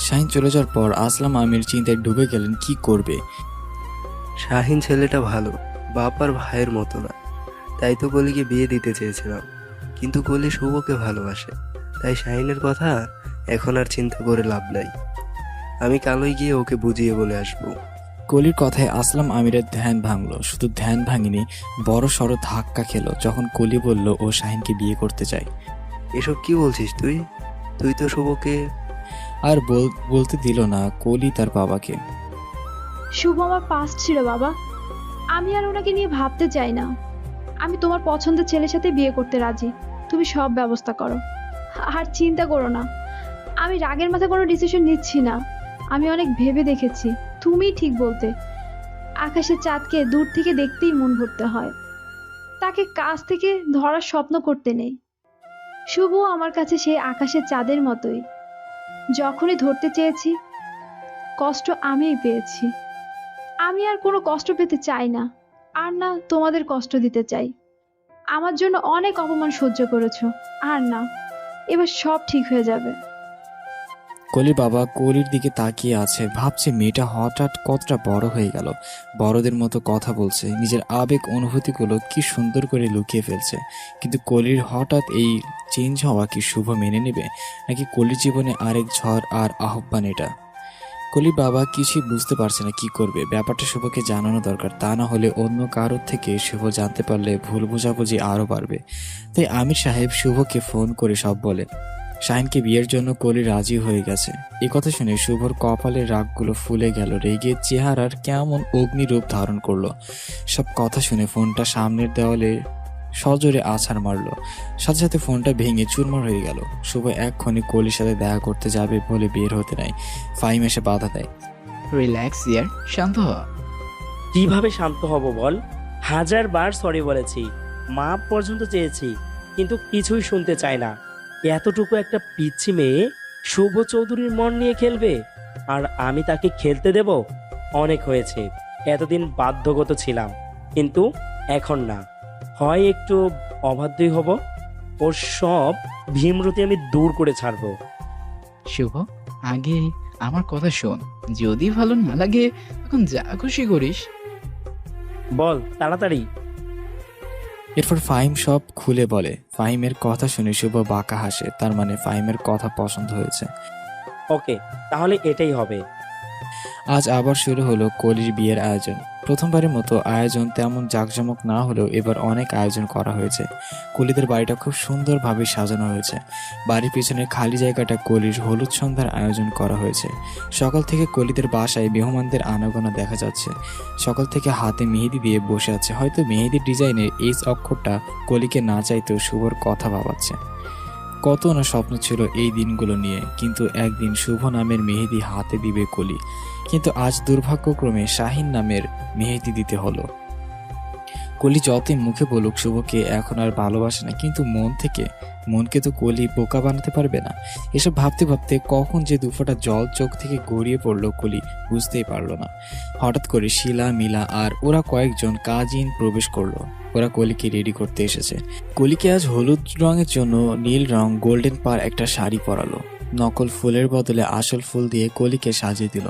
শাহিন চলে যাওয়ার পর আসলাম আমির চিন্তায় ডুবে গেলেন কি করবে। শাহিন ছেলেটা ভালো, বাপার ভাইয়ের মতো না। তাই তো কলিকে বিয়ে দিতে চেয়েছিলাম, কিন্তু কলি শুভকে ভালোবাসে। তাই শাহিনের কথা এখন আর চিন্তা করে লাভ নাই। আমি কালই গিয়ে ওকে বুঝিয়ে বলে আসবো। কলির কথায় আসলাম আমিরের ধ্যান ভাঙলো। শুধু ধ্যান ভাঙিনি, বড় সড়ো ধাক্কা খেলো যখন কলি বলল ও শাহিনকে বিয়ে করতে চায়। এসব কি বলছিস তুই? তুই তো শুভকে... আর বলতে দিল না কলি তার বাবাকে। শুভ আমার পাস্ট ছিল বাবা, আমি আর ওনাকে নিয়ে ভাবতে চাই না। আমি তোমার পছন্দের ছেলের সাথে বিয়ে করতে রাজি। তুমি সব ব্যবস্থা করো, আর চিন্তা করো না। আমি রাগের মাথায় কোনো ডিসিশন নিচ্ছি না। আমি অনেক ভেবে দেখেছি, তুমিই ঠিক বলতে। আকাশের চাঁদকে দূর থেকে দেখতেই মন ভরতে হয়, তাকে কাছ থেকে ধরার স্বপ্ন করতে নেই। শুভ আমার কাছে সেই আকাশের চাঁদের মতোই। যখনই ধরতে চেয়েছি, কষ্ট আমিই পেয়েছি। আমি আর কোনো কষ্ট পেতে চাই না, আর না তোমাদের কষ্ট দিতে চাই। আমার জন্য অনেক অপমান সহ্য করেছো, আর না, এবার সব ঠিক হয়ে যাবে। কলির বাবা কলির দিকে তাকিয়ে আছে, ভাবছে মেয়েটা হঠাৎ কতটা বড় হয়ে গেল। বড়দের মতো কথা বলছে, নিজের আবেগ অনুভূতিগুলো কি সুন্দর করে লুকিয়ে ফেলছে। কিন্তু কলির হঠাৎ এই চেঞ্জ হওয়া কি শুভ মেনে নেবে, নাকি কলির জীবনে আরেক ঝড় আর আহ্বান এটা? কলির বাবা কিছুই বুঝতে পারছে না কি করবে। ব্যাপারটা শুভকে জানানো দরকার, তা না হলে অন্য কারোর থেকে শুভ জানতে পারলে ভুল বোঝাবুঝি আরও বাড়বে। তাই আমির সাহেব শুভকে ফোন করে সব বলে। শাহিনকে বিয়ের জন্য কলি রাজি হয়ে গেছে। এই কথা শুনে শুভর কপালের রাগগুলো ফুলে গেল, রেগে চেহারার কেমন অগ্নিরূপ ধারণ করলো। সব কথা শুনে ফোনটা সামনের দেওয়ালে সজোরে আছাড় মারলো, সাথে সাথে ফোনটা ভেঙে চুরমার হয়ে গেল। শুভ এক্ষণে কলির সাথে দেখা করতে যাবে বলে বের হতে নাই, ফাহিম এসে বাধা দেয়। রিল্যাক্স ইয়ার, শান্ত হ। কিভাবে শান্ত হব বল? 1000বার সরি বলেছি, মাপ পর্যন্ত চেয়েছি, কিন্তু কিছুই শুনতে চায় না। এতটুকু একটা পিচ্ছি মেয়ে শুভ চৌধুরীর মন নিয়ে খেলবে, আর আমি তাকে খেলতে দেব? অনেক হয়েছে, এতদিন বাধ্যগত ছিলাম, কিন্তু এখন না। হয় একটু অবাধ্যই হব, ওর সব ভীমরতি আমি দূর করে ছাড়বো। শুভ, আগে আমার কথা শোন। যদি ভালো না লাগে তখন যা খুশি করিস। বল তাড়াতাড়ি। এরপর ফাহিম সব খুলে বলে। ফাহিমের কথা শুনে শুভ বাঁকা হাসে, তার মানে ফাহিমের কথা পছন্দ হয়েছে। ওকে, তাহলে এটাই হবে। আজ আবার শুরু হলো কলির বিয়ের আয়োজন। প্রথমবারের মতো আয়োজন তেমন জাঁকজমক না হলেও এবার অনেক আয়োজন করা হয়েছে। কলিদের বাড়িটা খুব সুন্দরভাবে সাজানো হয়েছে। বাড়ির পিছনের খালি জায়গাটা কলির হলুদ সন্ধ্যার আয়োজন করা হয়েছে। সকাল থেকে কলিদের বাসায় মেহমানদের আনাগোনা দেখা যাচ্ছে। সকাল থেকে হাতে মেহেদি দিয়ে বসে আছে, হয়তো মেহেদির ডিজাইনের এইচ অক্ষরটা কলিকে না চাইতেও শুভর কথা ভাবাচ্ছে। কত না স্বপ্ন ছিল এই দিনগুলো নিয়ে, কিন্তু একদিন শুভ নামের মেহেদি হাতে দিবে কলি, কিন্তু আজ দুর্ভাগ্যক্রমে শাহিন নামের মেহেদি দিতে হলো। কলি যতই মুখে বলুক শুভকে এখন আর ভালোবাসে না, কিন্তু মনকে তো কলি বোকা বানাতে পারবে না। এসব ভাবতে ভাবতে কখন যে দুফোঁটা জল চোখ থেকে গড়িয়ে পড়লো কলি বুঝতেই পারলো না। হঠাৎ করে শিলা, মিলা আর ওরা কয়েকজন কাজিন প্রবেশ করলো। ওরা কলিকে রেডি করতে এসেছে। কলিকে আজ হলুদ রঙের জন্য নীল রং গোল্ডেন পার একটা শাড়ি পরালো। নকল ফুলের বদলে আসল ফুল দিয়ে কলিকে সাজিয়ে দিল।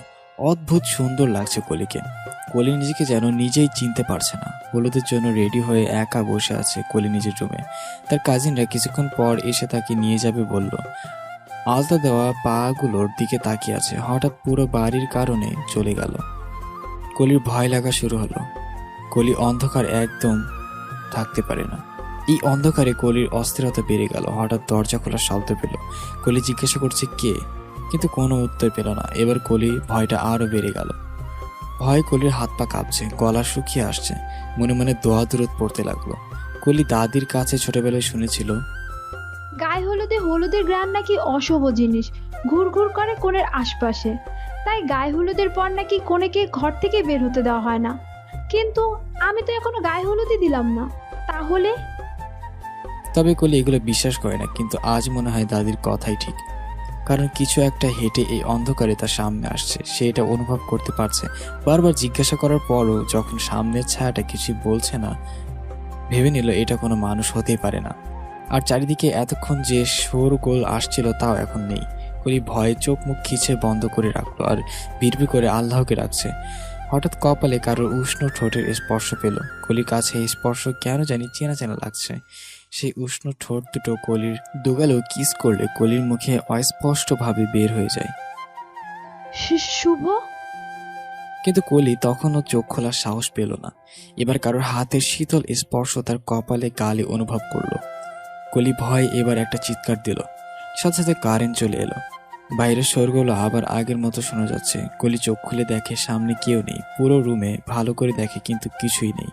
অদ্ভুত সুন্দর লাগছে কলিকে। কলি নিজেকে যেন নিজেই চিনতে পারছে না। হলুদের জন্য রেডি হয়ে একা বসে আছে কলি নিজের রুমে। তার কাজিনরা কিছুক্ষণ পর এসে তাকে নিয়ে যাবে বলল। আলতা দেওয়া পাগুলোর দিকে তাকিয়ে আছে। হঠাৎ পুরো বাড়ির কারণে চলে গেল। কলির ভয় লাগা শুরু হলো। কলি অন্ধকার একদম থাকতে পারে না। এই অন্ধকারে কলির অস্থিরতা বেড়ে গেল। হঠাৎ দরজা খোলার শব্দ পেল। কলি জিজ্ঞাসা করছে কে, কিন্তু কোনো উত্তর পেল না। এবার কলি ভয়টা আরো বেড়ে গেল। ভয় কলির হাত পা কাঁপছে, গলা শুকিয়ে আসছে, মনে মনে দোয়া দূরত পড়তে লাগলো। কলি দাদির কাছে ছোটবেলায় শুনেছিল গায়ে হলুদে হলুদের গ্রাম নাকি অশুভ জিনিস, ঘুর ঘুর করে কোণের আশপাশে। তাই গায়ে হলুদের পর নাকি কোণেকে ঘর থেকে বের হতে দেওয়া হয় না। কিন্তু আমি তো এখনো গায়ে হলুদই দিলাম না, তাহলে? তবে কলি এগুলো বিশ্বাস করে না, কিন্তু আজ মনে হয় দাদির কথাই ঠিক। কারণ কিছু একটা হেঁটে এই অন্ধকারে তার সামনে আসছে, সে এটা অনুভব করতে পারছে। বারবার জিজ্ঞাসা করার পরও যখন সামনের ছায়াটা কিছু বলছে না, ভেবে নিল এটা কোনো মানুষ হতেই পারে না। আর চারিদিকে এতক্ষণ যে শোরগোল আসছিল তাও এখন নেই। কলি ভয়ে চোখ মুখ খিচে বন্ধ করে রাখলো আর বিড়বিড় করে আল্লাহকে রাখছে। হঠাৎ কপালে কারোর উষ্ণ ঠোঁটের স্পর্শ পেল। কলির কাছে এই স্পর্শ কেন জানি চেনা চেনা লাগছে। সেই উষ্ণ ঠোঁট দুটো কলির দুগালেও কিস করলে কলির মুখে অস্পষ্টভাবে বের হয়ে যায়। শুভ? কিন্তু কলি তখনও চোখ খোলার সাহস পেল না। এবার কারোর হাতের শীতল স্পর্শ তার কপালে গালে অনুভব করলো। কলি ভয় এবার একটা চিৎকার দিল। সাথে সাথে কারেন্ট চলে এলো। বাইরের শোরগোল আবার আগের মতো শোনা যাচ্ছে। কলি চোখ খুলে দেখে সামনে কেউ নেই। পুরো রুমে ভালো করে দেখে কিন্তু কিছুই নেই।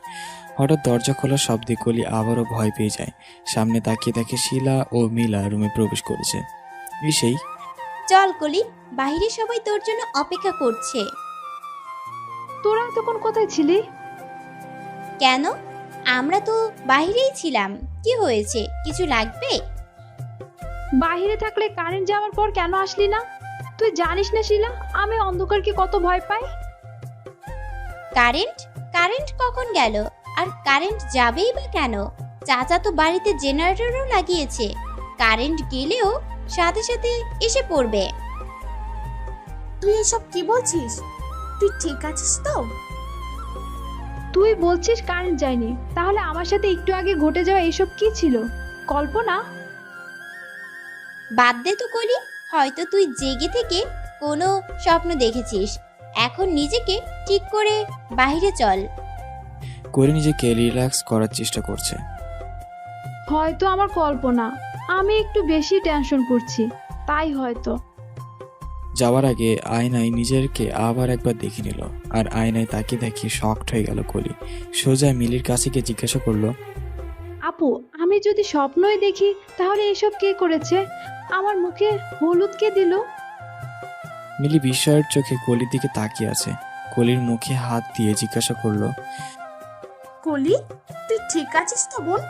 হঠাৎ দরজা খোলার শব্দে কলি আবারও ভয় পেয়ে যায়। সামনে তাকিয়ে দেখে শিলা ও মিলা রুমে প্রবেশ করেছে। সেই চল কলি, বাইরে সবাই তোর জন্য অপেক্ষা করছে। তোরা তখন কোথায় ছিলি? কেন, আমরা তো বাইরেই ছিলাম। কি হয়েছে, কিছু লাগবে? বাইরে থাকলে কারেন্ট যাওয়ার পর কেন আসলি না? তুই জানিস না শিলা, আমি অন্ধকারকে কত ভয় পাই। কারেন্ট কখন গেল? আর কারেন্ট যাবেই বা কেন? চাচা তো বাড়িতে জেনারেটরও লাগিয়েছে, কারেন্ট গেলেও সাথে সাথে এসে পড়বে। তুই এসব কি বলছিস? তুই ঠিক আছিস তো? তুই বলছিস কারেন্ট যায়নি, তাহলে আমার সাথে একটু আগে ঘটে যাওয়া এসব কি ছিল? কল্পনা? বাদ দে তো কলি, হয়তো তুই জেগে থেকে কোনো স্বপ্ন দেখেছিস। এখন নিজেকে ঠিক করে বাইরে চল। কলি নিজেকে রিল্যাক্স করার চেষ্টা করছে। হয়তো আমার কল্পনা। আমি একটু বেশি টেনশন করছি, তাই হয়তো। যাওয়ার আগে আয়নায় নিজেকে আবার একবার দেখে নিল, আর আয়নায় তাকে দেখে শকড হয়ে গেল কলি। সোজা মিলির কাছে গিয়ে জিজ্ঞাসা করলো, আপু, আমি যদি স্বপ্নই দেখি তাহলে এসব কে করেছে? আমার মুখে হলুদ কে দিল? মিলি বিস্ময়ের চোখে কলির দিকে তাকিয়ে আছে। কলির মুখে হাত দিয়ে জিজ্ঞাসা করলো, কলি, তুই ঠিক আছিস তো বোন?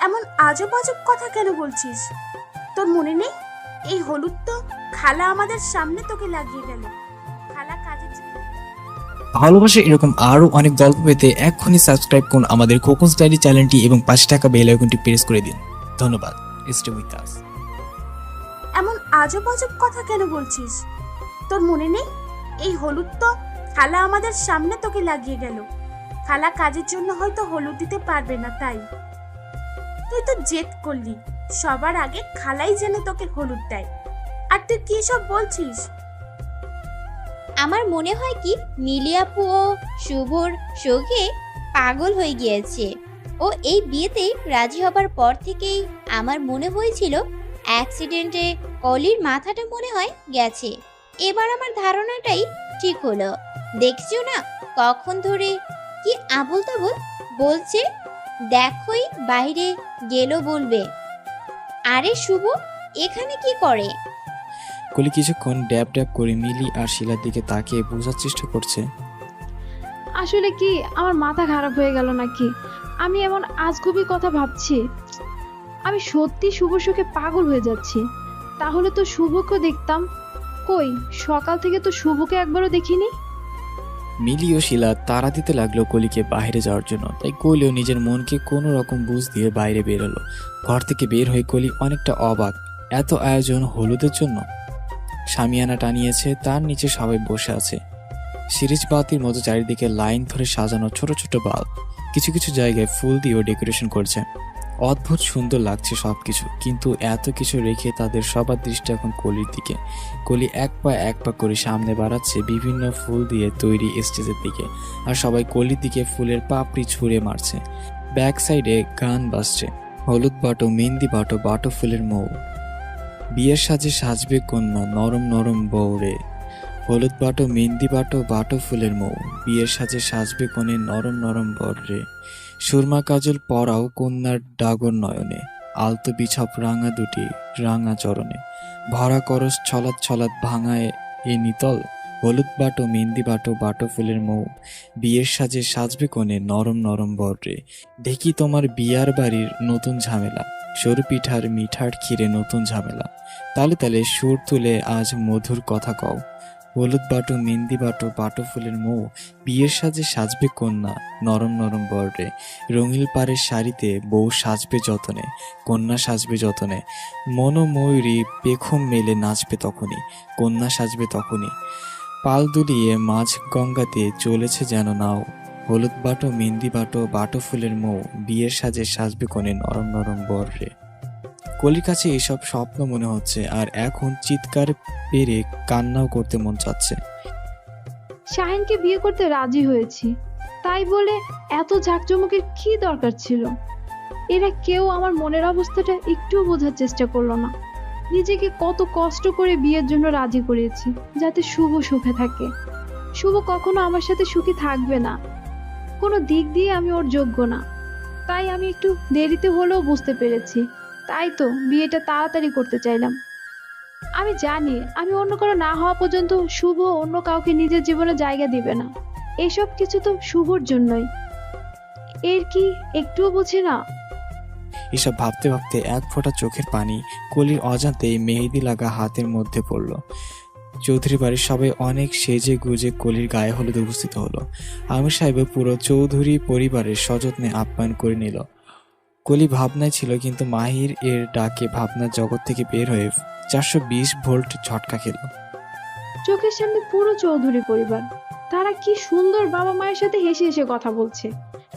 এমন আজব আজব কথা কেন বলছিস? তোর মনে নেই এই হলুদ তো খালা আমাদের সামনে তোকে লাগিয়ে গেল। খালা কাজের জন্য। ভালোবাসা এরকম আরো অনেক গল্প পেতে এক্ষুনি সাবস্ক্রাইব করুন আমাদের কোকোস ডায়েরি চ্যানেলটি এবং পাশে থাকা বেল আইকনটি প্রেস করে দিন। ধন্যবাদ। Stay with us. এমন আজব আজব কথা কেন বলছিস? তোর মনে নেই এই হলুদ তো খালা আমাদের সামনে তোকে লাগিয়ে গেল। খালা কাজের জন্য হয়তো হলুদ দিতে পারবে না, তাই তুই তো জেদ করলি সবার আগে খালাই যেন তোকে হলুদ দেয়। আর তুই কি সব বলছিস? আমার মনে হয় কি মিলি আপু ও শুভর শোকে পাগল হয়ে গিয়েছে। ও এই বিয়েতে রাজি হবার পর থেকেই আমার মনে হয়েছিল অ্যাক্সিডেন্টে কলির মাথাটা মনে হয় গেছে। এবার আমার ধারণাটাই ঠিক হলো। দেখছো না কখন ধরে কি আবল তাবল বলছে, দেখোই বাইরে গেল বলবে। আরে শুভ এখানে কি করে? কলি কিছুক্ষণ ড্যাব ড্যাব করে মিলি আর শিলার দিকে তাকিয়ে বোঝার চেষ্টা করছে। আসলে কি আমার মাথা খারাপ হয়ে গেল নাকি? আমি এমন আজগুবি কথা ভাবছি। আমি সত্যি শুভ সুখে পাগল হয়ে যাচ্ছি। তাহলে তো শুভকে দেখতাম, কই সকাল থেকে তো শুভকে একবারও দেখিনি। মিলি ও শিলা তাড়া দিতে লাগলো কলিকে বাইরে যাওয়ার জন্য, তাই কলিও নিজের মনকে কোনো রকম বুঝ দিয়ে বাইরে বেরোলো। ঘর থেকে বের হয়ে কলি অনেকটা অবাক, এত আয়োজন হলুদের জন্য। শামিয়ানা টানিয়েছে, তার নিচে সবাই বসে আছে। সিরিজ বাতির মতো চারিদিকে লাইন ধরে সাজানো ছোট ছোট বাল্ব, কিছু কিছু জায়গায় ফুল দিয়েও ডেকোরেশন করছে। অদ্ভুত সুন্দর লাগছে সবকিছু, কিন্তু এত কিছু রেখে তাদের সবার দৃষ্টি এখন কলির দিকে। কলি এক পা করে সামনে বাড়াচ্ছে বিভিন্ন ফুল দিয়ে তৈরি স্টেজের দিকে, আর সবাই কলির দিকে ফুলের পাপড়ি ছুঁড়ে মারছে। ব্যাক সাইডে গান বাজছে, হলুদ বাটো মেহেন্দি বাটো বাটো ফুলের মৌ, বিয়ের সাজে সাজবে কন্যা নরম নরম বউরে। হলুদ বাটো মেহেন্দি বাটো বাটো ফুলের মৌ, বিয়ের সাজে সাজবে কনে নরম নরম বর রে। সুরমা কাজল পরাও কন্যার ডাগর নয়নে, আলতো বিছাপ রাঙা দুটি রাঙা চরণে। ভরা করস ছলাৎ ছলাৎ ভাঙায় এ নিতল, হলুদ বাটো মেহেন্দি বাটো বাটো ফুলের মৌ, বিয়ের সাজে সাজবে কনে নরম নরম বর রে। দেখি তোমার বিয়ার বাড়ির নতুন ঝামেলা, সরু পিঠার মিঠার ক্ষীরে নতুন ঝামেলা। তালে তালে সুর তুলে আজ মধুর কথা কও, হলুদ বাটো মেহেন্দি বাটো বাটো ফুলের মৌ, বিয়ের সাজে সাজবে কন্যা নরম নরম বর রে। রঙিল পাড়ের শাড়িতে বউ সাজবে যতনে, কন্যা সাজবে যতনে। মনোময়ূরী পেখম মেলে নাচবে তখনই, কন্যা সাজবে তখনই। পাল দুলিয়ে মাঝ গঙ্গাতে চলেছে যেন নাও, হলুদ বাটো মেহেন্দি বাটো বাটো ফুলের মৌ, বিয়ের সাজে সাজবে কনে নরম নরম বর রে। কলির কাছে এসব স্বপ্ন মনে হচ্ছে, আর এখন চিৎকার পেরে কান্নাও করতে মন চাচ্ছে। শাহিনকে বিয়ে করতে রাজি হয়েছি, তাই বলে এত জাঁকজমকের কি দরকার ছিল? এরা কেউ আমার মনের অবস্থাটা একটু বোঝার চেষ্টা করলো না। নিজেকে কত কষ্ট করে বিয়ের জন্য রাজি করিয়েছি যাতে শুভ সুখে থাকে। শুভ কখনো আমার সাথে সুখী থাকবে না, কোনো দিক দিয়ে আমি ওর যোগ্য না। তাই আমি একটু দেরিতে হলেও বুঝতে পেরেছি, তাই তো বিয়েটা তাড়াতাড়ি করতে চাইলাম। আমি জানি আমি অন্য কারো না হওয়া পর্যন্ত শুভ অন্য কাউকে নিজের জীবনে জায়গা দিবে না। এসব কিছু তো শুভর জন্যই। এর কি একটুও বোঝে না? এসব ভাবতে ভাবতে এক ফোঁটা চোখের পানি কলির অজান্তেই মেহেদি লাগা হাতের মধ্যে পড়ল। চৌধুরী বাড়ির সবাই অনেক সেজে গুজে কলির গায়ে হলুদে উপস্থিত হলো। আমির সাহেব পুরো চৌধুরী পরিবারের সযত্নে আপ্যায়ন করে নিল। কলি ভাবনায় ছিল, কিন্তু মাহির এর ডাকে ভাবনার জগৎ থেকে বের হয়ে 420 ভোল্ট ঝটকা খেল। চোখের সামনে পুরো চৌধুরী পরিবার, তারা কি সুন্দর বাবা মায়ের সাথে হেসে হেসে কথা বলছে।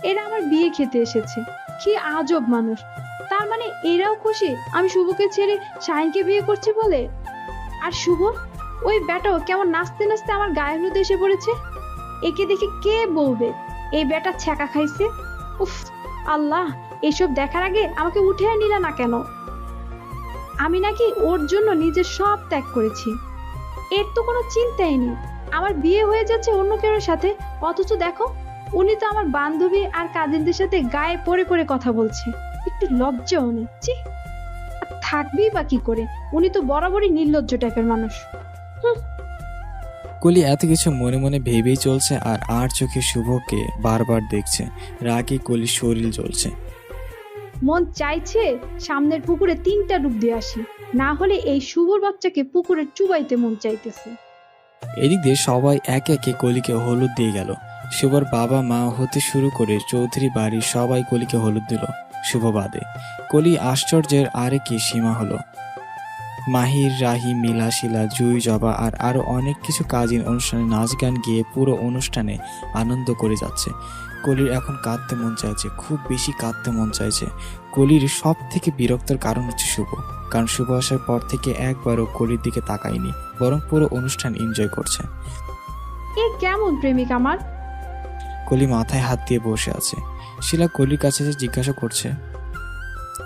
এরা আমার বিয়ে খেতে এসেছে, কি আজব মানুষ। তার মানে এরাও খুশি আমি শুভকে ছেড়ে শাহিনকে বিয়ে করছি বলে। আর শুভ ওই বেটাও কেমন নাচতে নাচতে আমার গায়ে হলুদ এসে পড়েছে। একে দেখে কে বলবে এই বেটা ছ্যাঁকা খাইছে? উফ আল্লাহ, এসব দেখার আগে আমাকে উঠে নিলা না কেন? আমি নাকি ওর জন্য নিজের সব ত্যাগ করেছি। এর তো কোনো চিন্তাই নেই, আমার বিয়ে হয়ে যাচ্ছে অন্য কারোর সাথে, অথচ দেখো উনি তো আমার বান্ধবী আর কাজিনদের সাথে গায়ে পড়ে পড়ে কথা বলছে। একটু লজ্জাও নেই। ছি, আর থাকবেই বা কি করে, উনি তো বরাবরই নির্লজ্জ টাইপের মানুষ। কলি এত কিছু মনে মনে ভেবেই চলছে আর চোখে শুভকে বারবার দেখছে। রাগে কলির শরীর জ্বলছে। মন চাইছে সামনের পুকুরে 3টা ডুব দিয়ে আসি, না হলে এই শুভর বাচ্চাকে পুকুরে চুবাইতে মন চাইতেছে। এদিক দিয়ে সবাই একে একে কলিকে হলুদ দিয়ে গেল। শুভর বাবা মা হতে শুরু করে চৌধুরী বাড়ির সবাই কলিকে হলুদ দিল, শুভ বাদে। কলি আশ্চর্যের আরে কি সীমা হলো। মাহির, রাহি, মিলা, শিলা, জুই, জবা আর আরো অনেক কিছু কাজিন অনুষ্ঠানে নাচ গান গিয়ে পুরো অনুষ্ঠানে আনন্দ করে যাচ্ছে। কলির এখন কাঁদতে মন চাইছে, খুব বেশি কাঁদতে মন চাইছে। কলির সব থেকে বিরক্তর কারণ হচ্ছে শুভ, কারণ শুভ আসার পর থেকে একবারও কলির দিকে তাকায়নি, বরং পুরো অনুষ্ঠান এনজয় করছে। এ কেমন প্রেমিক আমার! কলি মাথায় হাত দিয়ে বসে আছে। শিলা কলির কাছে এসে জিজ্ঞাসা করছে।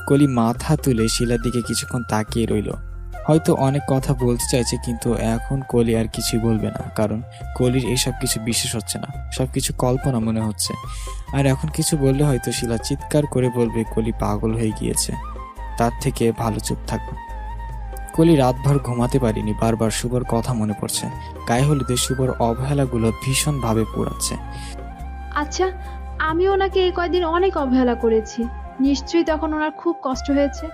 কলি মাথা তুলে শিলার দিকে কিছুক্ষণ তাকিয়ে রইল। হয়তো অনেক কথা বলতে চাইছে, কিন্তু এখন কলি আর কিছুই বলবে না, কারণ কলির এসব কিছু বিশ্বাস হচ্ছে না, সবকিছু কল্পনা মনে হচ্ছে। আর এখন কিছু বললে হয়তো শিলা চিৎকার করে বলবে কলি পাগল হয়ে গিয়েছে। তার থেকে ভালো চুপ থাকবে। কলি রাতভর ঘুমাতে পারিনি, বারবার শুভর কথা মনে পড়ছে। গায়ে হলুদে শুভর অবহেলাগুলো ভীষণভাবে পোড়াচ্ছে। আচ্ছা, আমি ওনাকে এই কয়দিন অনেক অবহেলা করেছি, নিশ্চয়ই তখন ওনার খুব কষ্ট হয়েছে,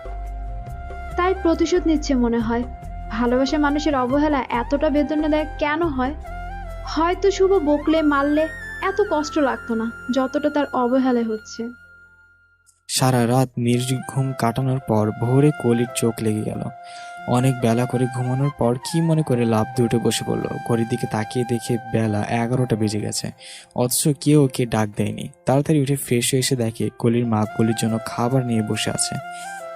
তাই প্রতিশোধ নিচ্ছে মনে হয়। ভালোবাসা মানুষের অবহেলা এতটা বেদনাদায়ক কেন হয়? হয়তো শুভ বকলে মারলে এত কষ্ট লাগতো না যতটা তার অবহেলায় হচ্ছে। সারা রাত নির্ঘুম কাটানোর পর ভোরে কলির চোখ লেগে গেল। অনেক বেলা করে ঘুমানোর পর কি মনে করে লাফ দিয়ে উঠে বসে পড়লো। ঘড়ির দিকে তাকিয়ে দেখে বেলা 11টা বেজে গেছে, অথচ কেউ ওকে ডাক দেয়নি। তাড়াতাড়ি উঠে ফ্রেশ হয়ে এসে দেখে কলির মা কলির জন্য খাবার নিয়ে বসে আছে।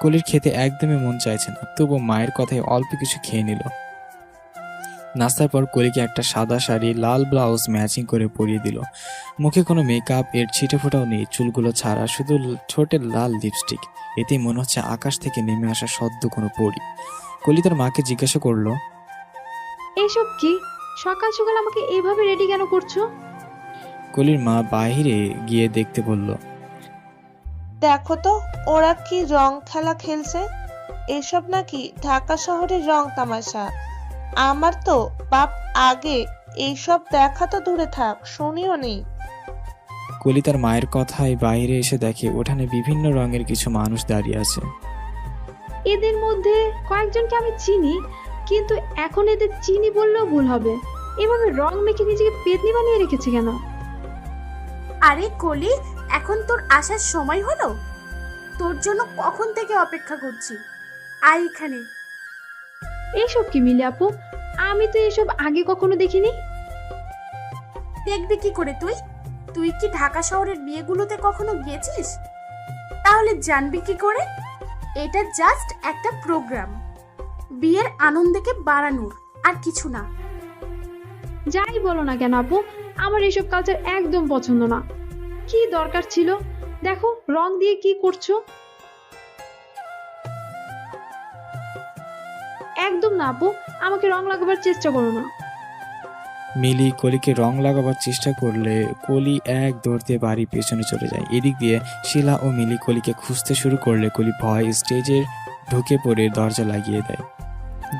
কলির খেতে একদমই মন চাইছে না, তবু মায়ের কথায় অল্প কিছু খেয়ে নিল। নাস্তার পর কলিকে একটা সাদা শাড়ি, লাল ব্লাউজ ম্যাচিং করে পরিয়ে দিল। মুখে কোনো মেকআপ এর ছিটে ফোটাও নেই, চুলগুলো ছাড়া শুধু ঠোঁটে লাল লিপস্টিক। এতেই মনে হচ্ছে আকাশ থেকে নেমে আসা সদ্য কোনো পরী। কলি তার মাকে জিজ্ঞাসা করলো, এসব কি? সকাল সকাল আমাকে এইভাবে রেডি কেন করছো? কলির মা বাইরে গিয়ে দেখতে বলল, দেখো তো ওরা কি রং খেলা খেলছে। এসব নাকি ঢাকা শহরের রং তামাশা। আমার তো বাপ আগে এইসব দেখা তো দূরে থাক, শুনিও নি। কলি তার মায়ের কথায় বাইরে এসে দেখে উঠানে বিভিন্ন রঙের কিছু মানুষ দাঁড়িয়ে আছে। এদের মধ্যে কয়েকজনকে আমি চিনি, কিন্তু এখন এদের চিনি বললেও ভুল হবে। এভাবে রং মেখে নিজেকে পেতনি বানিয়ে রেখেছে কেন? আরে কলি, এখন তোর আসার সময় হলো? তোর জন্য কখন থেকে অপেক্ষা করছি। আয় এখানে। এইসব কি মিলে আপু? আমি তো এসব আগে কখনো দেখিনি। দেখবি কি করে তুই? তুই কি ঢাকা শহরের বিয়েগুলোতে কখনো গিয়েছিস? তাহলে জানবি কি করে? এটা জাস্ট একটা প্রোগ্রাম, বিয়ের আনন্দকে বাড়ানোর, আর কিছু না। যাই বলো না কেন আপু, আমার এইসব কালচার একদম পছন্দ না। কি দরকার ছিল? দেখো রং দিয়ে কি করছো। একদম না আপু, আমাকে রং লাগাবার চেষ্টা করো না। মিলি কলিকে রং লাগাবার চেষ্টা করলে কলি এক দৌড় দিয়ে বাড়ির পেছনে চলে যায়। এদিক দিয়ে শিলা ও মিলি কলিকে খুঁজতে শুরু করলে কলি ভয় স্টেজের ঢুকে পড়ে দরজা লাগিয়ে দেয়।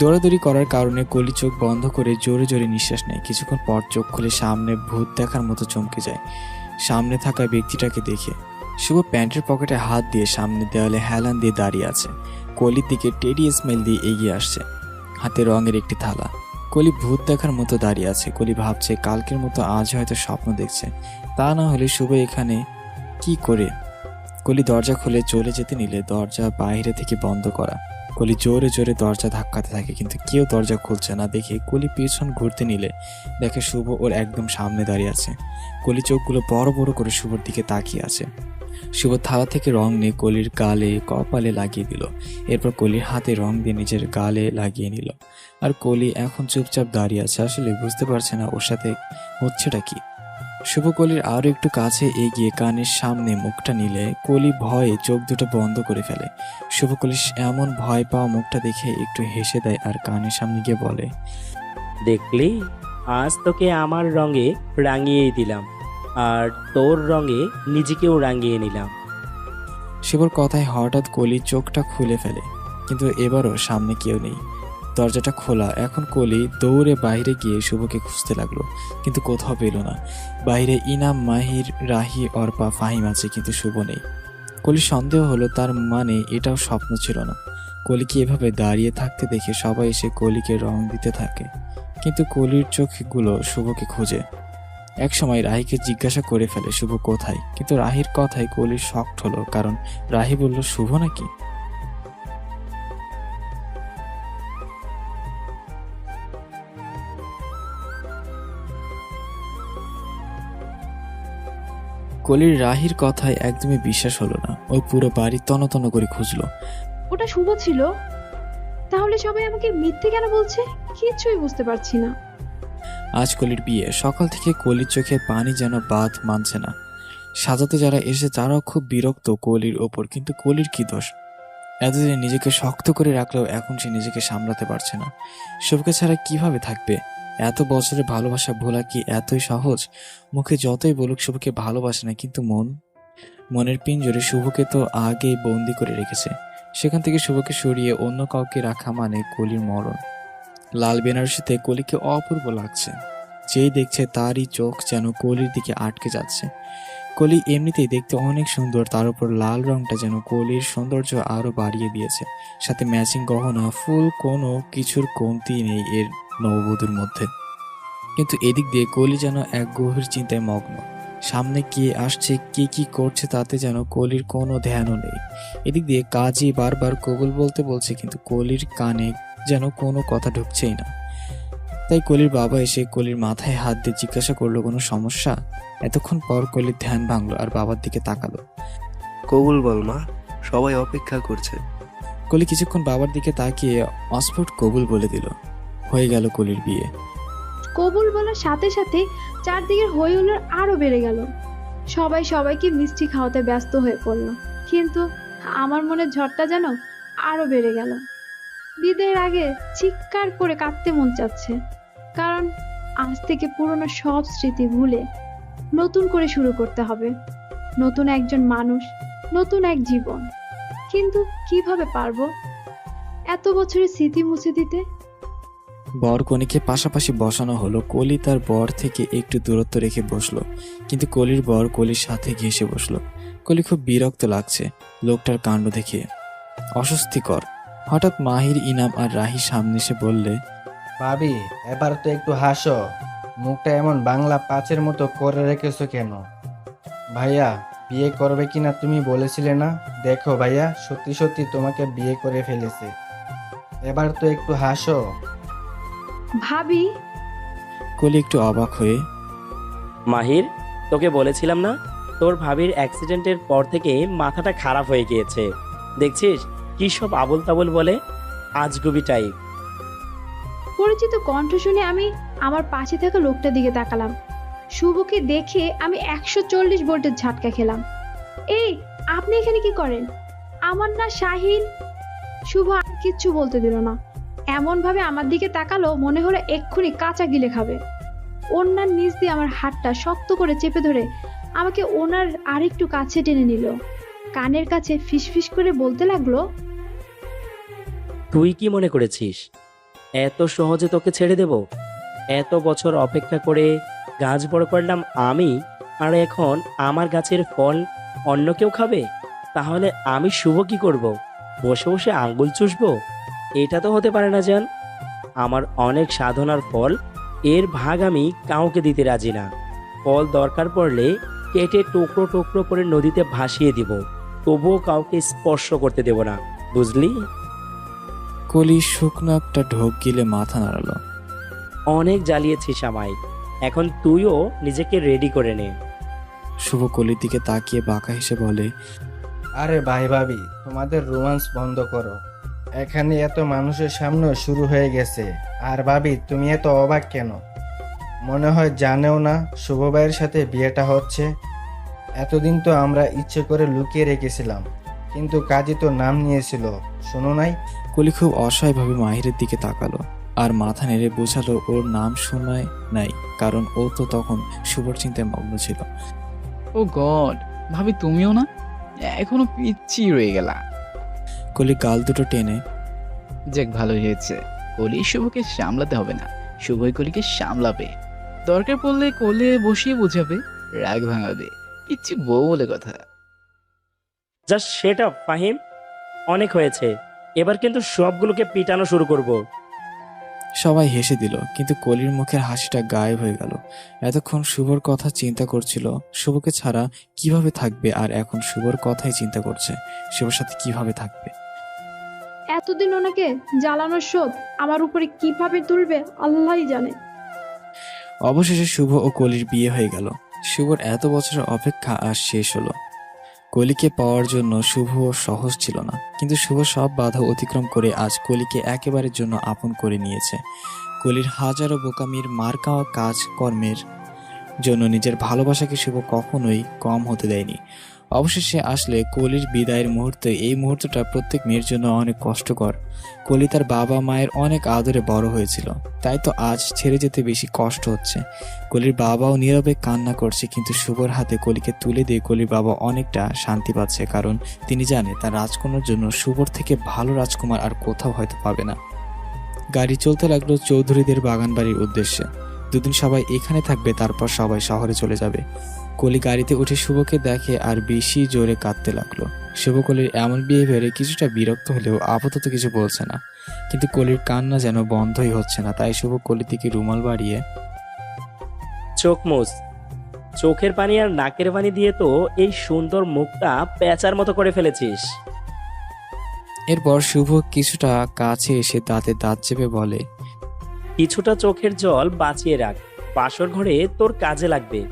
দৌড়াদৌড়ি করার কারণে কলি চোখ বন্ধ করে জোরে জোরে নিঃশ্বাস নেয়। কিছুক্ষণ পর চোখ খুলে সামনে ভূত দেখার মতো চমকে যায় সামনে থাকা ব্যক্তিটাকে দেখে। শুভ প্যান্টের পকেটে হাত দিয়ে সামনে দেওয়ালে হেলান দিয়ে দাঁড়িয়ে আছে। কলির দিকে টেডি স্মেল দিয়ে এগিয়ে আসছে, হাতে রঙের একটি থালা। কলি ভূত দেখার মতো দাঁড়িয়ে আছে। কলি ভাবছে কালকের মতো আজ হয়তো স্বপ্ন দেখছে, তা না হলে শুভ এখানে কি করে। কলি দরজা খুলে চলে যেতে নিলে দরজা বাইরে থেকে বন্ধ করা। কলি জোরে জোরে দরজা ধাক্কাতে থাকে, কিন্তু কেউ দরজা খুলছে না দেখে কলি পিছন ঘুরতে নিলে দেখে শুভ ওর একদম সামনে দাঁড়িয়ে আছে। কলি চোখগুলো বড় বড় করে শুভর দিকে তাকিয়ে আছে। শুভ থালা থেকে রং নিয়ে কলির গালে কপালে লাগিয়ে দিল। এরপর কলির হাতে রং দিয়ে নিজের গালে লাগিয়ে নিল। আর কলি এখন চুপচাপ দাঁড়িয়ে আছে, আসলে বুঝতে পারছে না ওর সাথে হচ্ছেটা কি। শুভ কলির আরো একটু কাছে এগিয়ে কানের সামনে মুখটা নিলে কলি ভয়ে চোখ দুটো বন্ধ করে ফেলে। শুভ কলি এমন ভয় পাওয়া মুখটা দেখে একটু হেসে দেয় আর কানের সামনে গিয়ে বলে, দেখলি, আজ তোকে আমার রঙে রাঙিয়েই দিলাম, আর তোর রঙে নিজেকেও রাঙিয়ে নিলাম। শুভর কথায় হঠাৎ কলি চোখটা খুলে ফেলে, কিন্তু এবারও সামনে কেউ নেই। দরজাটা খোলা। এখন কলি দৌড়ে বাইরে গিয়ে শুভকে খুঁজতে লাগলো, কিন্তু কোথাও পেল না। বাইরে ইনাম, মাহির, রাহি, অর্পা, ফাহিম আছে, কিন্তু শুভ নেই। কলির সন্দেহ হলো তার মানে এটাও স্বপ্ন ছিল না। কলিকে এভাবে দাঁড়িয়ে থাকতে দেখে সবাই এসে কলিকে রং দিতে থাকে, কিন্তু কলির চোখগুলো শুভকে খোঁজে। এক সময় রাহিকে জিজ্ঞাসা করে ফেলে শুভ কোথায়, কিন্তু রাহির কথায় কলির শকড হলো, কারণ রাহি বলল শুভ নাকি। কলির রাহির কথায় একদমই বিশ্বাস হলো না। ওই পুরো বাড়ি তন্ন করে খুঁজলো। ওটা শুভ ছিল? তাহলে সবাই আমাকে মিথ্যে কেন বলছে? কিছুই বুঝতে পারছি না। আজ কলির বিয়ে। সকাল থেকে কলির চোখে পানি যেন বাঁধ মানছে না। সাজাতে যারা এসে তারাও খুব বিরক্ত কলির ওপর, কিন্তু কলির কি দোষ? এতদিন নিজেকে শক্ত করে রাখলেও এখন সে নিজেকে সামলাতে পারছে না। শুভকে ছাড়া কিভাবে থাকবে? এত বছরের ভালোবাসা ভোলা কি এতই সহজ? মুখে যতই বলুক শুভকে ভালোবাসে না, কিন্তু মনের পিঞ্জরে শুভকে তো আগেই বন্দি করে রেখেছে। সেখান থেকে শুভকে সরিয়ে অন্য কাউকে রাখা মানে কলির মরণ। লাল বেনারসিতে কলিকে অপূর্ব লাগছে। যেই দেখছে তারই চোখ যেন কলির দিকে আটকে যাচ্ছে। কলি এমনিতেই দেখতে অনেক সুন্দর, তার উপর লাল রংটা যেন কলির সৌন্দর্য আরো বাড়িয়ে দিয়েছে। সাথে ম্যাচিং গহনা, ফুল, কোনো কিছুর কমতি নেই এর নববধূর মধ্যে। কিন্তু এদিক দিয়ে কলি যেন এক গভীর চিন্তায় মগ্ন। সামনে কে আসছে, কে কি করছে তাতে যেন কলির কোনো ধ্যানও নেই। এদিক দিয়ে কাজী বারবার কবুল বলতে বলছে, কিন্তু কলির কানে যেন কোনো কথা ঢুকছেই না। তাই কলির বাবা এসে কলির মাথায় হাত দিয়ে জিজ্ঞাসা করলো কোনো সমস্যা। এতক্ষণ পর কলির ধ্যান ভাঙলো আর বাবার দিকে তাকালো। কবুল বল মা, সবাই অপেক্ষা করছে। কলি কিছুক্ষণ বাবার দিকে তাকিয়ে অস্ফুট কবুল বলে দিল। হয়ে গেল কলির বিয়ে। কবুল বলার সাথে সাথে চারদিকের হই হুল্লোড় আরো বেড়ে গেল। সবাই সবাইকে মিষ্টি খাওয়াতে ব্যস্ত হয়ে পড়ল, কিন্তু আমার মনে ঝড়টা যেন আরো বেড়ে গেল। বিদায়ের আগে চিৎকার করে কাঁদতে মন চাচ্ছে, কারণ আজ থেকে পুরনো সব স্মৃতি ভুলে নতুন করে শুরু করতে হবে। নতুন একজন মানুষ, নতুন এক জীবন। কিন্তু কিভাবে পারবো এত বছরের স্মৃতি মুছে দিতে? বর কনেকে পাশাপাশি বসানো হলো। কলি তার বর থেকে একটু দূরত্ব রেখে বসলো, কিন্তু কলির বর কলির সাথে ঘেঁষে বসলো। কলি খুব বিরক্ত লাগছে লোকটার কাণ্ড দেখে, অস্বস্তিকর। হঠাৎ মাহির, ইনাম আর রাহি সামনে এসে বললে, ভাবি এবার তো একটু হাসো, মুখটা এমন বাংলা পাঁচের মতো করে রেখেছো কেন? ভাইয়া বিয়ে করবে কিনা তুমি বলেছিলে না? দেখো ভাইয়া, সত্যি সত্যি তোমাকে বিয়ে করে ফেলেছে। এবার তো একটু হাসো। ভাবি? কলি একটু অবাক হয়ে, মাহির, তোকে বলেছিলাম না তোর ভাবির অ্যাক্সিডেন্টের পর থেকে মাথাটা খারাপ হয়ে গিয়েছে। দেখছিস কি সব আবোল তাবোল বলে, আজগুবি টাইপ। পরিচিত কণ্ঠ শুনে আমি আমার পাশে থাকা লোকটার দিকে তাকালাম। শুভকে দেখে আমি 140 ভোল্টের ঝাটকা খেলাম। এই, আপনি এখানে কি করেন? আমার না শাহিন। শুভ আর কিচ্ছু বলতে দিল না, এমন ভাবে আমার দিকে তাকালো মনে হলো এক্ষুনি কাঁচা গিলে খাবে। ওনার নিচ দিয়ে আমার হাতটা শক্ত করে চেপে ধরে আমাকে ওনার আরেকটু কাছে টেনে নিল। কানের কাছে ফিসফিস করে বলতে লাগলো, তুই কি মনে করেছিস এত সহজে তোকে ছেড়ে দেব? এত বছর অপেক্ষা করে গাছ বড় করলাম আমি, আর এখন আমার গাছের ফল অন্য কেউ খাবে? তাহলে আমি শুভ কি করব? বসে বসে আঙ্গুল চুষবো? এটা তো হতে পারে না জান। আমার অনেক সাধনার ফল, এর ভাগ আমি কাউকে দিতে রাজি না। ফল দরকার পড়লে কেটে টুকরো টুকরো করে নদীতে ভাসিয়ে দিব, তবুও কাউকে স্পর্শ করতে দেব না, বুঝলি? কলি শুকনো একটা ঢোক গিলে মাথা নাড়ালো। অনেক জ্বালিয়েছিস আমায়, এখন তুইও নিজেকে রেডি করে নে। শুভ কলির দিকে তাকিয়ে বাঁকা হেসে বলে, আরে ভাই ভাবি, তোমাদের রোমান্স বন্ধ করো। এখানে এত মানুষের সামনে শুরু হয়ে গেছে, আর ভাবি তুমি এত অবাক কেন? মনে হয় জানেও না শুভ ভাইয়ের সাথে বিয়েটা হচ্ছে। এতদিন তো আমরা ইচ্ছে করে লুকিয়ে রেখেছিলাম, কিন্তু কাজী তো নাম নিয়েছিল, শোনো নাই? কলি খুব অসহায়ভাবে মাহিরের দিকে তাকালো আর মাথা নেড়ে বোঝালো ওর নাম শোনায় নাই, কারণ ও তো তখন শুভর চিন্তায় মগ্ন ছিল। ও গড, ভাবি তুমিও না? এখনো পিচ্ছি রয়ে গেলা। কলি গাল দুটো টেনে, যাক ভালো হয়েছে, কলি শুভকে সামলাতে হবে না, শুভই কলিকে সামলাবে। দরকার পড়লে কোলে বসিয়ে বোঝাবে, রাগ ভাঙাবে, পিচ্ছি বউ বলে কথা। জাস্ট সেট আপ ফাহিম, অনেক হয়েছে, এবার কিন্তু সবগুলোকে পিটানো শুরু করব। সবাই হেসে দিল, কিন্তু কলির মুখের হাসিটা গায়েব হয়ে গেল। এতক্ষণ শুভর কথা চিন্তা করছিল শুভকে ছাড়া কিভাবে থাকবে, আর এখন শুভর কথাই চিন্তা করছে শুভর সাথে কিভাবে থাকবে। এতদিন ওনাকে জ্বালানোর শোধ আমার উপরে কিভাবে তুলবে আল্লাহই জানে। অবশেষে শুভ ও কলির বিয়ে হয়ে গেল। শুভর এত বছরের অপেক্ষা আজ শেষ হলো। কলিকে পাওয়ার জন্য শুভ সহজ ছিল না, কিন্তু শুভ সব বাধা অতিক্রম করে আজ কলিকে একেবারের জন্য আপন করে নিয়েছে। কলির হাজারো বোকামির মার খাওয়া কাজ কর্মের জন্য নিজের ভালোবাসাকে শুভ কখনোই কম হতে দেয়নি। অবশেষে আসলে কলির বিদায়ের মুহূর্তে, এই মুহূর্তটা প্রত্যেক মেয়ের জন্য অনেক কষ্টকর। কলি তার বাবা মায়ের অনেক আদরে বড় হয়েছিল, তাই তো আজ ছেড়ে যেতে বেশি কষ্ট হচ্ছে। কলির বাবাও নীরবে কান্না করছে, কিন্তু শুভর হাতে কলিকে তুলে দিয়ে কলির বাবা অনেকটা শান্তি পাচ্ছে, কারণ তিনি জানে তার রাজকন্যার জন্য শুভর থেকে ভালো রাজকুমার আর কোথাও হয়তো পাবে না। গাড়ি চলতে লাগলো চৌধুরীদের বাগান বাড়ির উদ্দেশ্যে। দুদিন সবাই এখানে থাকবে, তারপর সবাই শহরে চলে যাবে। কলি গাড়িতে উঠে শুভকে দেখে আর বেশি জোরে কাঁদতে লাগলো। শুভ কলির এমন বিহেভিয়ারে কিছুটা বিরক্ত হলেও আপাতত কিছু বলছে না, কিন্তু কলির কান্না যেন বন্ধই হচ্ছে না। তাই শুভ কলির দিকে রুমাল বাড়িয়ে, চোখ মুছ, চোখের পানি আর নাকের পানি দিয়ে তো এই সুন্দর মুখটা পেঁচার মতো করে ফেলেছিস। এরপর শুভ কিছুটা কাছে এসে দাঁতে দাঁত চেপে বলে, কিছুটা চোখের জল বাঁচিয়ে রাখ, বাসর ঘরে তোর কাজে লাগবে।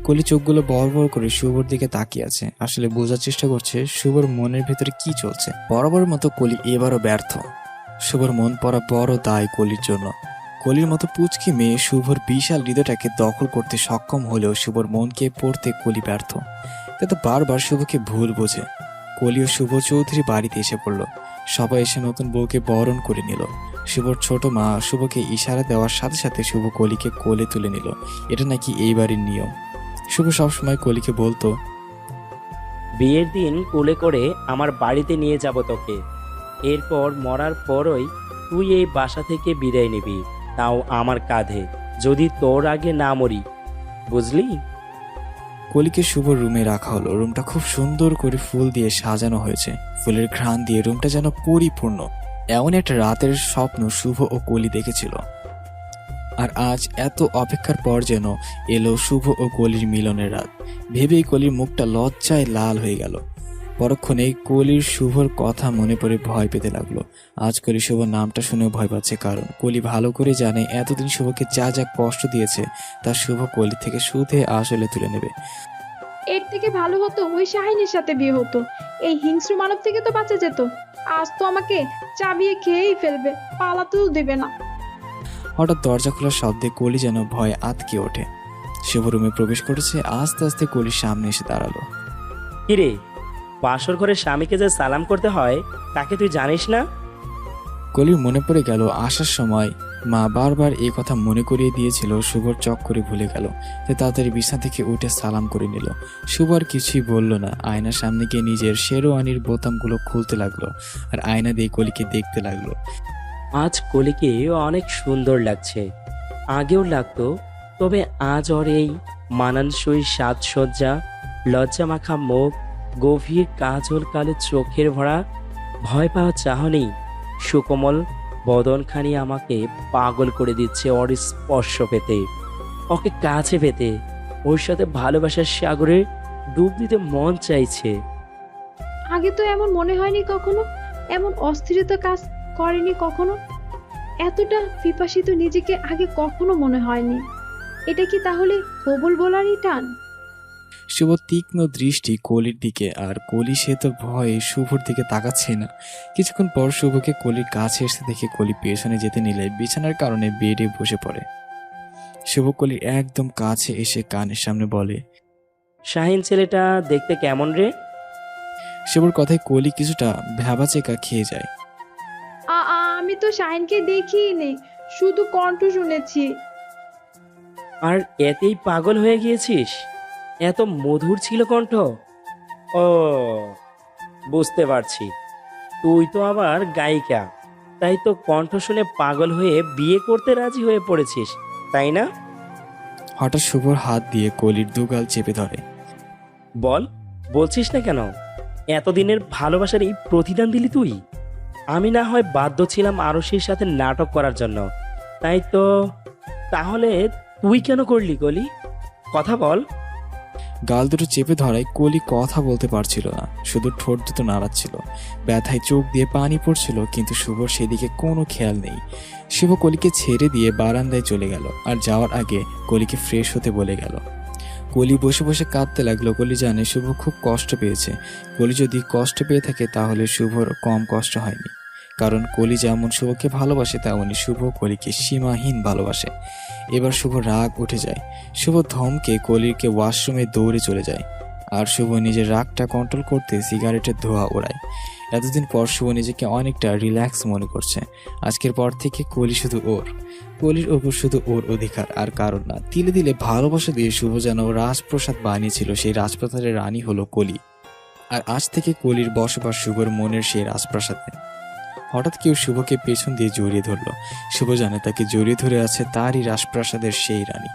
কলি চোখগুলো বড় বড় করে শুভর দিকে তাকিয়ে আছে, আসলে বোঝার চেষ্টা করছে শুভর মনের ভেতরে কি চলছে। বরাবর মতো কলি এবারও ব্যর্থ। শুভর মন পড়া বড় দায় কলির জন্য। কলির মতো পুচকি মেয়ে শুভর বিশাল হৃদয়টাকে দখল করতে সক্ষম হলেও শুভর মনকে পড়তে কলি ব্যর্থ। তাই তো বারবার শুভকে ভুল বোঝে। কলি ও শুভ চৌধুরী বাড়িতে এসে পড়ল। সবাই এসে নতুন বউকে বরণ করে নিল। শুভর ছোট মা শুভকে ইশারা দেওয়ার সাথে সাথে শুভ কলিকে কোলে তুলে নিল। এটা নাকি এই বাড়ির নিয়ম। শুভ সবসময় কলিকে বলতো, বিয়ের দিন কোলে করে আমার বাড়িতে নিয়ে যাব তোকে, এরপর মরার পরই তুই এই বাসা থেকে বিদায় নিবি, তাও আমার কাঁধে, যদি তোর আগে না মরি, বুঝলি? কলিকে শুভ রুমে রাখা হলো। রুমটা খুব সুন্দর করে ফুল দিয়ে সাজানো হয়েছে। ফুলের ঘ্রাণ দিয়ে রুমটা যেন পরিপূর্ণ। এমন একটা রাতের স্বপ্ন শুভ ও কলি দেখেছিল, আর আজ এত অপেক্ষার পর যেন এলো শুভ ও কলির মিলনের রাত। ভেবেই কলির মুখটা লজ্জায় লাল হয়ে গেল। পরক্ষণে কলির শুভর কথা মনে পড়ে ভয় পেতে লাগলো। আজ কলি শুভর নামটা শুনেও ভয় পাচ্ছে, কারণ কলি ভালো করে জানে এতদিন শুভকে যা যা কষ্ট দিয়েছে তা শুভ কলি থেকে সুদে আসলে তুলে নেবে। এর থেকে ভালো হতো ওই শাহিনের সাথে বিয়ে হতো, এই হিংস্র মানব থেকে তো বাঁচা যেত। আজ তো আমাকে চাবিয়ে খেয়েই ফেলবে, পালাতেও দেবে না। হঠাৎ দরজা খোলার শব্দে কলি যেন ভয়ে আতকে ওঠে। শুভ রুমে প্রবেশ করেছে। আস্তে আস্তে কলির সামনে এসে দাঁড়ালো। কিরে, বাসর ঘরে স্বামীকে যে সালাম করতে হয় তাকে তুই জানিস না? কলির মনে পড়ে গেল আসার সময় মা বারবার এই কথা মনে করিয়ে দিয়েছিল। শুভর চক করে ভুলে গেল। সে তাড়াতাড়ি বিছানা থেকে উঠে সালাম করে নিল। শুভ আর কিছুই বলল না। আয়নার সামনে গিয়ে নিজের শেরওয়ানির বোতামগুলো খুলতে লাগলো আর আয়না দিয়ে কলিকে দেখতে লাগলো। আজ কলিকে অনেক সুন্দর লাগছে, আগেও লাগতো, তবে আজ ওর এই মানানসই সাজসজ্জা, লজ্জা মাখা মুখ, গভীর কাজল কালো চোখের ভরা ভয় পাওয়া চাহনি, সুকোমল বদনখানি আমাকে পাগল করে দিচ্ছে ওর স্পর্শ পেতে, ওকে কাছে পেতে, ওর সাথে ভালোবাসার সাগরে ডুব দিতে মন চাইছে। আগে তো এমন মনে হয়নি কখনো, এমন অস্থিরতা কাজ করেনি কখনো, এতটা পিপাসিত নিজেকে আগে কখনো মনে হয়নি। এটা কি তাহলে কবুল বলারই টান? শুভ তীক্ষ্ণ দৃষ্টি কলির দিকে, আর কলি সে তো ভয়ে শুভর দিকে তাকাচ্ছে না। কিছুক্ষণ পর শুভকে কলির কাছে এসে দেখে কলি পেছনে যেতে নিলে বিছানার কারণে বেডে বসে পড়ে। শুভকলির একদম কাছে এসে কানের সামনে বলে। শাহিন ছেলেটা দেখতে কেমন রে? শুভর কথায় কলি কিছুটা ভ্যাবাচেকা খেয়ে যায়। আমি তো শাহিনকে দেখিই নেই, শুধু কণ্ঠ শুনেছি। আর এতেই পাগল হয়ে গিয়েছিস? এত মধুর ছিল কণ্ঠ। ও, বুঝতে পারছি, তুই তো আবার গায়িকা, তাই তো কণ্ঠ শুনে পাগল হয়ে বিয়ে করতে রাজি হয়ে পড়েছিস, তাই না? হঠাৎ শুভর হাত দিয়ে কলির দুগাল চেপে ধরে। বলছিস না কেন? এতদিনের ভালোবাসার এই প্রতিদান দিলি তুই? আমি না হয় বাধ্য ছিলাম আরশির সাথে নাটক করার জন্য, তাই তো। তাহলে তুই কেন করলি কলি? কথা বল। গাল দুটো চেপে ধরায় কলি কথা বলতে পারছিল না, শুধু ঠোঁট দুটো নাড়াচ্ছিল। ব্যথায় চোখ দিয়ে পানি পড়ছিল, কিন্তু শুভর সেদিকে কোনো খেয়াল নেই। শুভ কলিকে ছেড়ে দিয়ে বারান্দায় চলে গেল, আর যাওয়ার আগে কলিকে ফ্রেশ হতে বলে গেল। কলি বসে বসে কাঁদতে লাগলো। কলি জানে শুভ খুব কষ্ট পেয়েছে। কলি যদি কষ্ট পেয়ে থাকে তাহলে শুভর কম কষ্ট হয়নি, কারণ কলি যেমন শুভকে ভালোবাসে তেমনই শুভ কলিকে সীমাহীন ভালোবাসে। এবার শুভ রাগ উঠে যায়। শুভ ধমকে কলিকে ওয়াশরুমে দৌড়ে চলে যায়, আর শুভ নিজের রাগটা কন্ট্রোল করতে সিগারেটের ধোঁয়া ওড়ায়। এতদিন পর শুভ নিজেকে অনেকটা রিল্যাক্স মনে করছে। আজকের পর থেকে কলি শুধু ওর, কলির ওপর শুধু ওর অধিকার, আর কারণ না। তিলে দিলে ভালোবাসা দিয়ে শুভ যেন রাজপ্রসাদ বানিয়েছিল, সেই রাজপ্রাসাদের রানী হলো কলি। আর আজ থেকে কলির বসবাস শুভর মনের সেই রাজপ্রাসাদে। হঠাৎ কেউ শুভকে পেছন দিয়ে জড়িয়ে ধরলো। শুভ জানে তাকে জড়িয়ে ধরে আছে তারই রাজপ্রাসাদের সেই রানী,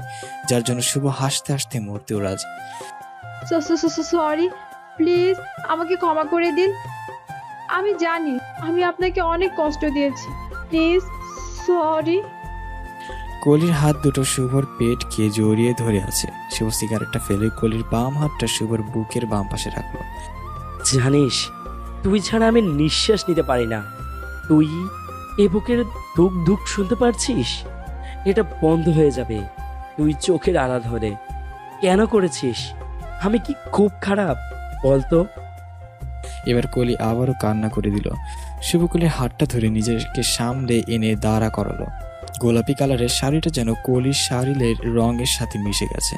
যার জন্য শুভ হাসতে হাসতে মরতেও রাজি। সরি, প্লিজ আমাকে ক্ষমা করে দিন। আমি জানি আমি আপনাকে অনেক কষ্ট দিয়েছি, প্লিজ সরি। কলির হাত দুটো শুভর পেট কে জড়িয়ে ধরে আছে। শুভ সিগারেটটা ফেলে কলির বাম হাতটা শুভর বুকের বাম পাশে রাখলো। জানিস, তুই ছাড়া আমি নিঃশ্বাস নিতে পারি না। তুই এ বুকের ধুক ধুক শুনতে পারছিস? এটা বন্ধ হয়ে যাবে। তুই চোখের আড়া ধরে কেন করেছিস? আমি কি খুব খারাপ বলতো? এবার কলি আবারও কান্না করে দিল। শুভ কলির হাতটা ধরে নিজেকে সামনে এনে দাঁড়া করালো। গোলাপি কালারের শাড়িটা যেন কলির শাড়ির রঙের সাথে মিশে গেছে।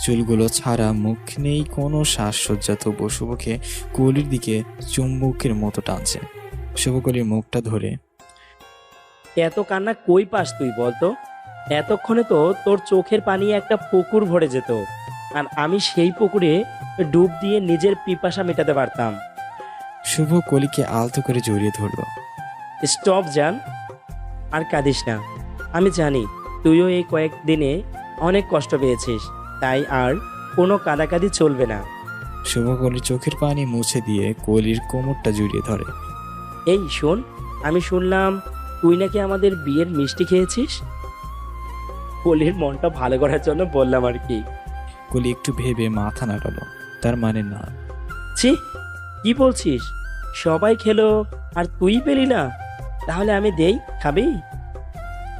চুলগুলো ছাড়া, মুখ নেই কোনো সাজসজ্জা, তবু শুভকে কলির দিকে চুম্বকের মতো টানছে। শুভ কলির মুখটা ধরে, এত কান্না কই পাস তুই বলতো? এতক্ষণে তো তোর চোখের পানি একটা পুকুর ভরে যেত, আর আমি সেই পুকুরে ডুব দিয়ে নিজের পিপাসা মেটাতে পারতাম। শুভ কলিকে আলতো করে জড়িয়ে ধরলো। স্টপ জান, আর কাঁদিস না। আমি জানি তুইও এই কয়েকদিনে অনেক কষ্ট পেয়েছিস, তাই আর কোনো কাঁদাকাঁদি চলবে না। শুভ কলির চোখের পানি মুছে দিয়ে কলির কোমরটা জড়িয়ে ধরে। এই শোন, আমি শুনলাম তুই নাকি আমাদের বিয়ের মিষ্টি খেয়েছিস। কলির মনটা ভালো করার জন্য বললাম আর কি। কলি একটু ভেবে মাথা নাড়ালো। তার মানে না। ছি, কি বলছিস? সবাই খেলো আর তুই পেলি না? তাহলে আমি দেই, খাবি?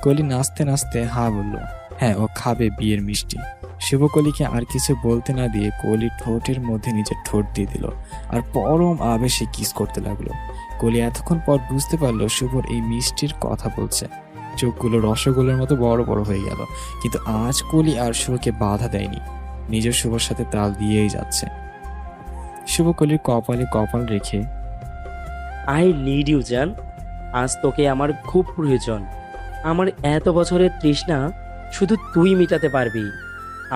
কলি নাচতে নাচতে হা বলল। হ্যাঁ, ও খাবে বিয়ের মিষ্টি। শুভ কলিকে আর কিছু বলতে না দিয়ে কলি ঠোঁটের মধ্যে নিজের ঠোঁট দিয়ে দিল, আর পরম আবেশে কিস করতে লাগলো। কলি এতক্ষণ পর বুঝতে পারলো শুভর এই মিষ্টির কথা বলছে। চোখগুলো রসগোল্লার মতো বড় বড় হয়ে গেল, কিন্তু আজ কলি আর শুভকে বাধা দেয়নি, নিজের শুভর সাথে তাল দিয়েই যাচ্ছে। শুভ কলির কপালে কপাল রেখে, আই নিড ইউ জান। আজ তোকে আমার খুব প্রয়োজন। আমার এত বছরের তৃষ্ণা শুধু তুই মেটাতে পারবি।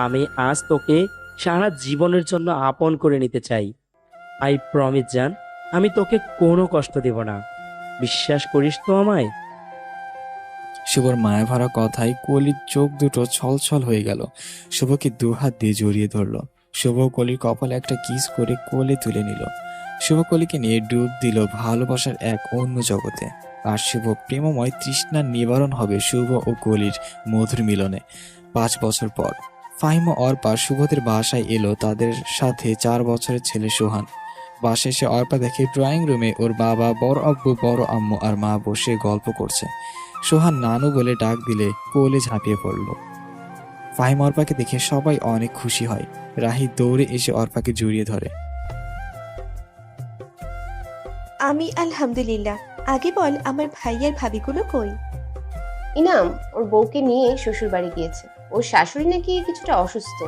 আমি আজ তোকে সারা জীবনের জন্য আপন করে নিতে চাই। আই প্রমিস জান, আমি তোকে কোনো কষ্ট দেব না। বিশ্বাস করিস তো আমায়? শুভর মায়া ভরা কথায় কলির চোখ দুটো ছলছল হয়ে গেল। শুভকে দুহাত দিয়ে জড়িয়ে ধরলো। শুভ কলির কপালে একটা কিস করে কোলে তুলে নিল। শুভ কলিকে নিয়ে ডুব দিল ভালোবাসার এক অন্য জগতে। আর শুভ প্রেমময় তৃষ্ণার নিবারণ হবে শুভ ও কলির মধুর মিলনে। 5 বছর পর ফাহিম ও অর্পা শুভদের বাসায় এলো, তাদের সাথে 4 বছরের ছেলে সোহান। বাসায় এসে অর্পা দেখে ড্রয়িং রুমে ওর বাবা, বড় আব্বু, বড় আম্মু আর মা বসে গল্প করছে। সোহান নানু বলে ডাক দিলে কোলে ঝাঁপিয়ে পড়ল। ফাহিম অর্পাকে দেখে সবাই অনেক খুশি হয়। রাহি দৌড়ে এসে অর্পাকে জড়িয়ে ধরে। আমি আলহামদুলিল্লাহ। আগে বল, আমার ভাইয়ার ভাবিগুলো কই? ইনাম ওর বউকে নিয়ে শ্বশুর বাড়ি গিয়েছে। ওর শাশুড়ি নাকি কিছুটা অসুস্থ,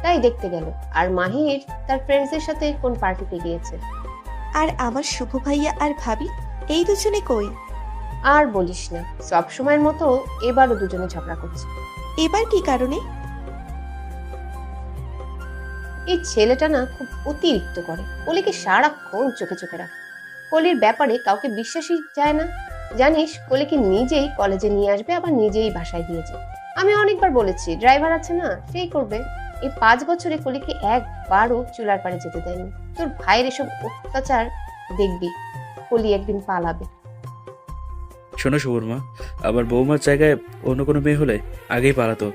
তাই দেখতে গেল। আর মাহির তার ফ্রেন্ডসদের সাথে কোন পার্টিতে গিয়েছে। আর আমার শুভ ভাইয়া আর ভাবি এই দুজনে কই? আর বলিস না, সব সময়ের মতো এবারও দুজনে ঝগড়া করছে। এবার কি কারণে? এই ছেলেটা না খুব অতিরিক্ত করে, কলিকে সারাক্ষণ চোখে চোখে রাখে। কলির ব্যাপারে কাউকে বিশ্বাসই যায় না। জানিস, কলিকে নিজেই কলেজে নিয়ে আসবে, আবার নিজেই বাসায় দিয়ে যায়। আমি অনেকবার বলেছি, ড্রাইভার আছে না, সেই করবে। এই 5 বছরে কলিকে একবারও চুলার পাড়ে যেতে দেয়নি। তোর ভাইয়ের এসব অত্যাচার দেখবি, কলি একদিন পালাবে। শোনো শুভর মা, আবার বৌমার জায়গায় অন্য কোনো মেয়ে হলে আগেই পালাতো।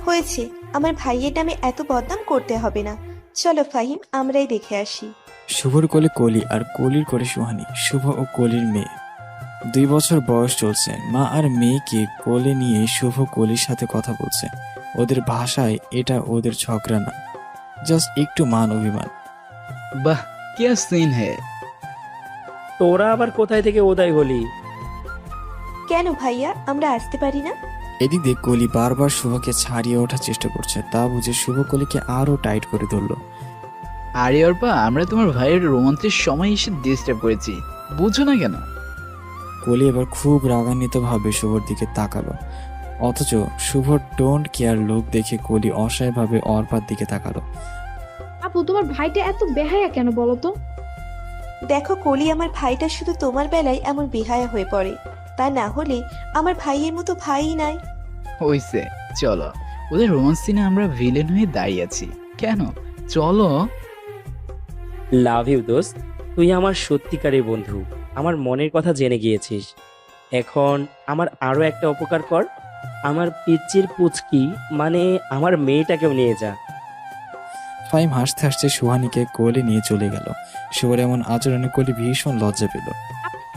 হয়েছে, আমার ভাইয়ের নামে এত বদনাম করতে হবে না। চলো ফাহিম, আমরাই দেখে আসি। শুভর কোলে কলি আর কলির কোলে সুহানি, শুভ ও কলির মেয়ে। 2 বছর বয়স চলছে। মা আর মেয়েকে কোলে নিয়ে শুভ কলির সাথে কথা বলছে। ওদের ভাষায় এটা ওদের ঝগড়া না, জাস্ট একটু মান অভিমান। বাহ, क्या सीन है। তোরা আবার কোথায় থেকে উদয় হলি? কেন ভাইয়া, আমরা আসতে পারি না? এদিক দিয়ে কলি বারবার শুভকে ছাড়িয়ে ওঠার চেষ্টা করছে, তা বুঝে শুভ কলিকে আরো টাইট করে ধরলো। আরে অর্পা, আমরা তোমার ভাইয়ের রোমান্সের সময় এসে ডিস্টার্ব করেছি, বুঝো না কেন? কলি এবার খুব রাগান্বিত ভাবে শুভর দিকে তাকালো, অথচ শুভর ডোন্ট কেয়ার লুক দেখে কলি অসহায়ভাবে অর্পার দিকে তাকালো। আপু, তোমার ভাইটা এত বেহায়া কেন বলো তো? দেখো কলি, আমার ভাইটা শুধু তোমার বেলায় এমন বেহায়া হয়ে পড়ে, তা না হলে আমার ভাইয়ের মতো ভাই নাই। হইছে, চলো, ওদের রোমান্স সিনে আমরা ভিলেন হয়ে দাঁড়িয়ে আছি কেন, চলো। লাভ ইউ দোস্ত, তুই আমার সত্যিকারের বন্ধু, আমার মনের কথা জেনে গিয়েছিস। এখন আমার আরো একটা উপকার কর, আমার পিচ্চির পুচকি মানে আমার মেয়েটাকেও নিয়ে যা। ফাইম হাসতে হাসতে সুহানিকে কোলে নিয়ে চলে গেল। শুভর এমন আচরণে কলি ভীষণ লজ্জা পেল।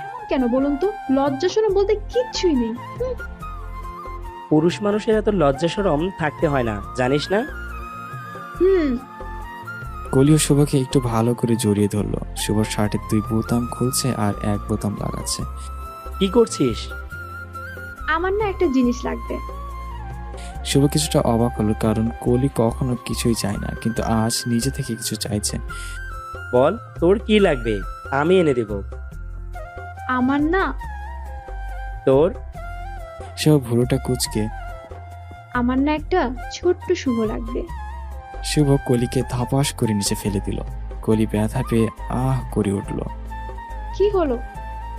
এমন কেন বলুন তো? লজ্জা শোনা বলতে কিচ্ছুই নেই। পুরুষ মানুষের এত লজ্জা শরম থাকতে হয় না, জানিস না? কলিও শুভকে একটু ভালো করে জড়িয়ে ধরলো। শুভর শার্টের 2 বোতাম খুলছে আর 1 বোতাম লাগাচ্ছে। কি করছিস? আমার না একটা জিনিস লাগবে। শুভ কিছুটা অবাক হলো, কারণ কলি কখনো কিছুই চায় না, কিন্তু আজ নিজে থেকে কিছু চাইছে। বল, তোর কি লাগবে, আমি এনে দেব। আমার না, তোর? শুভ ভুরুটা কুচকে, আমার না একটা ছোট্ট শুভ লাগবে। শুভ কলিকে ধাপাস করে নিচে ফেলে দিল। কলি ব্যথা পেয়ে আহ করে উঠল। কি হলো,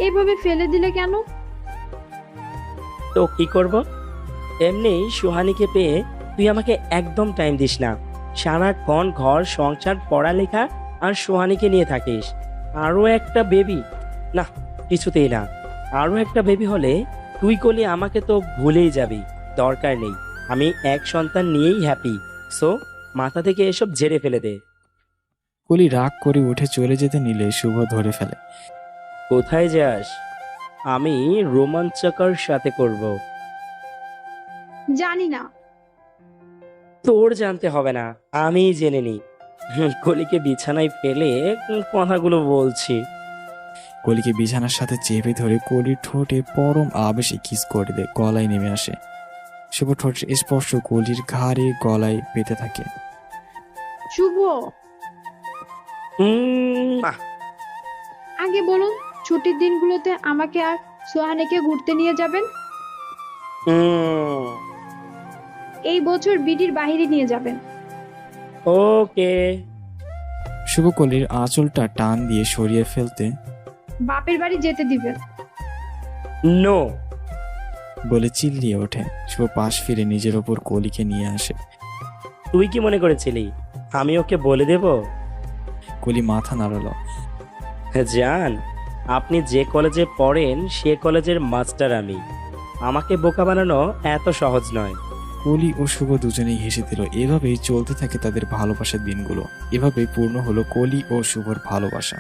এভাবে ফেলে দিলে কেন? তো কি করব? এমনি সুহানিকে পেয়ে তুই আমাকে একদম টাইম দিস না, সারাক্ষণ ঘর সংসার পড়ালেখা আর সুহানিকে নিয়ে থাকিস। আরও একটা বেবি? না, কিছুতেই না। আরও একটা বেবি হলে তুই কলি আমাকে তো ভুলেই যাবি, দরকার নেই। আমি এক সন্তান নিয়েই হ্যাপি। সো মাথা থেকে এসব ঝেড়ে ফেলে দে। কলি রাগ করে উঠে চলে যেতে নিলে শুভ ধরে ফেলে। কোথায় যাস? আমি রোমাঞ্চকর সাথে করব। জানি না। তোর জানতে হবে না, আমি জেনে নি। কলিকে বিছানায় ফেলে কথাগুলো বলছি। কলিকে বিছানার সাথে চেপে ধরে কলির ঠোঁটে পরম আবেশে কিস করে দেয়, গলায় নেমে আসে। শুভ ঠোঁটের স্পর্শ কলির ঘাড়ে গলায় পেতে থাকে। শুভ, আগে বলুন, ছুটির দিনগুলোতে আমাকে আর সোহানিকে ঘুরতে নিয়ে যাবেন? এই বছর বিডির বাইরে নিয়ে যাবেন। ওকে। শুভ কলির আঁচলটা টান দিয়ে সরিয়ে ফেলতে, বাপের বাড়ি যেতে দিবেন? নো বলে চিল্লিয়ে ওঠে। শুভ পাশ ফিরে নিজের ওপর কলিকে নিয়ে আসে। তুই কি মনে করেছিলি আমি ওকে বলে দেব? কলি মাথা নাড়ালো। জান, আপনি যে কলেজে পড়েন সে কলেজের মাস্টার আমি, আমাকে বোকা বানানো এত সহজ নয়। কলি ও শুভ দুজনেই হেসে দিল। এভাবেই চলতে থাকে তাদের ভালোবাসার দিনগুলো। এভাবেই পূর্ণ হলো কলি ও শুভর ভালোবাসা।